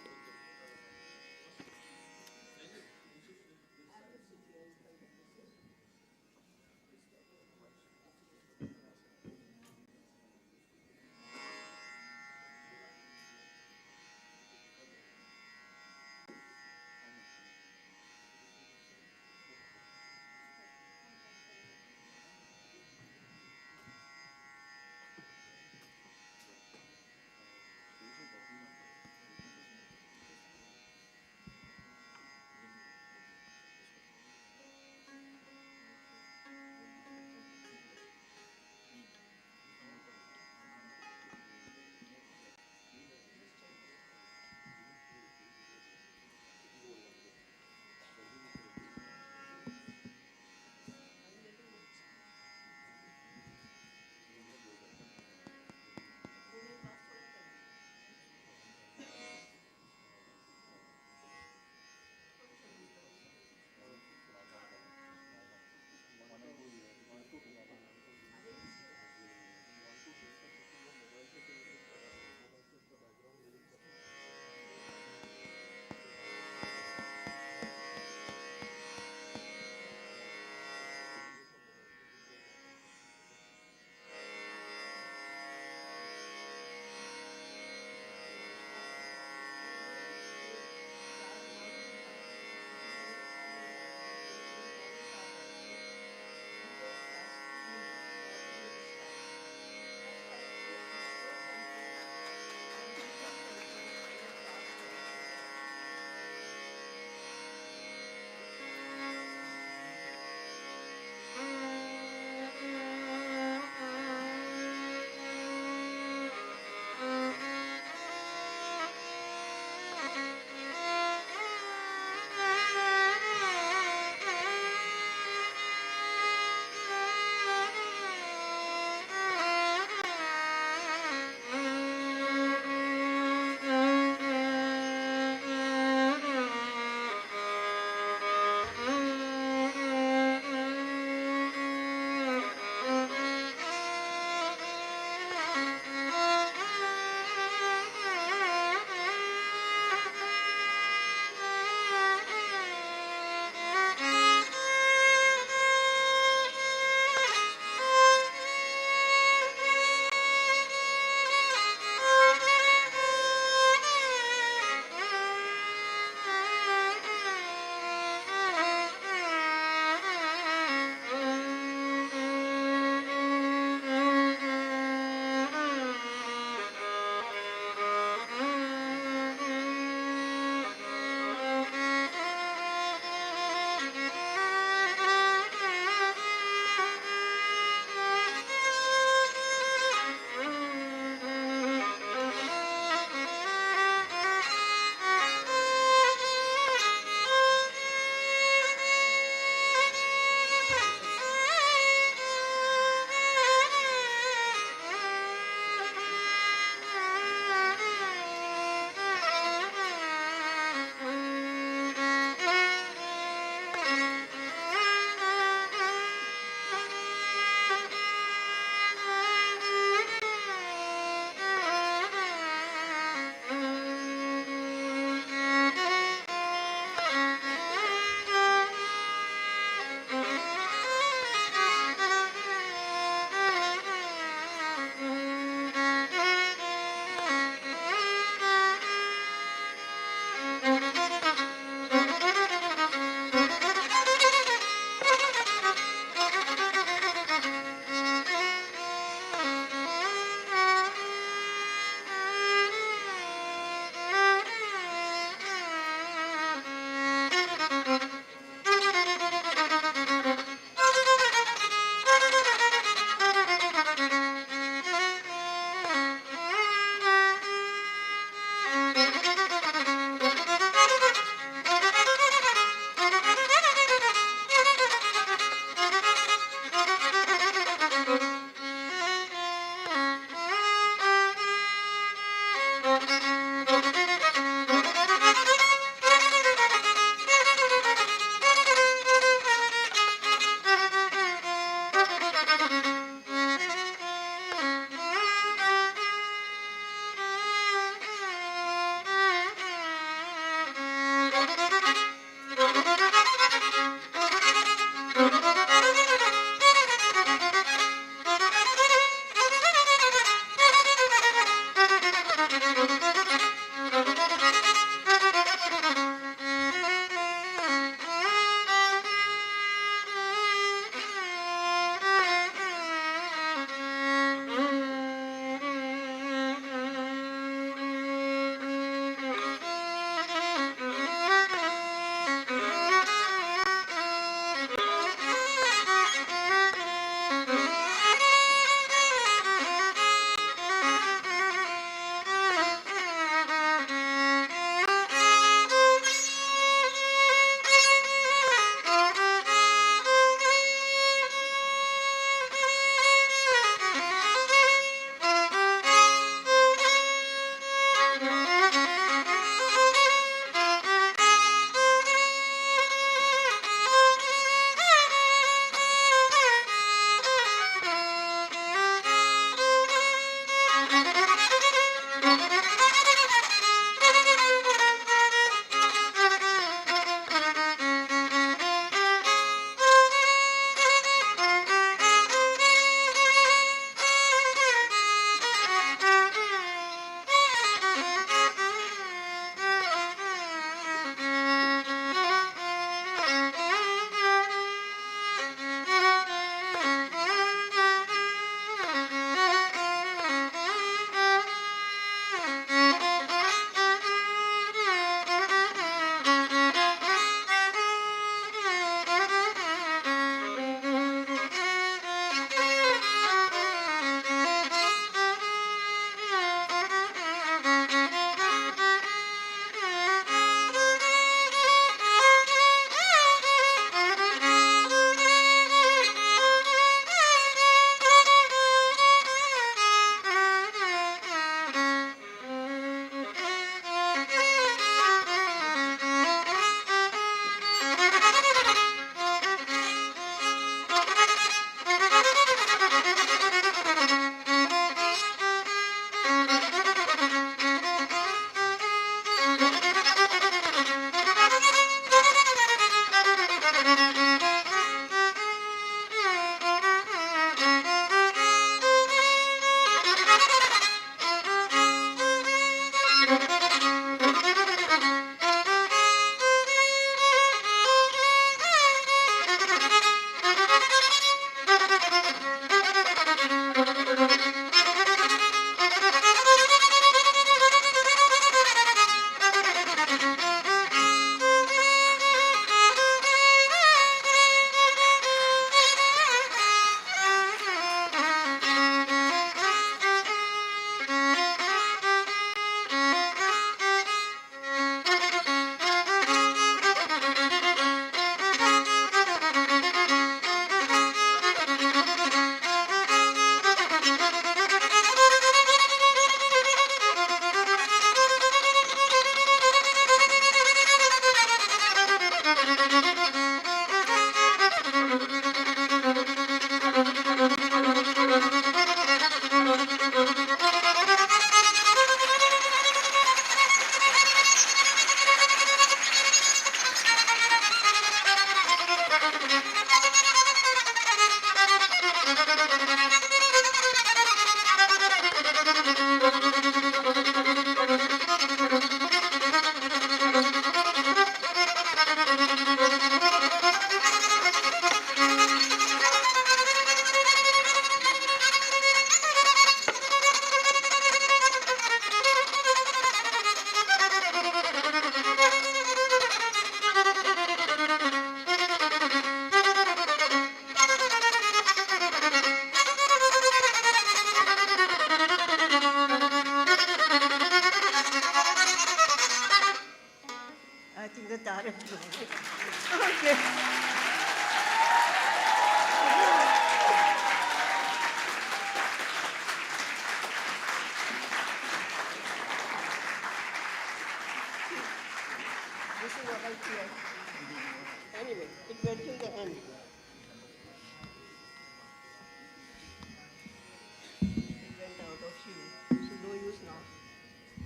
Anyway, it went till the end. It went out of you, so no use now.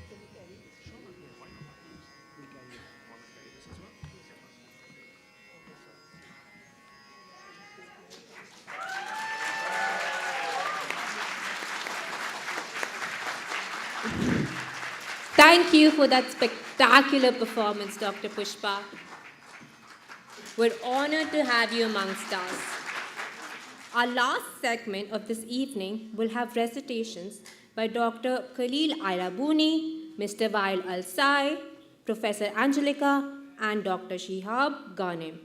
Can you carry this? Thank you for that spectacular performance, Dr. Pushpa. We're honored to have you amongst us. Our last segment of this evening will have recitations by Dr. Khalil Ailabuni, Mr. Wael Al-Sai, Professor Angelica, and Dr. Shihab Ghanem.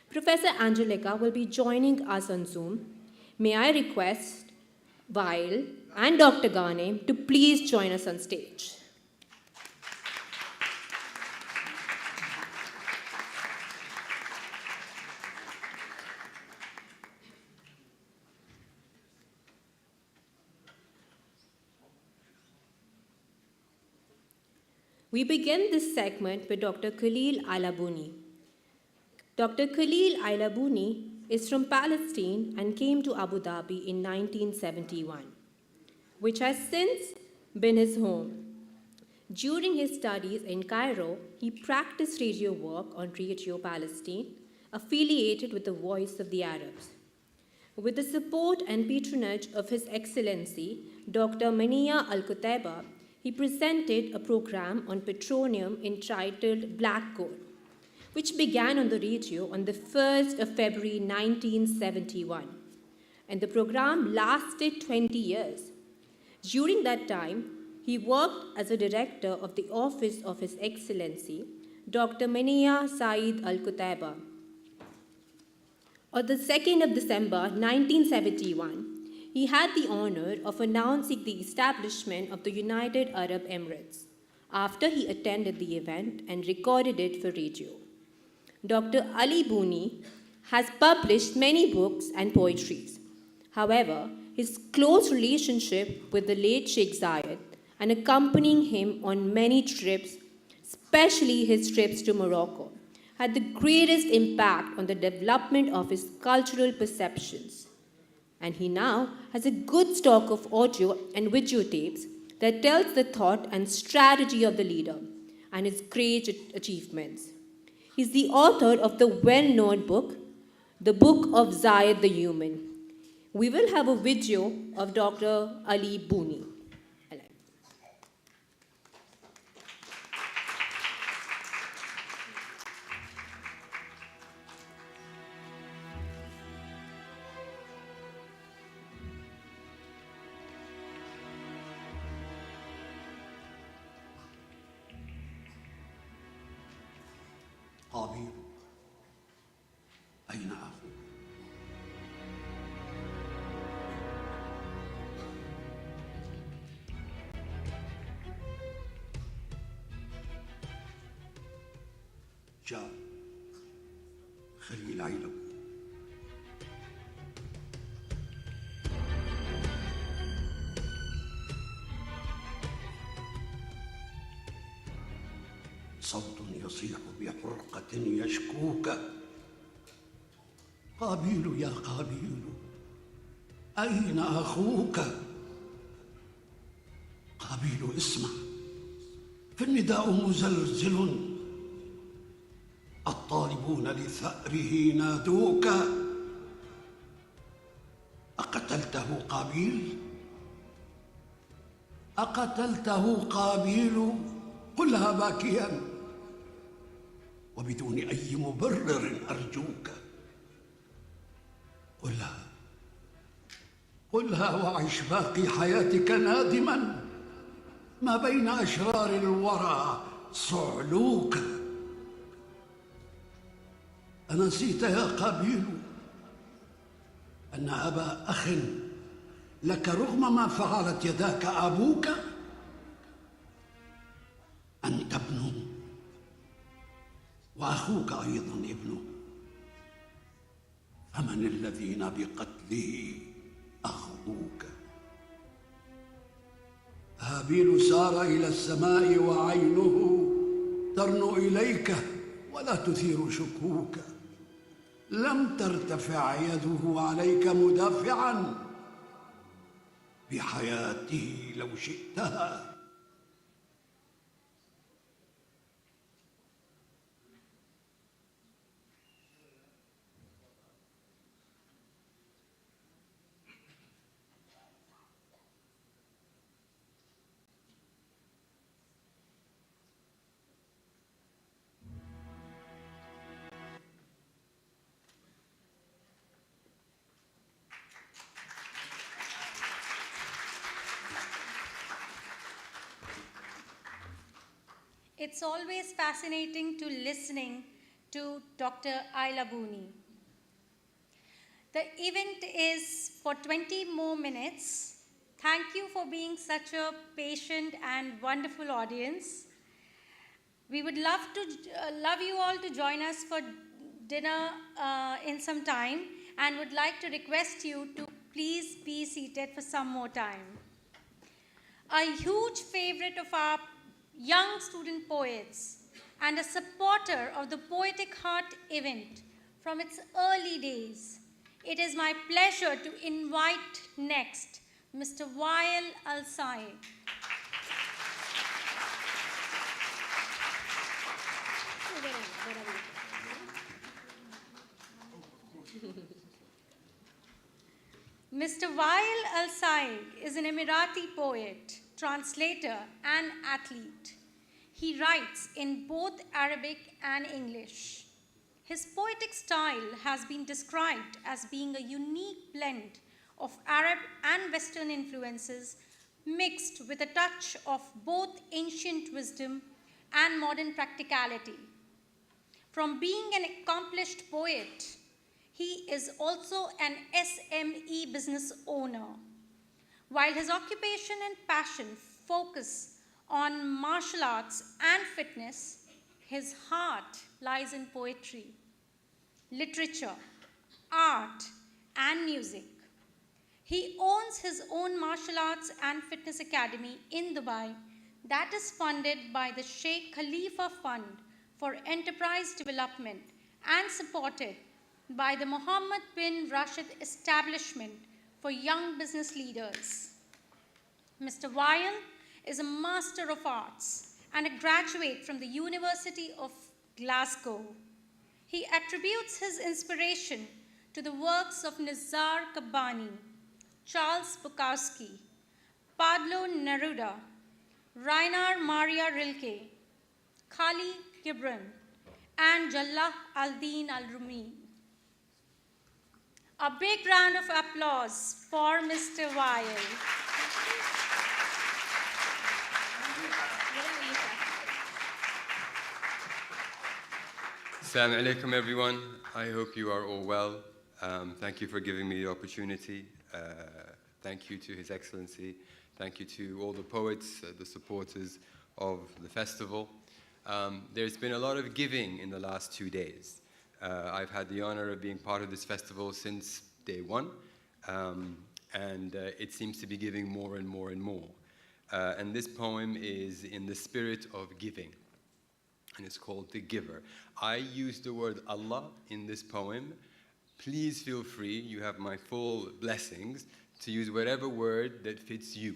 Professor Angelica will be joining us on Zoom. May I request Wael and Dr. Ghanem to please join us on stage. We begin this segment with Dr. Khalil Ailabuni. Dr. Khalil Ailabuni is from Palestine and came to Abu Dhabi in 1971, which has since been his home. During his studies in Cairo, he practiced radio work on Radio Palestine, affiliated with the Voice of the Arabs. With the support and patronage of His Excellency, Dr. Mania Al-Kutaiba, he presented a program on petroleum entitled Black Coal, which began on the radio on the 1st of February 1971. And the program lasted 20 years. During that time, he worked as a director of the Office of His Excellency, Dr. Mania Saeed Al-Kutaiba. On the 2nd of December 1971, he had the honor of announcing the establishment of the United Arab Emirates after he attended the event and recorded it for radio. Dr. Ali Booni has published many books and poetries. However, his close relationship with the late Sheikh Zayed and accompanying him on many trips, especially his trips to Morocco, had the greatest impact on the development of his cultural perceptions. And he now has a good stock of audio and videotapes that tells the thought and strategy of the leader and his great achievements. He's the author of the well-known book, The Book of Zayed the Human. We will have a video of Dr. Ali Booni. قابيل أين أخوك؟ جاء خليل عيلب. صوت يصيح بحرقة يشكوك. قابيل يا قابيل أين أخوك؟ قابيل اسمع، فالنداء مزلزل، الطالبون لثأره نادوك. أقتلته قابيل؟ أقتلته قابيل؟ قلها باكيا وبدون أي مبرر أرجوك. قلها وعش باقي حياتك نادما ما بين أشرار الورى صعلوك. أنسيت يا قابيل أن أبا أخ لك رغم ما فعلت يداك أبوك؟ أنت ابن وأخوك أيضا ابنه، فمن الذين بقتله أخذوك؟ هابيل سار إلى السماء وعينه ترنو إليك ولا تثير شكوك. لم ترتفع يده عليك مدافعا بحياته لو شئتها. It's always fascinating to listening to Dr. Ayla Booney. The event is for 20 more minutes. Thank you for being such a patient and wonderful audience. We would love you all to join us for dinner in some time, and would like to request you to please be seated for some more time. A huge favorite of our young student poets and a supporter of the Poetic Heart event from its early days, it is my pleasure to invite next Mr. Wael Al-Said. Mr. Wael Al-Said is an Emirati poet, translator, and athlete. He writes in both Arabic and English. His poetic style has been described as being a unique blend of Arab and Western influences mixed with a touch of both ancient wisdom and modern practicality. From being an accomplished poet, he is also an SME business owner. While his occupation and passion focus on martial arts and fitness, his heart lies in poetry, literature, art, and music. He owns his own martial arts and fitness academy in Dubai that is funded by the Sheikh Khalifa Fund for Enterprise Development and supported by the Mohammed bin Rashid Establishment for Young Business Leaders. Mr. Wael is a Master of Arts and a graduate from the University of Glasgow. He attributes his inspiration to the works of Nizar Qabbani, Charles Bukowski, Pablo Neruda, Rainer Maria Rilke, Khalil Gibran, and Jalal al-Din al-Rumi. A big round of applause for Mr. Wael. Assalamu alaikum, everyone. I hope you are all well. Thank you for giving me the opportunity. Thank you to His Excellency. Thank you to all the poets, the supporters of the festival. There's been a lot of giving in the last 2 days. I've had the honor of being part of this festival since day one, and it seems to be giving more and more and more. And this poem is in the spirit of giving, and it's called The Giver. I use the word Allah in this poem. Please feel free, you have my full blessings, to use whatever word that fits you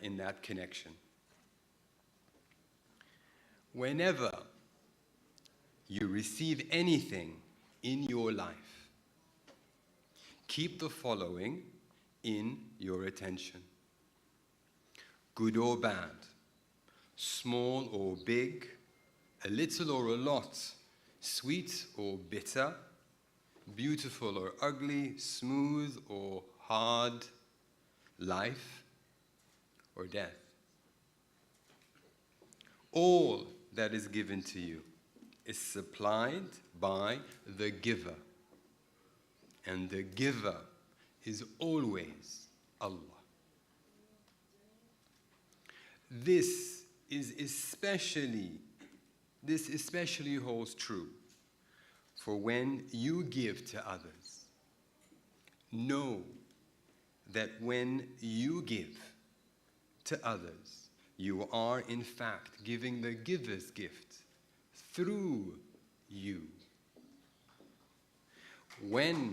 in that connection. Whenever you receive anything in your life, keep the following in your attention. Good or bad, small or big, a little or a lot, sweet or bitter, beautiful or ugly, smooth or hard, life or death. All that is given to you is supplied by the giver. And the giver is always Allah. This especially holds true for when you give to others. Know that when you give to others, you are in fact giving the giver's gift through you. When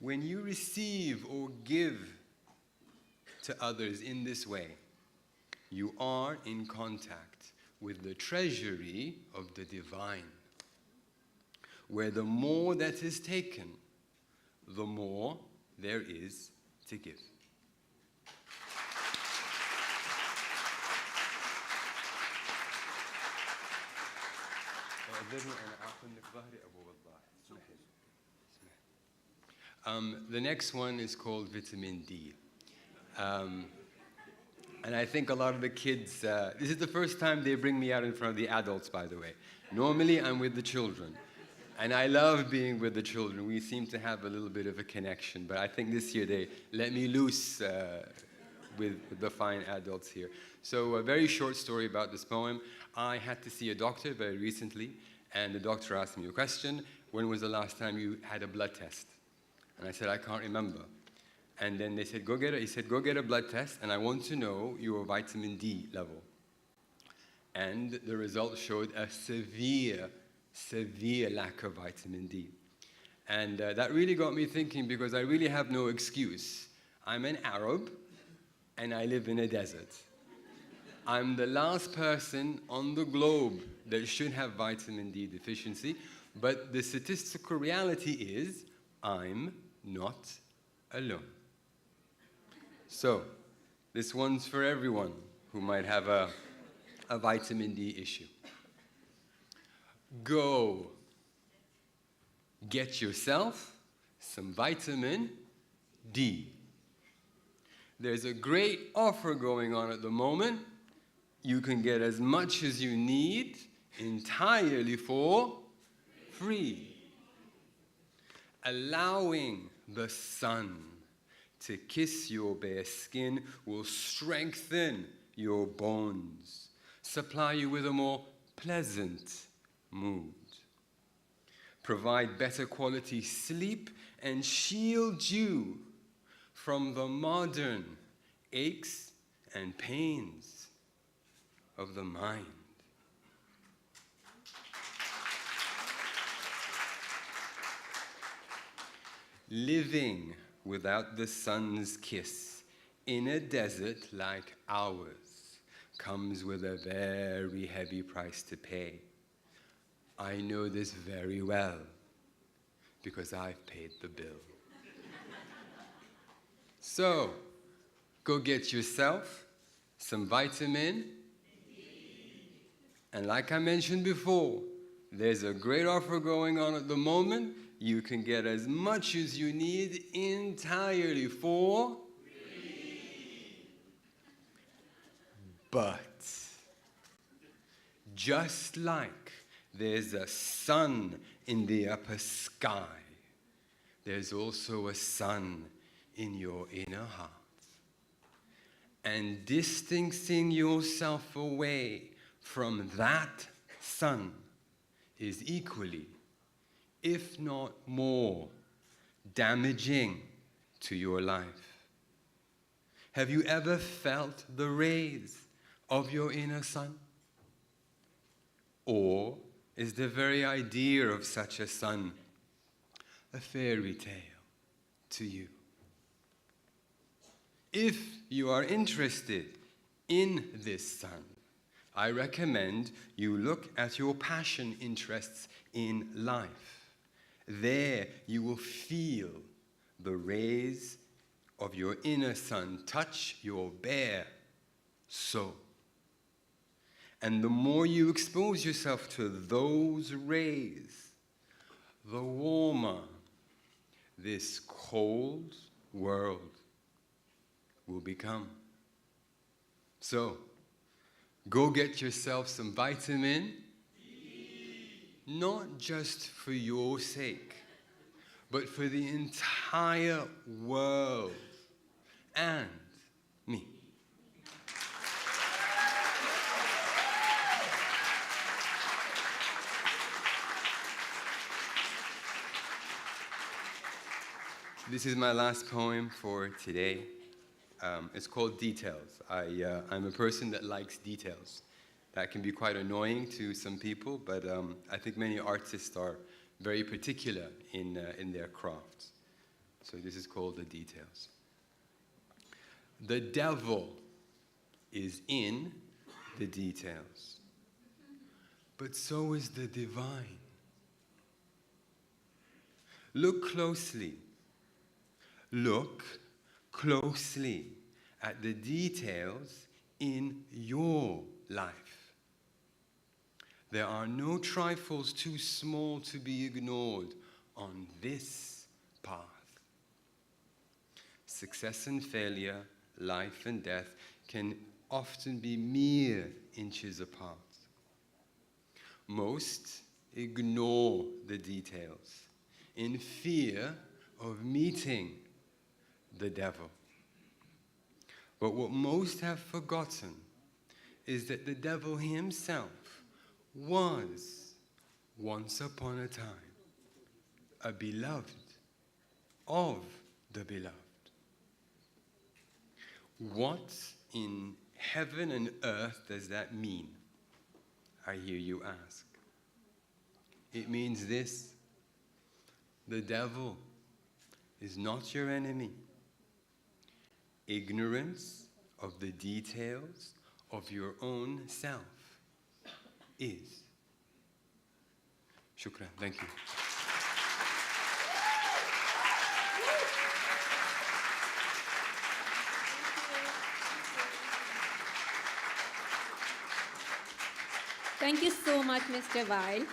you receive or give to others in this way, you are in contact with the treasury of the divine, where the more that is taken, the more there is to give. The next one is called Vitamin D. And I think a lot of the kids, this is the first time they bring me out in front of the adults, by the way. Normally, I'm with the children. And I love being with the children. We seem to have a little bit of a connection. But I think this year they let me loose with the fine adults here. So a very short story about this poem. I had to see a doctor very recently, and the doctor asked me a question: when was the last time you had a blood test? And I said, I can't remember. And then they said, he said, go get a blood test, and I want to know your vitamin D level. And the results showed a severe lack of vitamin D. And that really got me thinking, because I really have no excuse. I'm an Arab, and I live in a desert. I'm the last person on the globe that should have vitamin D deficiency, but the statistical reality is I'm not alone. So, this one's for everyone who might have a vitamin D issue. Go get yourself some vitamin D. There's a great offer going on at the moment. You can get as much as you need entirely for free. Allowing the sun to kiss your bare skin will strengthen your bones, supply you with a more pleasant mood, provide better quality sleep, and shield you from the modern aches and pains of the mind. Living without the sun's kiss in a desert like ours comes with a very heavy price to pay. I know this very well because I've paid the bill. So, go get yourself some vitamin. And like I mentioned before, there's a great offer going on at the moment. You can get as much as you need entirely for free. But just like there's a sun in the upper sky, there's also a sun in your inner heart. And distancing yourself away from that sun is equally, if not more, damaging to your life. Have you ever felt the rays of your inner sun? Or is the very idea of such a sun a fairy tale to you? If you are interested in this sun, I recommend you look at your passion interests in life. There you will feel the rays of your inner sun touch your bare soul. And the more you expose yourself to those rays, the warmer this cold world will become. So, go get yourself some vitamin D, not just for your sake, but for the entire world and me. This is my last poem for today. It's called Details. I'm a person that likes details. That can be quite annoying to some people, but I think many artists are very particular in their crafts. So this is called The Details. The devil is in the details, but so is the divine. Look closely. Look closely at the details in your life. There are no trifles too small to be ignored on this path. Success and failure, life and death can often be mere inches apart. Most ignore the details in fear of meeting the devil. But what most have forgotten is that the devil himself was, once upon a time, a beloved of the beloved. What in heaven and earth does that mean? I hear you ask. It means this: the devil is not your enemy. Ignorance of the details of your own self is. Shukran. Thank you. Thank you so much, Mr. Weil.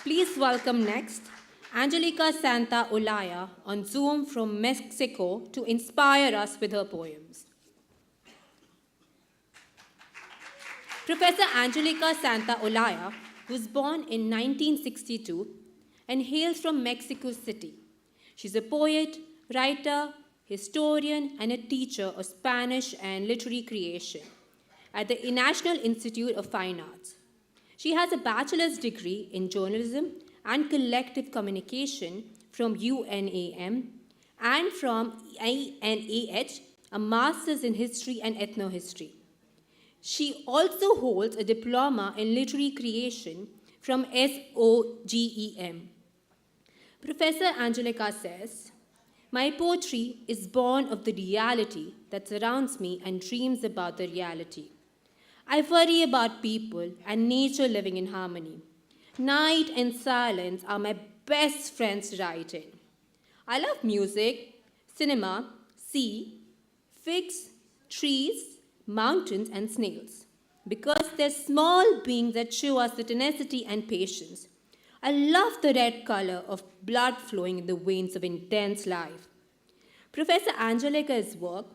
Please welcome next Angelica Santa Olaya on Zoom from Mexico to inspire us with her poems. Professor Angelica Santa Olaya was born in 1962 and hails from Mexico City. She's a poet, writer, historian, and a teacher of Spanish and literary creation at the National Institute of Fine Arts. She has a bachelor's degree in journalism and collective communication from UNAM and from INAH, a master's in history and ethnohistory. She also holds a diploma in literary creation from SOGEM. Professor Angelica says, "My poetry is born of the reality that surrounds me and dreams about the reality. I worry about people and nature living in harmony. Night and silence are my best friends to write in. I love music, cinema, sea, figs, trees, mountains, and snails, because they're small beings that show us the tenacity and patience. I love the red color of blood flowing in the veins of intense life." Professor Angelica's work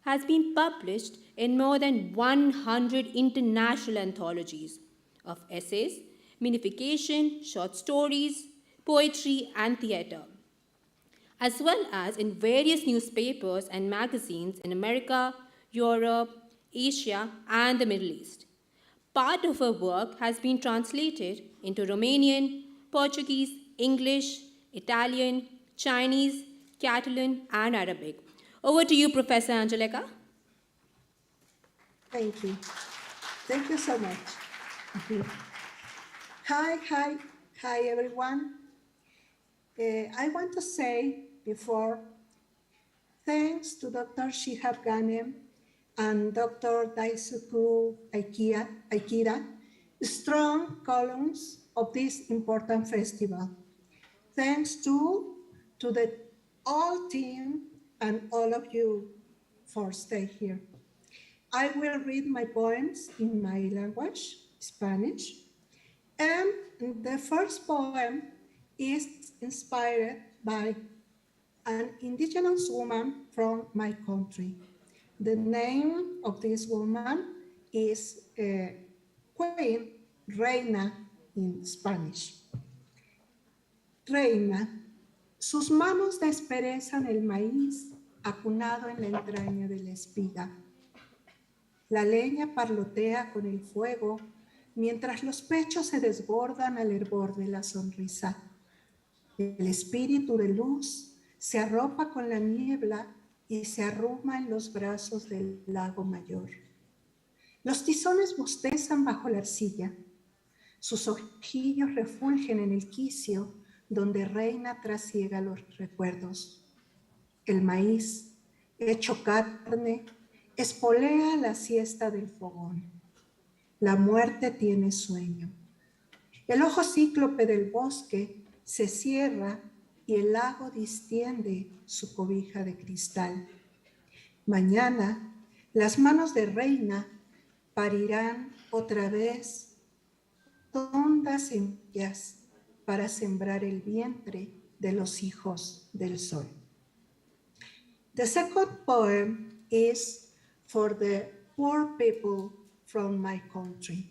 has been published in more than 100 international anthologies of essays, minification, short stories, poetry, and theater, as well as in various newspapers and magazines in America, Europe, Asia, and the Middle East. Part of her work has been translated into Romanian, Portuguese, English, Italian, Chinese, Catalan, and Arabic. Over to you, Professor Angelica. Thank you. Thank you so much. Hi, everyone. I want to say before, thanks to Dr. Shihab Ghanem and Dr. Daisuke Aikida, strong columns of this important festival. Thanks to the all team and all of you for staying here. I will read my poems in my language, Spanish. And the first poem is inspired by an indigenous woman from my country. The name of this woman is Queen, Reina in Spanish. Reina, sus manos desperezan el maíz acunado en la entraña de la espiga. La leña parlotea con el fuego mientras los pechos se desbordan al hervor de la sonrisa. El espíritu de luz se arropa con la niebla y se arruma en los brazos del lago mayor. Los tizones bostezan bajo la arcilla. Sus ojillos refulgen en el quicio donde Reina trasiega los recuerdos. El maíz, hecho carne, espolea la siesta del fogón. La muerte tiene sueño. El ojo cíclope del bosque se cierra y el lago distiende su cobija de cristal. Mañana, las manos de Reina parirán otra vez hondas semillas para sembrar el vientre de los hijos del sol. The second poem is for the poor people from my country.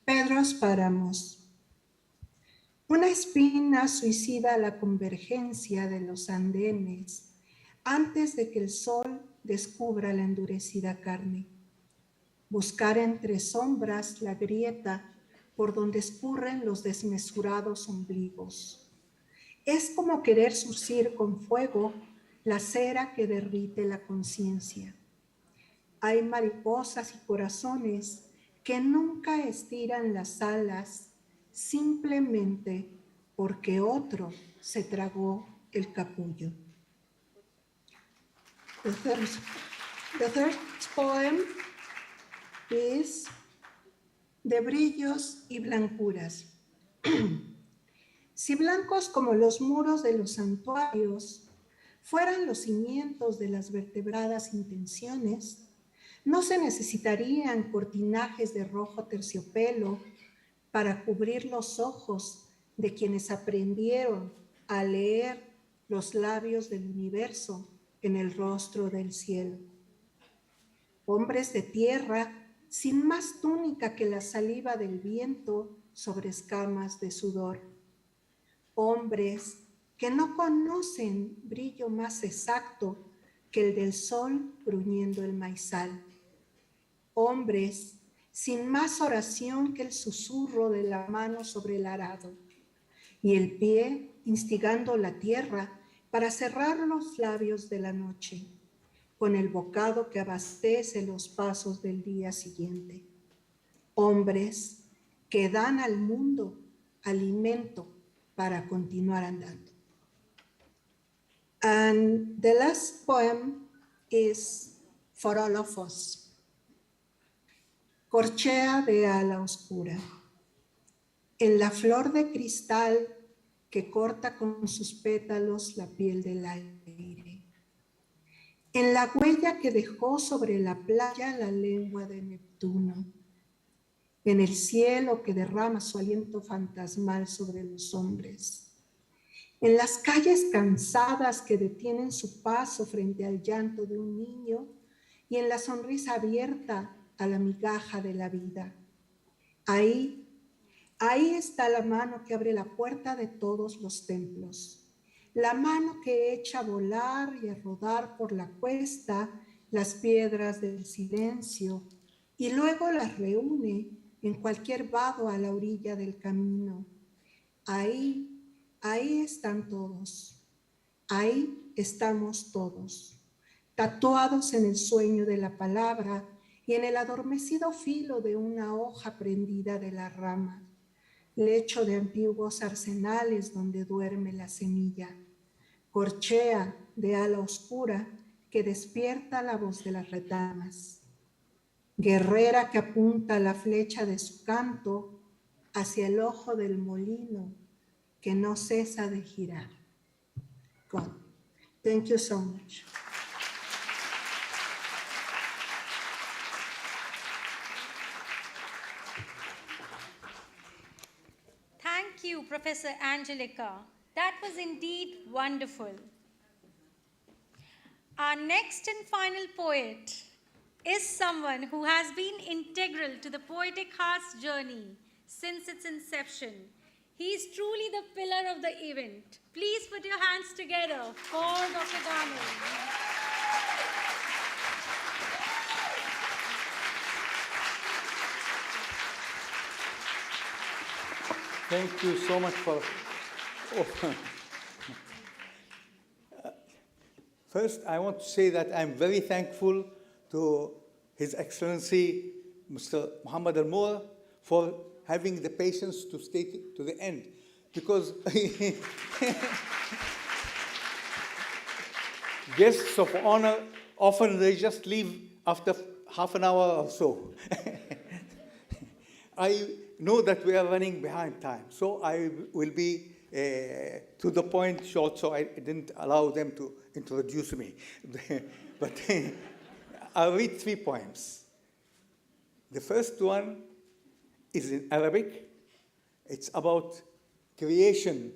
Pedros Páramos. Una espina suicida a la convergencia de los andenes antes de que el sol descubra la endurecida carne. Buscar entre sombras la grieta por donde escurren los desmesurados ombligos. Es como querer surcir con fuego la cera que derrite la conciencia. Hay mariposas y corazones que nunca estiran las alas simplemente porque otro se tragó el capullo. The third poem is De brillos y blancuras. Si blancos como los muros de los santuarios fueran los cimientos de las vertebradas intenciones, no se necesitarían cortinajes de rojo terciopelo para cubrir los ojos de quienes aprendieron a leer los labios del universo en el rostro del cielo. Hombres de tierra sin más túnica que la saliva del viento sobre escamas de sudor. Hombres que no conocen brillo más exacto que el del sol bruñendo el maizal. Hombres sin más oración que el susurro de la mano sobre el arado y el pie instigando la tierra para cerrar los labios de la noche con el bocado que abastece los pasos del día siguiente. Hombres que dan al mundo alimento para continuar andando. And the last poem is For All of Us. Corchea de ala oscura. En la flor de cristal que corta con sus pétalos la piel del aire. En la huella que dejó sobre la playa la lengua de Neptuno. En el cielo que derrama su aliento fantasmal sobre los hombres. En las calles cansadas que detienen su paso frente al llanto de un niño y en la sonrisa abierta a la migaja de la vida. Ahí está la mano que abre la puerta de todos los templos. La mano que echa a volar y a rodar por la cuesta las piedras del silencio y luego las reúne en cualquier vado a la orilla del camino. Ahí están todos. Ahí estamos todos, tatuados en el sueño de la palabra y en el adormecido filo de una hoja prendida de la rama, lecho de antiguos arsenales donde duerme la semilla, corchea de ala oscura que despierta la voz de las retamas, guerrera que apunta la flecha de su canto hacia el ojo del molino que no cesa de girar. God, thank you so much. Thank you, Professor Angelica. That was indeed wonderful. Our next and final poet is someone who has been integral to the Poetic Heart's journey since its inception. He is truly the pillar of the event. Please put your hands together for Dr. Garner. Thank you so much for... First, I want to say that I'm very thankful to His Excellency, Mr. Muhammad Al-Moor, for having the patience to stay to the end. Because guests of honor, often they just leave after half an hour or so. I know that we are running behind time, so I will be to the point short, so I didn't allow them to introduce me. But I'll read 3 poems. The first one is in Arabic. It's about creation,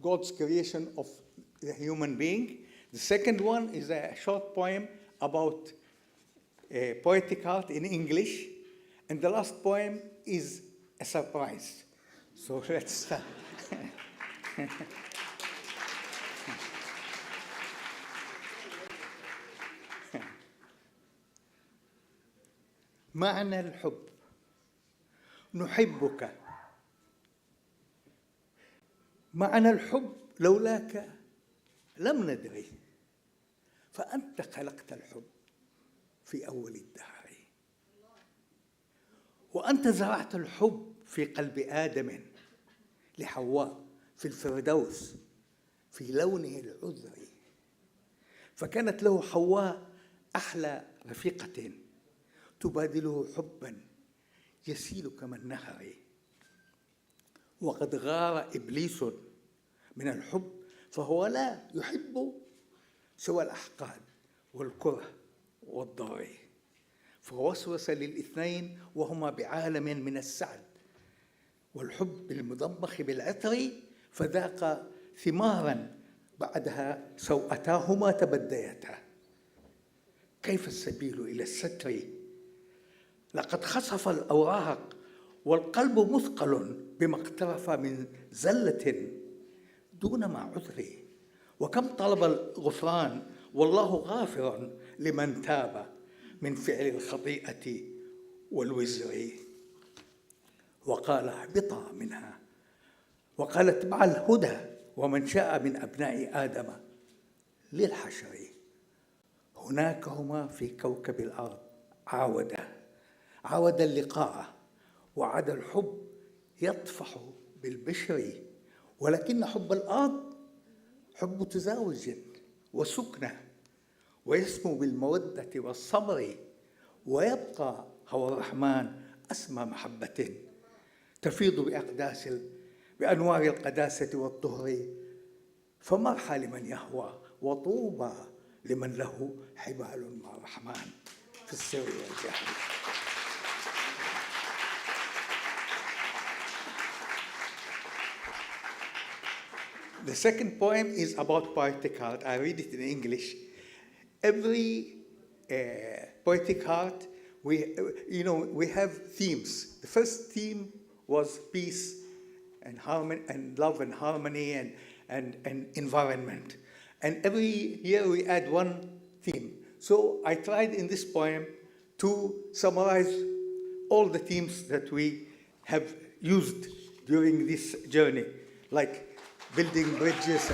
God's creation of the human being. The second one is a short poem about Poetic Heart in English, and the last poem is a surprise. So let's start. معنى الحب. نحبك. معنى الحب لولاك لم ندري، فأنت خلقت الحب في أول الدهر، وأنت زرعت الحب في قلب آدم لحواء في الفردوس في لونه العذري، فكانت له حواء أحلى رفيقة تبادله حبا يسيل كما النهر، وقد غار إبليس من الحب فهو لا يحب سوى الأحقاد والكره والضر، فوسوس للاثنين وهما بعالم من السعد والحب المضمخ بالعطر، فذاق ثمارا بعدها سوءتاهما تبديتا. كيف السبيل إلى الستر؟ لقد خسف الأوراق والقلب مثقل بما اقترف من زلة دون ما عذر، وكم طلب الغفران والله غافر لمن تاب من فعل الخطيئة والوزر. وقال اهبطا منها، وقال اتبع الهدى ومن شاء من أبناء آدم للحشر. هناك هما في كوكب الأرض عاود اللقاء، وعاد الحب يطفح بالبشر، ولكن حب الأرض حب تزاوج وسكنة، ويسمو بالمودة والصبر، ويبقى هو الرحمن أسمى محبة تفيض بأنوار القداسة والطهر. فمرحى لمن يهوى وطوبى لمن له حبال مع الرحمن في السر والجهل. The second poem is about Poetic Heart. I read it in English. Every Poetic Heart, we have themes. The first theme was peace and harmony and love and harmony and environment. And every year we add one theme. So I tried in this poem to summarize all the themes that we have used during this journey, like building bridges.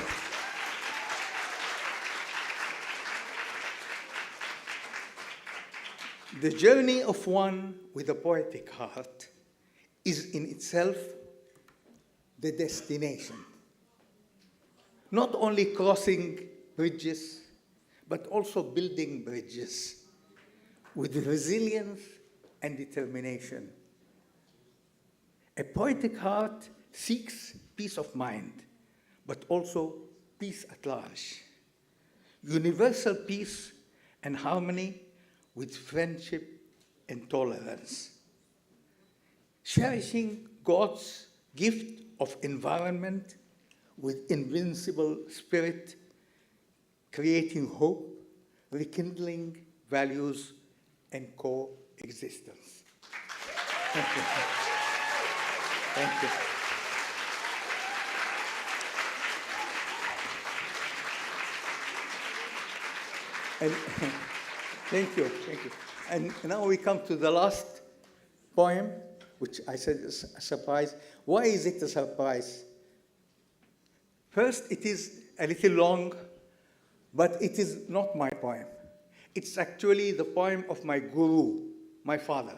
The journey of one with a poetic heart is in itself the destination. Not only crossing bridges, but also building bridges with resilience and determination. A poetic heart seeks peace of mind, but also peace at large. Universal peace and harmony with friendship and tolerance. Cherishing God's gift of environment with invincible spirit, creating hope, rekindling values, and coexistence. Thank you. Thank you. And thank you. And now we come to the last poem, which I said is a surprise. Why is it a surprise? First, it is a little long, but it is not my poem. It's actually the poem of my guru, my father.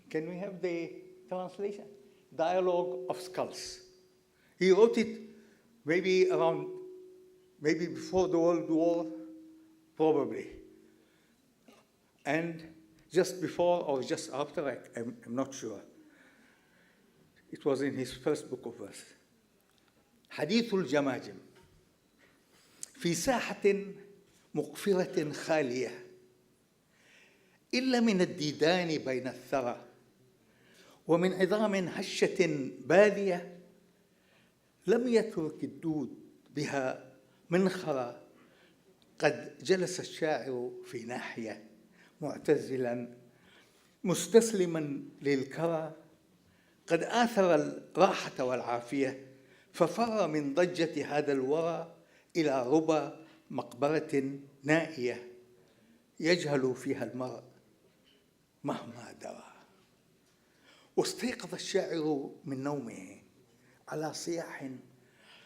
Can we have the translation? Dialogue of Skulls. He wrote it maybe before the World War, probably. And just before or just after, I'm not sure. It was in his first book of verse. حديث الجماجم في ساحة مقفرة خالية إلا من الديدان بين الثرى ومن عظام هشة بالية لم يترك الدود بها منخرا. قد جلس الشاعر في ناحية معتزلا مستسلما للكرى، قد آثر الراحة والعافية ففر من ضجة هذا الورى إلى ربى مقبرة نائية يجهل فيها المرء مهما درى. واستيقظ الشاعر من نومه على صياح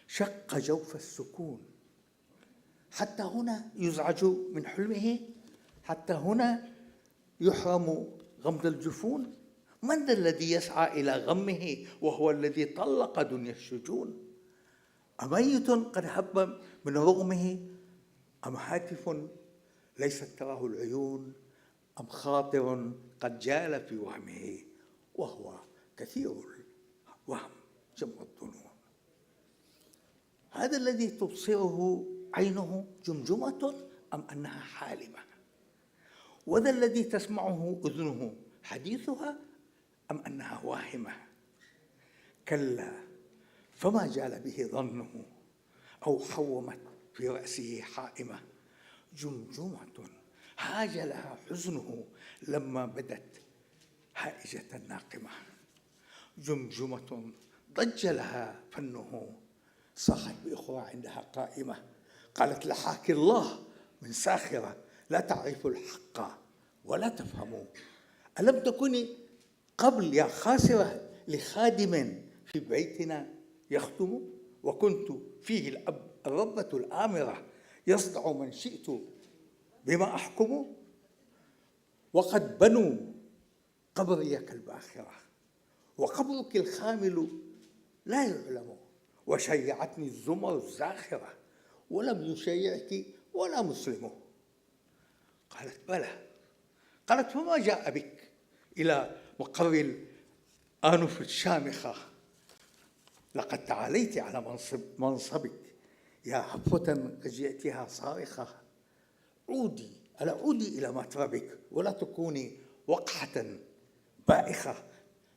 شق جوف السكون. حتى هنا يزعج من حلمه، حتى هنا يحرم غمض الجفون. من ذا الذي يسعى إلى غمه وهو الذي طلق دنيا الشجون؟ أميت قد هب من رغمه، أم هاتف ليست تراه العيون، أم خاطر قد جال في وهمه وهو كثير الوهم جمع الظنون. هذا الذي تبصره عينه جمجمة أم أنها حالمة؟ وذا الذي تسمعه أذنه حديثها أم أنها واهمة؟ كلا فما جال به ظنه أو حومت في رأسه حائمة. جمجمة هاج لها حزنه لما بدت هائجة ناقمة. جمجمة ضج لها فنه صاحت بأخرى عندها قائمة. قالت لحاك الله من ساخرة لا تعرف الحق ولا تفهم. ألم تكوني قبل يا خاسرة لخادم في بيتنا يخدم، وكنت فيه الربة الآمرة يصدع من شئت بما أحكم. وقد بنوا قبري كالباخرة وقبرك الخامل لا يعلم، وشيعتني الزمر الزاخرة ولم يشيعك ولا مسلم. قالت بلى. قالت فما جاء بك إلى مقر الآنف الشامخة؟ لقد تعاليت على منصبك يا حفوة قد جئتها صارخة. عودي ألا عودي إلى مطربك ولا تكوني وقحة بائخة.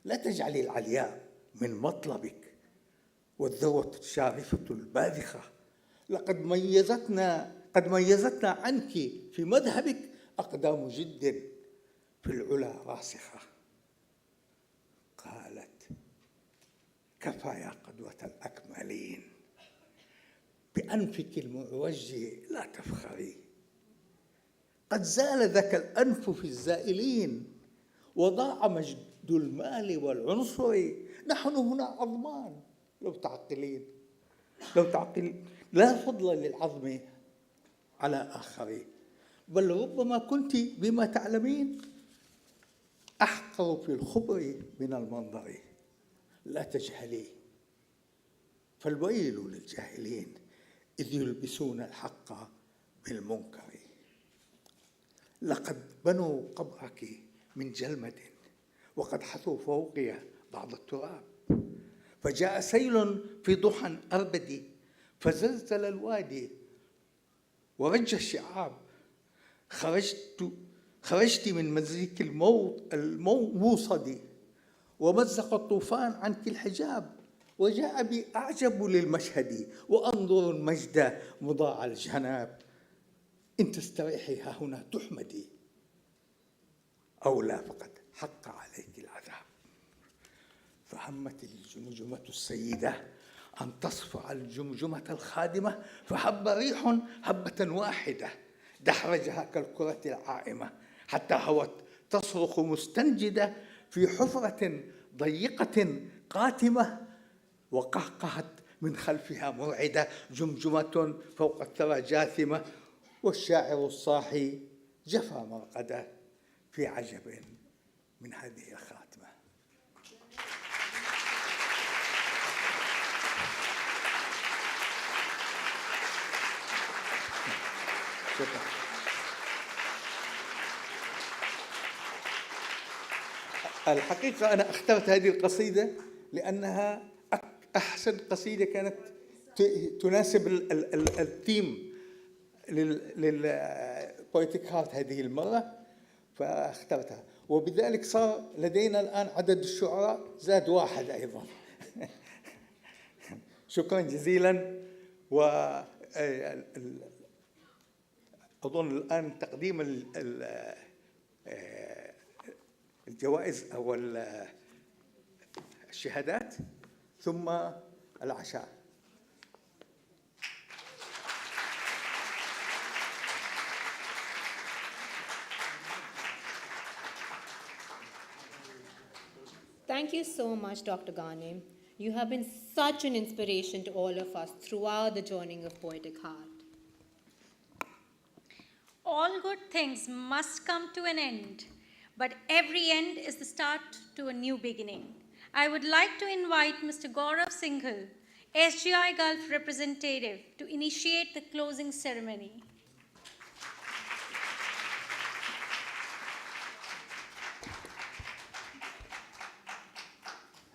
لا تجعلي العلياء من مطلبك والذروة الشارفة الباذخة. قد ميزتنا عنك في مذهبك أقدام جد في العلا راسخة. قالت كفى يا قدوة الأكملين، بأنفك المعوج لا تفخري. قد زال ذاك الأنف في الزائلين وضاع مجد المال والعنصر. نحن هنا عظمان لو تعقلين لا فضل للعظم على آخرين، بل ربما كنت بما تعلمين أحقر في الخبر من المنظر. لا تجهلي فالويل للجاهلين إذ يلبسون الحق بالمنكر. لقد بنوا قبرك من جلمد وقد حثوا فوقي بعض التراب. فجاء سيل في ضحى أربد فزلزل الوادي ورج الشعاب. خرجت من مزيك الموصد ومزق الطوفان عنك الحجاب. وجاء بي أعجب للمشهد وأنظر المجد مضاع الجناب. إن تستريحي ها هنا تحمدي أو لا فقد حق عليك العذاب. فهمت الجمجمة السيدة أن تصفع الجمجمة الخادمة، فهب ريح هبة واحدة دحرجها كالكرة العائمة حتى هوت تصرخ مستنجدة في حفرة ضيقة قاتمة. وقهقهت من خلفها مرعدة جمجمة فوق الثرى جاثمة. والشاعر الصاحي جفا مرقدة في عجب من هذه الخاتمة. شكرا. الحقيقة أنا اخترت هذه القصيدة لأنها أحسن قصيدة كانت تناسب الثيم للبويتيك هارت هذه المرة، فاخترتها. وبذلك صار لدينا الآن عدد الشعراء زاد واحد أيضا. شكرا جزيلا. أظن الآن تقديم الجوائز أو الشهادات ثم العشاء. Thank you so much, Dr. Ghanem. You have been such an inspiration to all of us throughout the journey of Poetic Heart. All good things must come to an end, but every end is the start to a new beginning. I would like to invite Mr. Gaurav Singhal, SGI Gulf representative, to initiate the closing ceremony.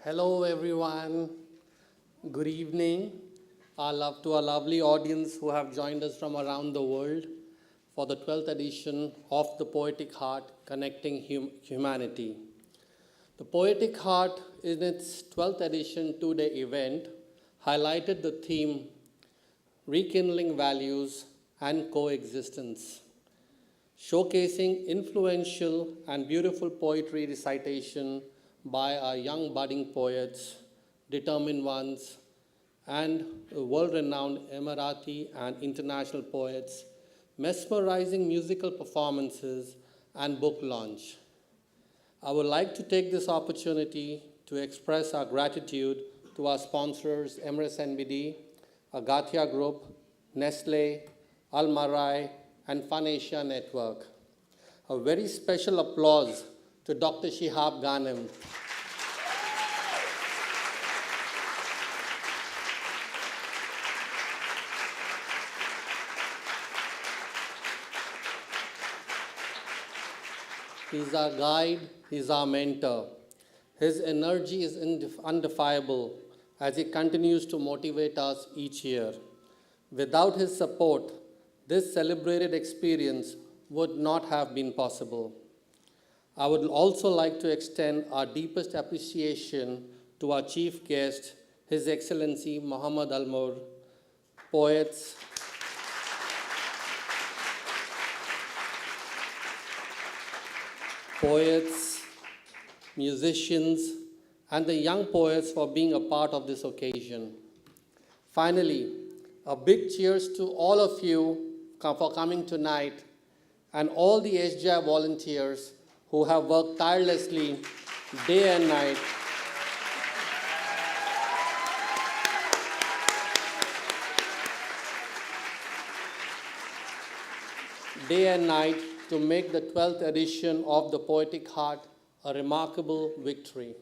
Hello, everyone. Good evening. Our love to our lovely audience who have joined us from around the world for the 12th edition of the Poetic Heart, Connecting Humanity. The Poetic Heart, in its 12th edition two-day event, highlighted the theme, Rekindling Values and Coexistence, showcasing influential and beautiful poetry recitation by our young budding poets, determined ones, and world-renowned Emirati and international poets, mesmerizing musical performances, and book launch. I would like to take this opportunity to express our gratitude to our sponsors, Emirates NBD, Agathia Group, Nestle, Al Marai, and Fun Asia Network. A very special applause to Dr. Shihab Ghanem. He's our guide, he's our mentor. His energy is undefiable as he continues to motivate us each year. Without his support, this celebrated experience would not have been possible. I would also like to extend our deepest appreciation to our chief guest, His Excellency Muhammad Almur, poets, musicians, and the young poets for being a part of this occasion. Finally, a big cheers to all of you for coming tonight and all the SGI volunteers who have worked tirelessly day and night to make the 12th edition of the Poetic Heart a remarkable victory.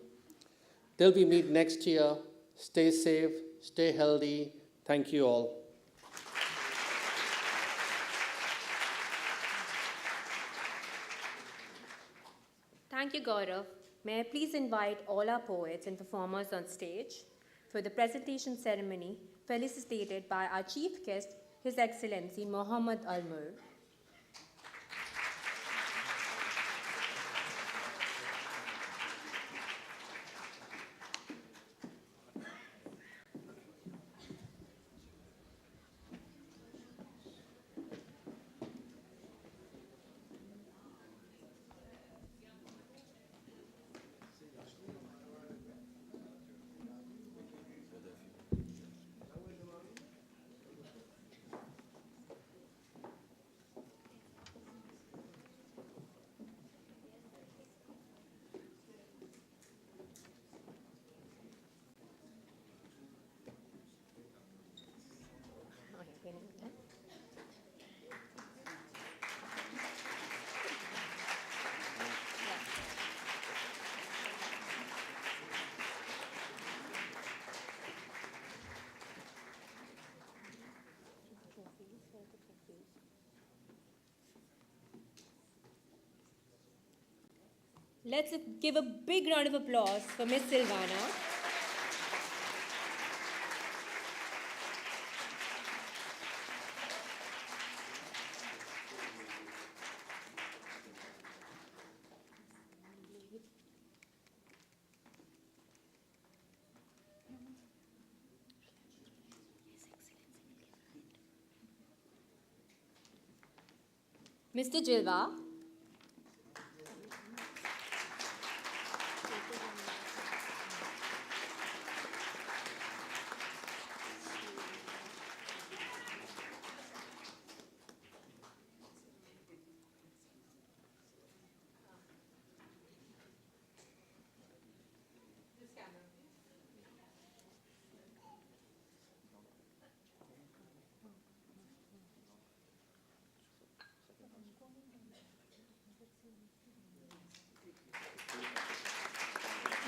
Till we meet next year, stay safe, stay healthy. Thank you all. Thank you, Gaurav. May I please invite all our poets and performers on stage for the presentation ceremony felicitated by our chief guest, His Excellency Muhammad Almur. Let's give a big round of applause for Miss Silvana. Mr. Jilwa.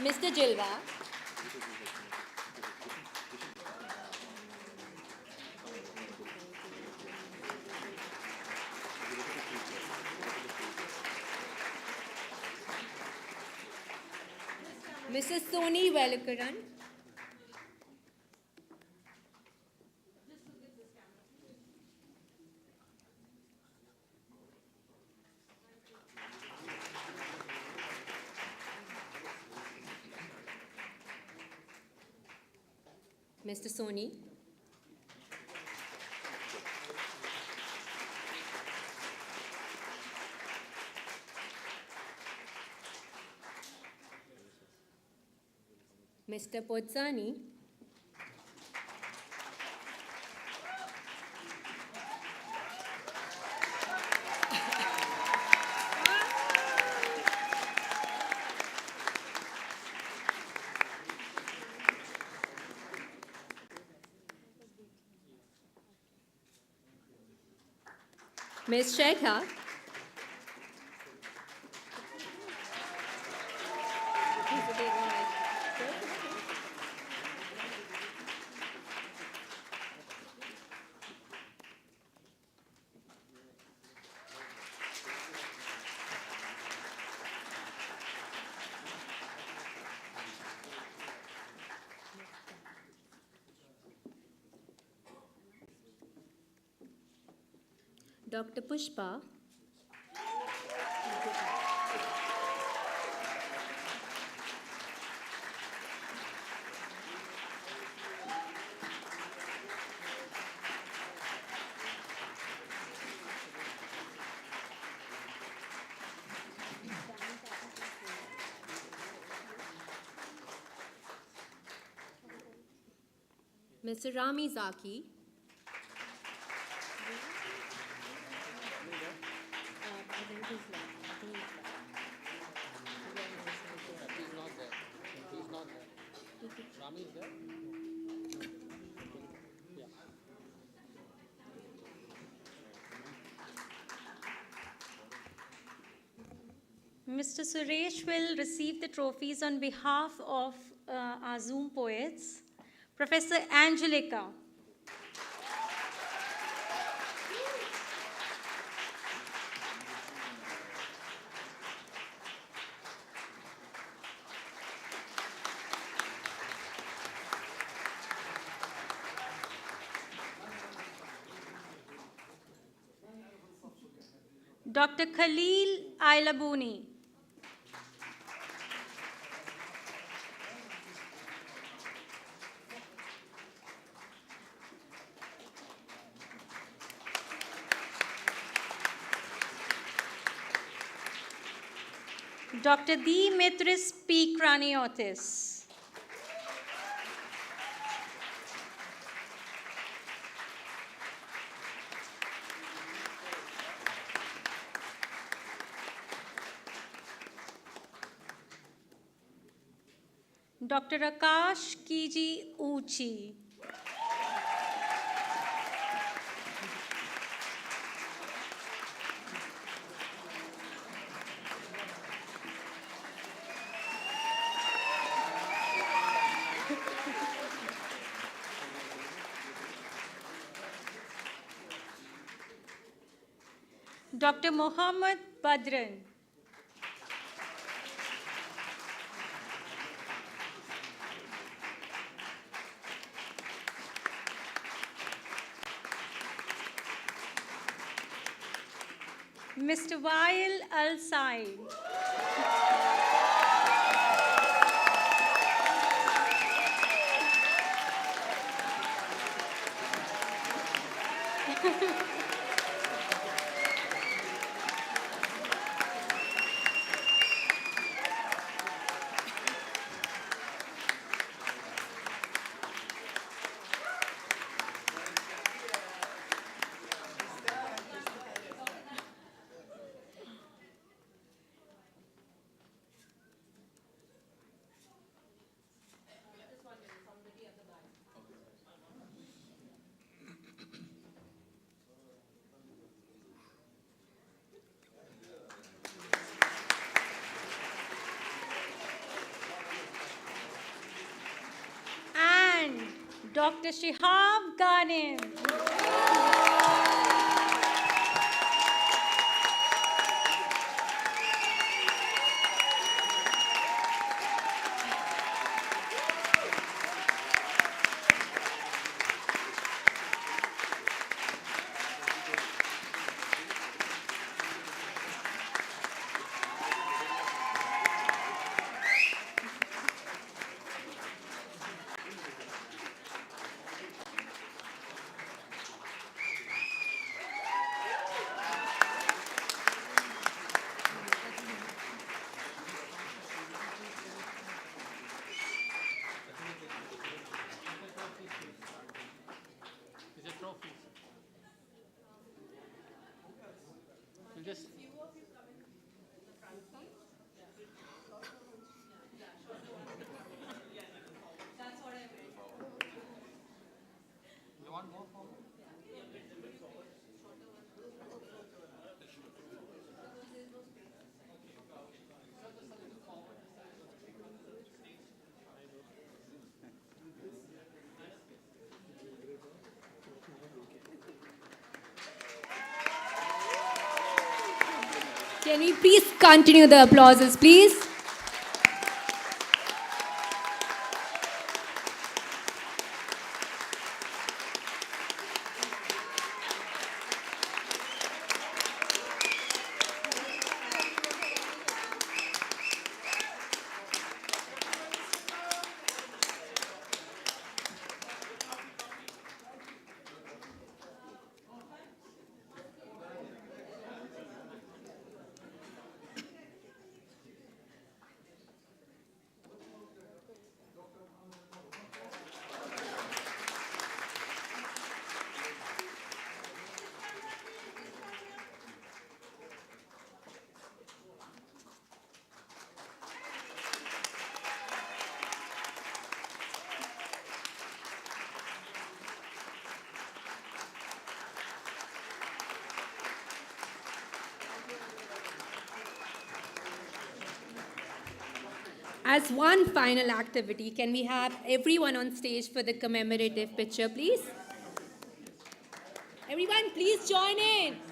Mr. Jilwa. Mrs. Soni Velakaran. Mr. Soni. Mr. Podzani. Ms. Shekha. Dr. Pushpa. Mr. Rami Zaki. Mr. Suresh will receive the trophies on behalf of our Zoom poets. Professor Angelica. Dr. Khalil Ailabuni. Dr. Dimitris P. Kraniotis. Dr. Akash Kiji Uchi. Dr. Mohammad Badran. Mr. Wael Al-Said. Dr. Shihab Ghanem. Can we please continue the applauses, please? As one final activity, can we have everyone on stage for the commemorative picture, please? Everyone, please join in.